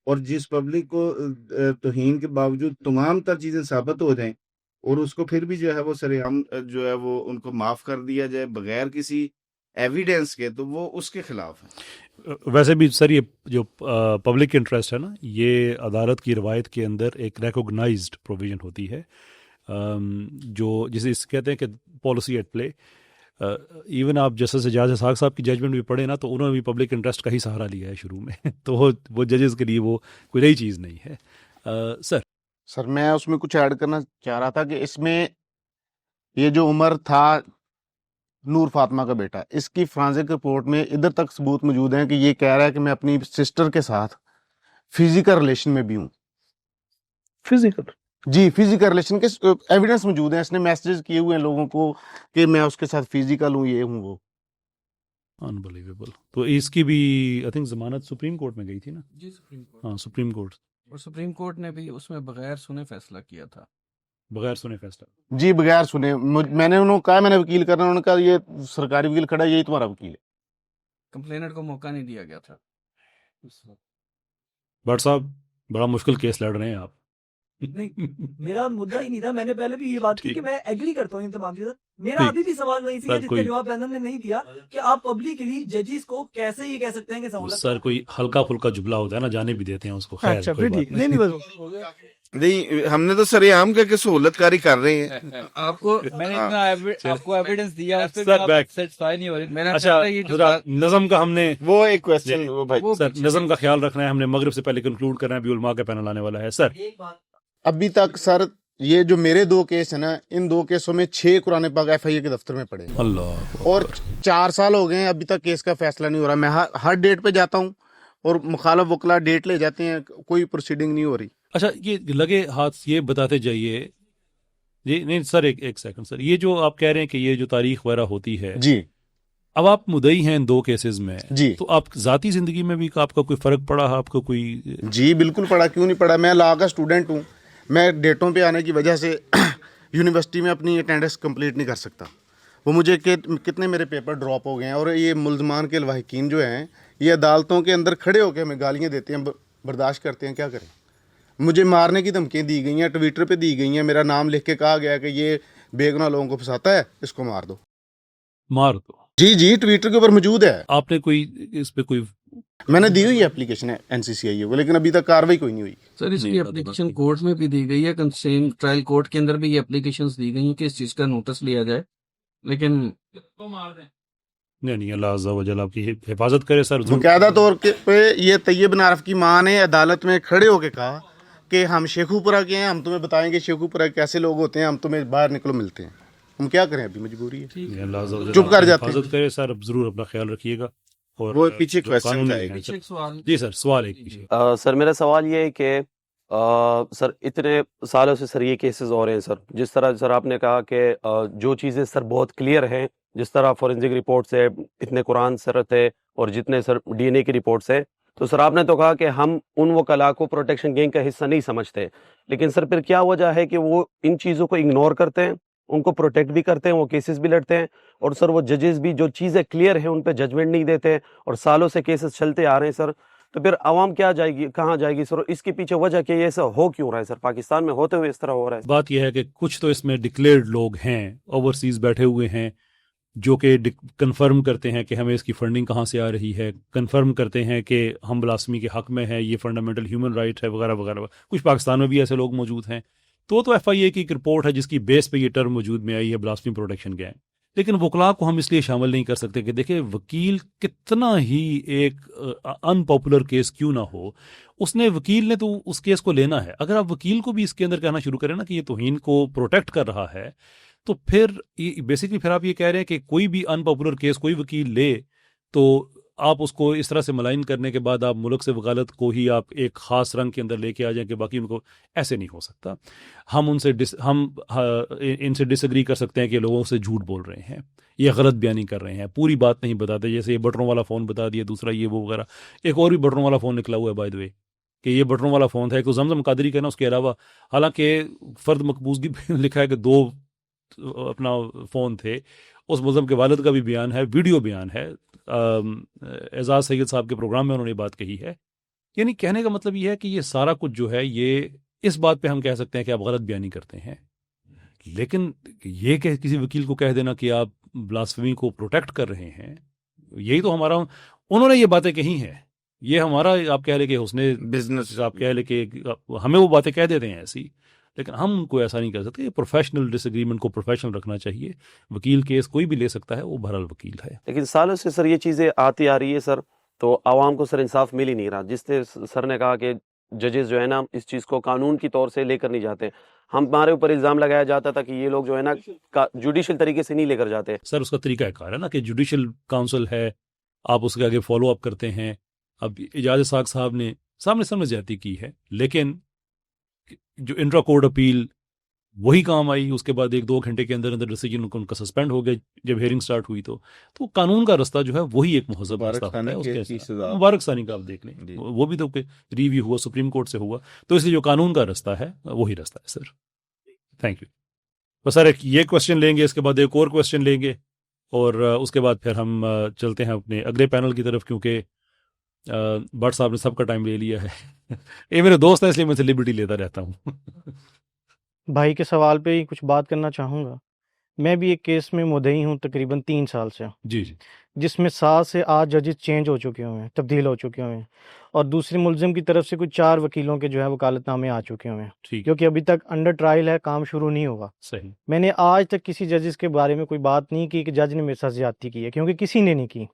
اور جس پبلک کو توہین کے باوجود تمام تر چیزیں ثابت ہو جائیں اور اس کو پھر بھی جو ہے وہ سرعام جو ہے وہ ان کو معاف کر دیا جائے بغیر کسی ایویڈنس کے, تو وہ اس کے خلاف ہے. ویسے بھی سر یہ جو پبلک انٹرسٹ ہے نا, یہ عدالت کی روایت کے اندر ایک ریکوگنائزڈ پروویژن ہوتی ہے, جو جسے کہتے ہیں کہ پالیسی ایٹ پلے. ایون آپ جسٹس اعجاز اسحاق صاحب کی ججمنٹ بھی پڑھیں نا تو انہوں نے بھی پبلک انٹرسٹ کا ہی سہارا لیا ہے شروع میں تو وہ ججز کے لیے وہ کوئی نئی چیز نہیں ہے. سر میں اس میں کچھ ایڈ کرنا چاہ رہا تھا کہ اس میں یہ جو عمر تھا نور فاطمہ کا بیٹا، اس کی فرانزک رپورٹ میں ادھر تک ثبوت موجود ہیں کہ یہ کہہ رہا ہے کہ میں اپنی سسٹر کے ساتھ فزیکل ریلیشن میں بھی ہوں. فزیکل جی فزیکل ریلیشن کے ایویڈنس موجود ہیں، اس نے میسیجز کیے ہوئے ہیں لوگوں کو کہ میں اس کے ساتھ فزیکل ہوں، یہ ہوں وہ. انبلیویبل. تو اس کی بھی آئی تھنک ضمانت سپریم کورٹ میں گئی تھی نا. جی سپریم کورٹ. ہاں سپریم کورٹ. اور سپریم کورٹ نے بھی اس میں بغیر سنے فیصلہ کیا تھا. بغیر سنے فیصلہ. جی بغیر سنے. میں نے انہوں نے کہا میں نے وکیل کرنا، انہوں نے کہا یہ سرکاری وکیل کھڑا ہے، یہی تمہارا وکیل ہے. کمپلیننٹ کو موقع نہیں دیا گیا تھا. بٹ صاحب بڑا مشکل کیس لڑ رہے ہیں آپ. نہیں میرا مدعا ہی نہیں تھا، میں نے پہلے بھی یہ بات کی کہ میں ایگری کرتا ہوں ان تمام چیزیں. میرا ابھی بھی سوال وہی سی ہے جس کا جواب پینل نے نہیں دیا کہ آپ پبلکلی ججز کو کیسے یہ کہہ سکتے ہیں کہ سہولت. سر کوئی ہلکا پھلکا جملہ ہوتا ہے نا، جانے بھی دیتے ہیں اس کو. خیر اچھا کوئی پھر بات ٹھیک نہیں نہیں ہم نے تو سر عام کہہ کے سہولت کاری کر رہے ہیں. آپ کو میں نے آپ کو ایویڈنس دیا، اس پہ سر بیک سیٹسفائی نہیں ہو رہی. میں نے اچھا نظم کا ہم نے وہ ایک کویسچن وہ بھائی سر نظم کا خیال رکھنا ہے، ہم نے مغرب سے پہلے کنکلوڈ کرنا ہے، ابھی علماء کا پینل آنے والا ہے. سر ابھی تک سر یہ جو میرے 2 کیس ہیں نا، ان 2 کیسوں میں 6 قرآن پاک ایف آئی اے کے دفتر میں پڑے ہیں، اللہ اور 4 سال ہو گئے ہیں ابھی تک کیس کا فیصلہ نہیں ہو رہا. میں ہر ڈیٹ پہ جاتا ہوں اور مخالف وکلا ڈیٹ لے جاتے ہیں، کوئی پروسیڈنگ نہیں ہو رہی. اچھا یہ لگے ہاتھ یہ بتاتے جائیے. جی نہیں سر ایک سیکنڈ سر، یہ جو آپ کہہ رہے ہیں کہ یہ جو تاریخ وغیرہ ہوتی ہے، جی اب آپ مدعی ہیں ان 2 کیسز میں، جی تو آپ ذاتی زندگی میں بھی آپ کا کوئی فرق پڑا؟ آپ کو کوئی؟ جی بالکل پڑھا، کیوں نہیں پڑھا. میں لا کا اسٹوڈنٹ ہوں، میں ڈیٹوں پہ آنے کی وجہ سے یونیورسٹی میں اپنی اٹینڈنس کمپلیٹ نہیں کر سکتا. وہ مجھے کتنے میرے پیپر ڈراپ ہو گئے ہیں. اور یہ ملزمان کے لواحقین جو ہیں یہ عدالتوں کے اندر کھڑے ہو کے ہمیں گالیاں دیتے ہیں، برداشت کرتے ہیں، کیا کریں. مجھے مارنے کی دھمکیاں دی گئی ہیں، ٹویٹر پہ دی گئی ہیں، میرا نام لکھ کے کہا گیا کہ یہ بے گناہ لوگوں کو پھنساتا ہے، اس کو مار دو. مار دو. جی ٹویٹر کے اوپر موجود ہے. آپ نے کوئی اس پہ کوئی؟ میں نے دی ہوئی ہے اپلیکیشن این سی سی آئی کو، لیکن ابھی تک کاروائی کوئی نہیں ہوئی. سر اس کی اپلیکیشن کورٹ میں بھی دی گئی ہے، سیم ٹرائل کورٹ کے اندر بھی یہ اپلیکیشنز دی گئی ہیں کہ اس چیز کا نوٹس لیا جائے، لیکن نہیں اللہ عز و جل آپ کی حفاظت کرے. سر باقاعدہ طور پہ یہ طیب نارف کی ماں نے عدالت میں کھڑے ہو کے کہا کہ ہم شیخو پورہ کے ہیں، ہم تمہیں بتائیں گے شیخو پورہ کیسے لوگ ہوتے ہیں، ہم تمہیں باہر نکلو ملتے ہیں. ہم کیا کریں، ابھی مجبوری ہے، اللہ عز و جل چپ کر جاتے ہیں. حفاظت کرے. سر اب ضرور اپنا خیال رکھیے گا. اور وہ پیچھے جو question قانون آئے ہیں، گی. جی سر سوال ایک پیچھے. سر میرا سوال یہ ہے کہ سر اتنے سالوں سے سر یہ کیسز ہو رہے ہیں سر، جس طرح سر آپ نے کہا کہ جو چیزیں سر بہت کلیئر ہیں، جس طرح فورینزک رپورٹس ہے، اتنے قرآن سر تھے اور جتنے سر ڈی این اے کی رپورٹس ہے، تو سر آپ نے تو کہا کہ ہم ان وکلاء کو پروٹیکشن گینگ کا حصہ نہیں سمجھتے، لیکن سر پھر کیا وجہ ہے کہ وہ ان چیزوں کو اگنور کرتے ہیں، ان کو پروٹیکٹ بھی کرتے ہیں، وہ کیسز بھی لڑتے ہیں، اور سر وہ ججز بھی جو چیزیں کلیئر ہیں ان پہ ججمنٹ نہیں دیتے، اور سالوں سے کیسز چلتے آ رہے ہیں سر. تو پھر عوام کیا جائے گی، کہاں جائے گی سر؟ اس کے پیچھے وجہ کہ یہ ایسا ہو کیوں رہا ہے سر؟ پاکستان میں ہوتے ہوئے اس طرح ہو رہا ہے. بات یہ ہے کہ کچھ تو اس میں ڈکلیئرڈ لوگ ہیں، اوورسیز بیٹھے ہوئے ہیں، جو کہ کنفرم کرتے ہیں کہ ہمیں اس کی فنڈنگ کہاں سے آ رہی ہے، کنفرم کرتے ہیں کہ ہم بلاسفمی کے حق میں ہیں، یہ فنڈامنٹل ہیومن رائٹ ہے وغیرہ وغیرہ. کچھ پاکستان میں بھی ایسے لوگ موجود ہیں. تو ایف آئی اے کی ایک رپورٹ ہے جس کی بیس پہ یہ ٹرم وجود میں آئی ہے بلاسفمی پروٹیکشن گینگ. لیکن وکلاء کو ہم اس لیے شامل نہیں کر سکتے کہ دیکھیں وکیل کتنا ہی ایک ان پاپولر کیس کیوں نہ ہو، وکیل نے تو اس کیس کو لینا ہے. اگر آپ وکیل کو بھی اس کے اندر کہنا شروع کریں نا کہ یہ توہین کو پروٹیکٹ کر رہا ہے، تو پھر بیسکلی پھر آپ یہ کہہ رہے ہیں کہ کوئی بھی ان پاپولر کیس کوئی وکیل لے تو آپ اس کو اس طرح سے ملائن کرنے کے بعد آپ ملک سے وکالت کو ہی آپ ایک خاص رنگ کے اندر لے کے آ جائیں کہ باقی ان کو ایسے نہیں ہو سکتا. ہم ان سے ڈس ایگری کر سکتے ہیں کہ لوگوں سے جھوٹ بول رہے ہیں، یہ غلط بیانی کر رہے ہیں، پوری بات نہیں بتاتے، جیسے یہ بٹنوں والا فون بتا دیا، دوسرا یہ وہ وغیرہ. ایک اور بھی بٹنوں والا فون نکلا ہوا ہے بائی دی وے کہ یہ بٹنوں والا فون تھا. ایک تو زمزم قادری کا نا، اس کے علاوہ حالانکہ فرد مقبوضگی لکھا ہے کہ 2 اپنا فون تھے. اس ملزم کے والد کا بھی بیان ہے، ویڈیو بیان ہے، اعزاز سید صاحب کے پروگرام میں انہوں نے بات کہی ہے. یعنی کہنے کا مطلب یہ ہے کہ یہ سارا کچھ جو ہے یہ اس بات پہ ہم کہہ سکتے ہیں کہ آپ غلط بیانی کرتے ہیں، لیکن یہ کہ کسی وکیل کو کہہ دینا کہ آپ بلاسفمی کو پروٹیکٹ کر رہے ہیں، یہی تو ہمارا، انہوں نے یہ باتیں کہی ہیں، یہ ہمارا آپ کہہ لے کہ حسن بزنس، آپ کہہ لے کہ ہمیں وہ باتیں کہہ دیتے ہیں ایسی، لیکن ہم ان کو ایسا نہیں کر سکتے. پروفیشنل ڈس ایگریمنٹ کو پروفیشنل رکھنا چاہیے. وکیل کیس کوئی بھی لے سکتا ہے, وہ بہرحال وکیل ہے. لیکن سالوں سے سر یہ چیزیں آتی آ رہی ہے سر, تو عوام کو سر انصاف مل ہی نہیں رہا. جس نے سر نے کہا کہ ججز جو ہے نا اس چیز کو قانون کی طور سے لے کر نہیں جاتے. ہمارے اوپر الزام لگایا جاتا تھا کہ یہ لوگ جو ہے نا جوڈیشل طریقے سے نہیں لے کر جاتے. سر اس کا طریقہ کار ہے نا کہ جوڈیشل کاؤنسل ہے, آپ اس کے آگے فالو اپ کرتے ہیں. اب اعجاز اسحاق صاحب نے سامنے سامنے زیادتی کی ہے, لیکن جو انٹرا کورٹ اپیل وہی کام آئی. اس کے بعد 1-2 گھنٹے کے اندر اندر ڈیسیجن ان کا سسپینڈ ہو گیا جب ہیئرنگ سٹارٹ ہوئی. تو قانون کا رستہ جو ہے وہی ایک مہذب رستہ ہوتا ہے. اس کے مبارک ثانی کا آپ دیکھ لیں, وہ بھی تو ریویو ہوا, سپریم کورٹ سے ہوا. تو اس لیے جو قانون کا رستہ ہے وہی رستہ ہے سر. Thank you. بس سر ایک یہ کوشچن لیں گے, اس کے بعد ایک اور کوشچن لیں گے, اور اس کے بعد پھر ہم چلتے ہیں اپنے اگلے پینل کی طرف, کیونکہ بٹ صاحب نے سب کا ٹائم لے لیا ہے. یہ میرے دوست ہیں, اس لیے میں سے لبرٹی لیتا رہتا ہوں. بھائی کے سوال پہ ہی کچھ بات کرنا چاہوں گا. میں بھی ایک کیس میں مدعی ہوں تقریباً 3 سال سے, جی جی, جس میں 7 سے 8 ججز چینج ہو چکے ہوئے ہیں, تبدیل ہو چکے ہوئے ہیں, اور دوسرے ملزم کی طرف سے کچھ 4 وکیلوں کے جو ہے وکالت نامے آ چکے ہوئے ہیں, ٹھیک, کیونکہ ابھی تک انڈر ٹرائل ہے, کام شروع نہیں ہوا. صحیح. میں نے آج تک کسی ججز کے بارے میں کوئی بات نہیں کی کہ جج نے میرے ساتھ زیادتی کی ہے, کیونکہ کسی نے نہیں کی.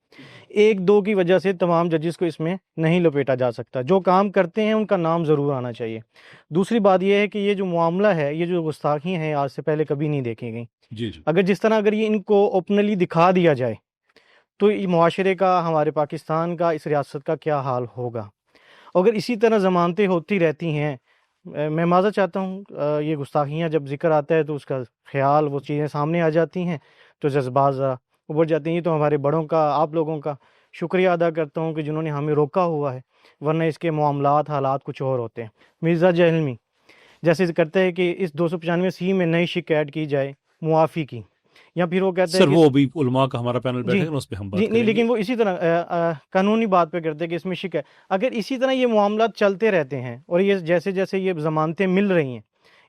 1-2 کی وجہ سے تمام ججز کو اس میں نہیں لپیٹا جا سکتا. جو کام کرتے ہیں ان کا نام ضرور آنا چاہیے. دوسری بات یہ ہے کہ یہ جو معاملہ ہے, یہ جو گستاخی ہیں آج سے پہلے کبھی نہیں دیکھی گئیں. جی جی, اگر جس طرح اگر یہ ان کو اوپنلی دکھا دیا جائے تو یہ معاشرے کا, ہمارے پاکستان کا, اس ریاست کا کیا حال ہوگا. اگر اسی طرح ضمانتیں ہوتی رہتی ہیں, میں معذرت چاہتا ہوں, یہ گستاخیاں جب ذکر آتا ہے تو اس کا خیال, وہ چیزیں سامنے آ جاتی ہیں تو جذبات ابھر جاتے ہیں. یہ تو ہمارے بڑوں کا, آپ لوگوں کا شکریہ ادا کرتا ہوں کہ جنہوں نے ہمیں روکا ہوا ہے, ورنہ اس کے معاملات, حالات کچھ اور ہوتے ہیں. مرزا جہلمی جیسے کرتا ہے کہ اس 295C میں نئی شک ایڈ کی جائے معافی کی, یا پھر وہ کہتے ہیں سر وہ ابھی علماء کا ہمارا پینل بیٹھے گا, اس پہ ہم بات جی کریں نہیں, گے. لیکن وہ اسی طرح قانونی بات پہ کرتے ہیں کہ اس میں شک ہے. اگر اسی طرح یہ معاملات چلتے رہتے ہیں اور یہ جیسے جیسے یہ ضمانتیں مل رہی ہیں,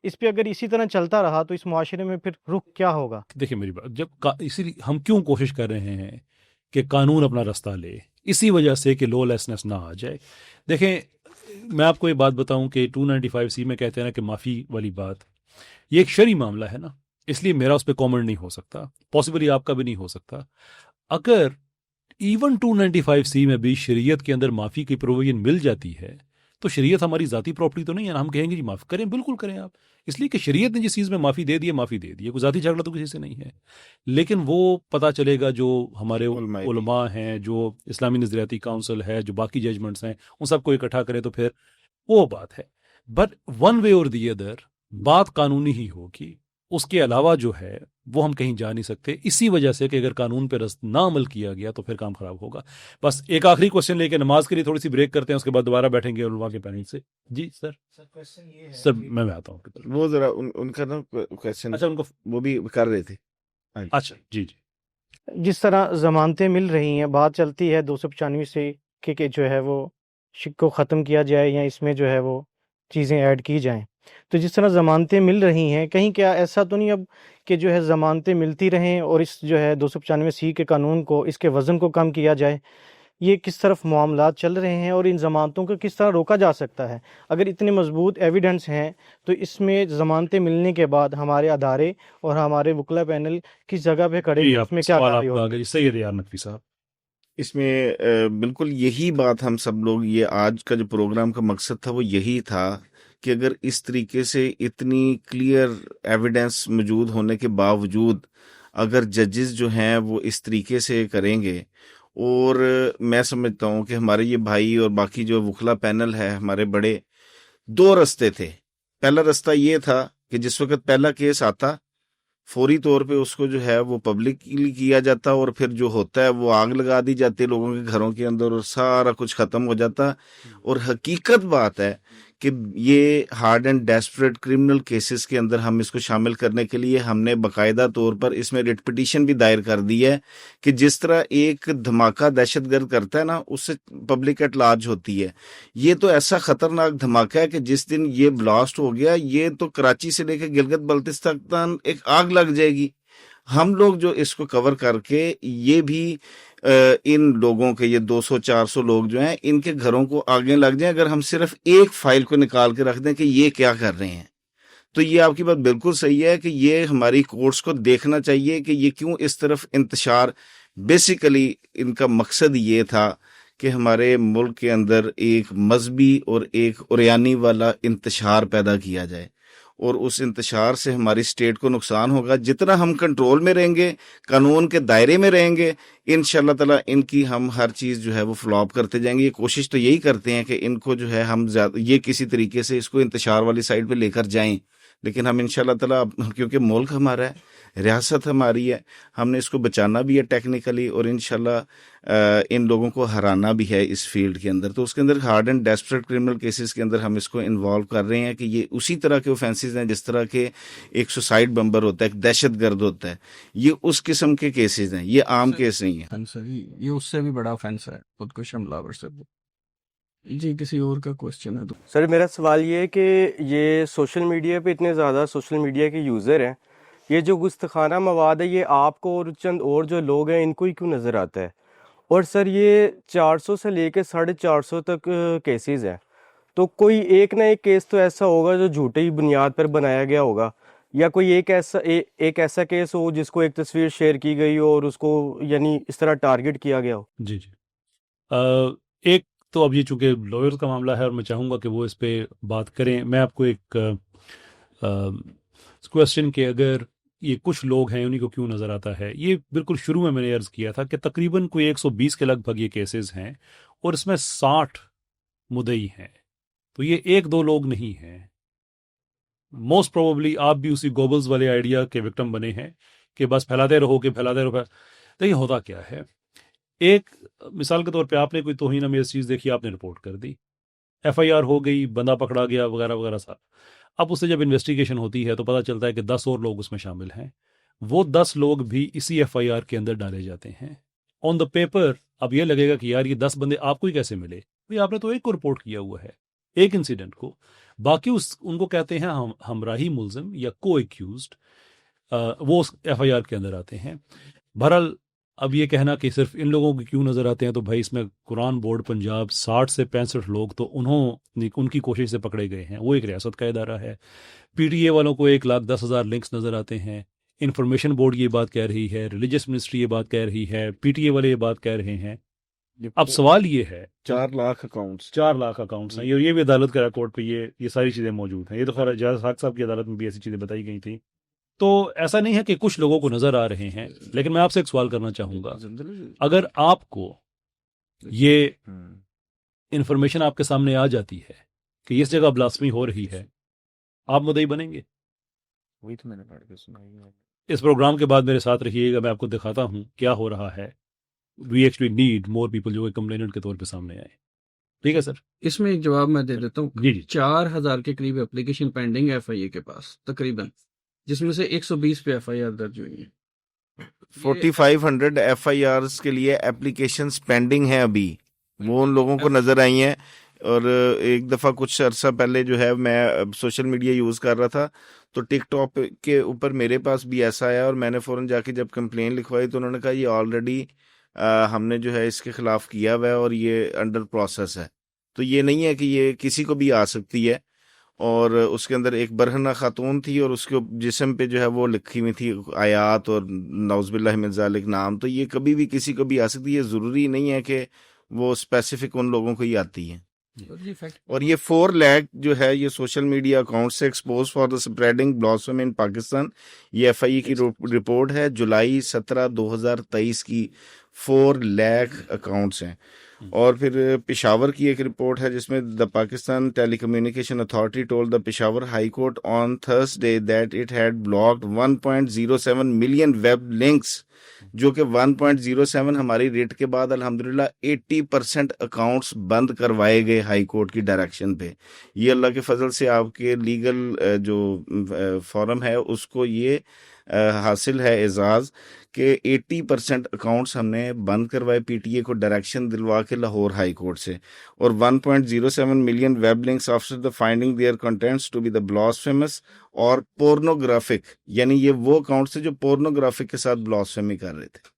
اس پہ اگر اسی طرح چلتا رہا تو اس معاشرے میں پھر رخ کیا ہوگا؟ دیکھیں میری بات, جب اسی لیے ہم کیوں کوشش کر رہے ہیں کہ قانون اپنا رستہ لے, اسی وجہ سے کہ لو لیسنس نہ آ جائے. دیکھیں میں آپ کو یہ بات بتاؤں کہ 295C میں کہتے ہیں نا کہ معافی والی بات, یہ ایک شرعی معاملہ ہے نا, اس لیے میرا اس پہ کامنٹ نہیں ہو سکتا, پاسبلی آپ کا بھی نہیں ہو سکتا. اگر ایون 295C میں بھی شریعت کے اندر معافی کی پروویژن مل جاتی ہے تو شریعت ہماری ذاتی پراپرٹی تو نہیں ہے نا. ہم کہیں گے جی معاف کریں, بالکل کریں آپ, اس لیے کہ شریعت نے جس چیز میں معافی دے دی ہے معافی دے دی ہے, کوئی ذاتی جھگڑا تو کسی سے نہیں ہے. لیکن وہ پتہ چلے گا جو ہمارے علماء ہیں, جو اسلامی نظریاتی کونسل ہے, جو باقی ججمنٹس ہیں, ان سب کو اکٹھا کرے تو پھر وہ بات ہے. بٹ ون وے اور دی ادر بات قانونی ہی ہوگی, اس کے علاوہ جو ہے وہ ہم کہیں جا نہیں سکتے, اسی وجہ سے کہ اگر قانون پہ نہ عمل کیا گیا تو پھر کام خراب ہوگا. بس ایک آخری کوشچن لے کے نماز کے لیے تھوڑی سی بریک کرتے ہیں, اس کے بعد دوبارہ بیٹھیں گے علماء کے پینل سے. جی سر. سر میں آتا ہوں, وہ ذرا ان کا نا کوشچن, اچھا ان کو وہ بھی کر رہے تھے. اچھا جی جی, جس طرح ضمانتیں مل رہی ہیں, بات چلتی ہے 295 سے کہ جو ہے وہ شک کو ختم کیا جائے یا اس میں جو ہے وہ چیزیں ایڈ کی جائیں. تو جس طرح ضمانتیں مل رہی ہیں, کہیں کیا ایسا تو نہیں اب کہ جو ہے ضمانتیں ملتی رہیں اور اس جو ہے 295C کے قانون کو, اس کے وزن کو کم کیا جائے؟ یہ کس طرف معاملات چل رہے ہیں اور ان ضمانتوں کو کس طرح روکا جا سکتا ہے؟ اگر اتنے مضبوط ایویڈنس ہیں تو اس میں ضمانتیں ملنے کے بعد ہمارے ادارے اور ہمارے وکلا پینل کس جگہ پہ کھڑے ہیں, اس میں کیا کارروائی ہوگی؟ سید یار نقوی صاحب. اس میں بالکل یہی بات ہم سب لوگ, یہ آج کا جو پروگرام کا مقصد تھا وہ یہی تھا کہ اگر اس طریقے سے اتنی کلیئر ایویڈنس موجود ہونے کے باوجود اگر ججز جو ہیں وہ اس طریقے سے کریں گے, اور میں سمجھتا ہوں کہ ہمارے یہ بھائی اور باقی جو وکلا پینل ہے ہمارے بڑے, 2 رستے تھے. پہلا رستہ یہ تھا کہ جس وقت پہلا کیس آتا فوری طور پہ اس کو جو ہے وہ پبلکلی کیا جاتا, اور پھر جو ہوتا ہے وہ آگ لگا دی جاتی لوگوں کے گھروں کے اندر اور سارا کچھ ختم ہو جاتا. اور حقیقت بات ہے کہ یہ hard and desperate criminal cases کے اندر ہم اس کو شامل کرنے کے لیے ہم نے باقاعدہ طور پر اس میں ریٹ پٹیشن بھی دائر کر دی ہے کہ جس طرح ایک دھماکہ دہشت گرد کرتا ہے نا, اس سے پبلک ایٹ لارج ہوتی ہے. یہ تو ایسا خطرناک دھماکہ ہے کہ جس دن یہ بلاسٹ ہو گیا, یہ تو کراچی سے لے کے گلگت بلتستان ایک آگ لگ جائے گی. ہم لوگ جو اس کو کور کر کے یہ بھی ان لوگوں کے, یہ 200-400 لوگ جو ہیں, ان کے گھروں کو آگے لگ جائیں. اگر ہم صرف ایک فائل کو نکال کے رکھ دیں کہ یہ کیا کر رہے ہیں, تو یہ آپ کی بات بالکل صحیح ہے کہ یہ ہماری کورٹس کو دیکھنا چاہیے کہ یہ کیوں اس طرف انتشار. بیسیکلی ان کا مقصد یہ تھا کہ ہمارے ملک کے اندر ایک مذہبی اور ایک اوریانی والا انتشار پیدا کیا جائے، اور اس انتشار سے ہماری اسٹیٹ کو نقصان ہوگا. جتنا ہم کنٹرول میں رہیں گے، قانون کے دائرے میں رہیں گے، انشاءاللہ تعالیٰ ان کی ہم ہر چیز جو ہے وہ فلو اپ کرتے جائیں گے. یہ کوشش تو یہی کرتے ہیں کہ ان کو جو ہے ہم زیادہ یہ کسی طریقے سے اس کو انتشار والی سائڈ پہ لے کر جائیں، لیکن ہم انشاءاللہ تعالیٰ کیونکہ ملک ہمارا ہے، ریاست ہماری ہے، ہم نے اس کو بچانا بھی ہے ٹیکنیکلی، اور انشاءاللہ ان لوگوں کو ہرانا بھی ہے اس فیلڈ کے اندر. تو اس کے اندر hard and desperate criminal cases کے اندر ہم اس کو انوالو کر رہے ہیں کہ یہ اسی طرح کے اوفینسز ہیں جس طرح کے ایک سوسائڈ بمبر ہوتا ہے، ایک دہشت گرد ہوتا ہے. یہ اس قسم کے کیسز ہیں، یہ عام کیس نہیں ہیں. یہ اس سے بھی بڑا آفینس ہے، خودکش حملہ آور سے. جی کسی اور کا کوشچن ہے تو سر میرا سوال یہ ہے کہ یہ سوشل میڈیا پہ اتنے زیادہ سوشل میڈیا کے یوزر ہیں، یہ جو گستاخانہ مواد ہے یہ آپ کو اور چند اور جو لوگ ہیں ان کو ہی کیوں نظر آتا ہے؟ اور سر یہ 400 سے لے کے 450 تک کیسز ہیں، تو کوئی ایک نہ ایک کیس تو ایسا ہوگا جو جھوٹی ہی بنیاد پر بنایا گیا ہوگا، یا کوئی ایک ایسا کیس ہو جس کو ایک تصویر شیئر کی گئی ہو اور اس کو یعنی اس طرح ٹارگٹ کیا گیا ہو. جی ایک تو اب یہ چونکہ لائر کا معاملہ ہے اور میں چاہوں گا کہ وہ اس پہ بات کریں. میں آپ کو ایک کوشچن کہ اگر یہ کچھ لوگ ہیں انہیں کو کیوں نظر آتا ہے، یہ بالکل شروع میں نے عرض کیا تھا کہ تقریباً کوئی 120 کے لگ بھگ یہ کیسز ہیں اور اس میں 60 مدعی ہیں، تو یہ ایک دو لوگ نہیں ہیں. موسٹ پروبیبلی آپ بھی اسی گوبلز والے آئیڈیا کے وکٹم بنے ہیں کہ بس پھیلاتے رہو کہ پھیلاتے رہو. نہیں ہوتا کیا ہے، ایک مثال کے طور پہ آپ نے کوئی توہین امیز چیز دیکھی، آپ نے رپورٹ کر دی، ایف آئی آر ہو گئی، بندہ پکڑا گیا وغیرہ وغیرہ سب. اب اس سے جب انویسٹیگیشن ہوتی ہے تو پتہ چلتا ہے کہ 10 اور لوگ اس میں شامل ہیں. وہ 10 لوگ بھی اسی ایف آئی آر کے اندر ڈالے جاتے ہیں. آن دا پیپر اب یہ لگے گا کہ یار یہ 10 بندے آپ کو ہی کیسے ملے؟ بھئی آپ نے تو ایک کو رپورٹ کیا ہوا ہے، ایک انسیڈنٹ کو، باقی ان کو کہتے ہیں ہمراہی ملزم یا کو ایکیوزڈ، وہ اس ایف آئی آر کے اندر آتے ہیں. بہرحال اب یہ کہنا کہ صرف ان لوگوں کو کیوں نظر آتے ہیں، تو بھائی اس میں قرآن بورڈ پنجاب 60 سے 65 لوگ تو ان کی کوشش سے پکڑے گئے ہیں. وہ ایک ریاست کا ادارہ ہے. پی ٹی اے والوں کو 1,10,000 لنکس نظر آتے ہیں. انفارمیشن بورڈ یہ بات کہہ رہی ہے، ریلیجس منسٹری یہ بات کہہ رہی ہے، پی ٹی اے والے یہ بات کہہ رہے ہیں. اب سوال یہ ہے 4 لاکھ اکاؤنٹس 4 لاکھ اکاؤنٹس ہیں، یہ بھی عدالت کا ریکارڈ پہ یہ ساری چیزیں موجود ہیں. یہ تو خیر اجاز حق صاحب کی عدالت میں بھی ایسی چیزیں بتائی گئی تھیں. تو ایسا نہیں ہے کہ کچھ لوگوں کو نظر آ رہے ہیں، لیکن میں آپ سے ایک سوال کرنا چاہوں گا، اگر آپ کو یہ انفارمیشن آپ کے سامنے آ جاتی ہے کہ اس جگہ بلاسفمی ہو رہی ہے، آپ مدعی بنیں گے؟ وہی تو میں نے پڑھ کے سنائی ہے. اس پروگرام کے بعد میرے ساتھ رہیے گا، میں آپ کو دکھاتا ہوں کیا ہو رہا ہے. We actually need more people جو کمپلیننٹ کے طور پہ سامنے آئے. ٹھیک ہے سر، اس میں ایک جواب میں دے دیتا ہوں. جی 4,000 کے قریب اپلیکیشن پینڈنگ ایف آئی اے کے پاس تقریباً، جس میں سے 120 پہ ایف آئی آر درج ہوئی ہیں. 4500 ایف آئی آرز کے لیے اپلیکیشنز پینڈنگ ہیں ابھی، وہ ان لوگوں کو نظر آئی ہیں. اور ایک دفعہ کچھ عرصہ پہلے جو ہے میں سوشل میڈیا یوز کر رہا تھا تو ٹک ٹاک کے اوپر میرے پاس بھی ایسا آیا، اور میں نے فوراً جا کے جب کمپلین لکھوائی تو انہوں نے کہا یہ آلریڈی ہم نے جو ہے اس کے خلاف کیا ہوا ہے اور یہ انڈر پروسیس ہے. تو یہ نہیں ہے کہ یہ کسی کو بھی آ سکتی ہے. اور اس کے اندر ایک برہنہ خاتون تھی اور اس کے جسم پہ جو ہے وہ لکھی ہوئی تھی آیات اور نعوذ باللہ من ذالک نام. تو یہ کبھی بھی کسی کو بھی آ سکتی ہے، ضروری نہیں ہے کہ وہ اسپیسیفک ان لوگوں کو ہی آتی ہے. اور یہ 4 لاکھ جو ہے یہ سوشل میڈیا اکاؤنٹ سے expose for the spreading blasphemy in Pakistan, یہ ایف آئی اے کی رپورٹ ہے جولائی 17 2023 کی. 4 لاکھ اکاؤنٹس ہیں. اور پھر پشاور کی ایک رپورٹ ہے جس میں the Pakistan telecommunication authority told the Peshawar high court on Thursday that it had blocked 1.07 million web links, جو کہ 1.07 ہماری ریٹ کے بعد الحمدللہ 80% اکاؤنٹس بند کروائے گئے ہائی کورٹ کی ڈائریکشن پہ. یہ اللہ کے فضل سے آپ کے لیگل جو فورم ہے اس کو یہ حاصل ہے اعزاز کہ 80% اکاؤنٹس ہم نے بند کروائے پی ٹی اے کو ڈائریکشن دلوا کے لاہور ہائی کورٹ سے. اور 1.07 million web links after the finding their contents to be the blasphemous اور پورنوگرافک، یعنی یہ وہ اکاؤنٹس ہیں جو پورنوگرافک کے ساتھ بلاسفیمی کر رہے تھے.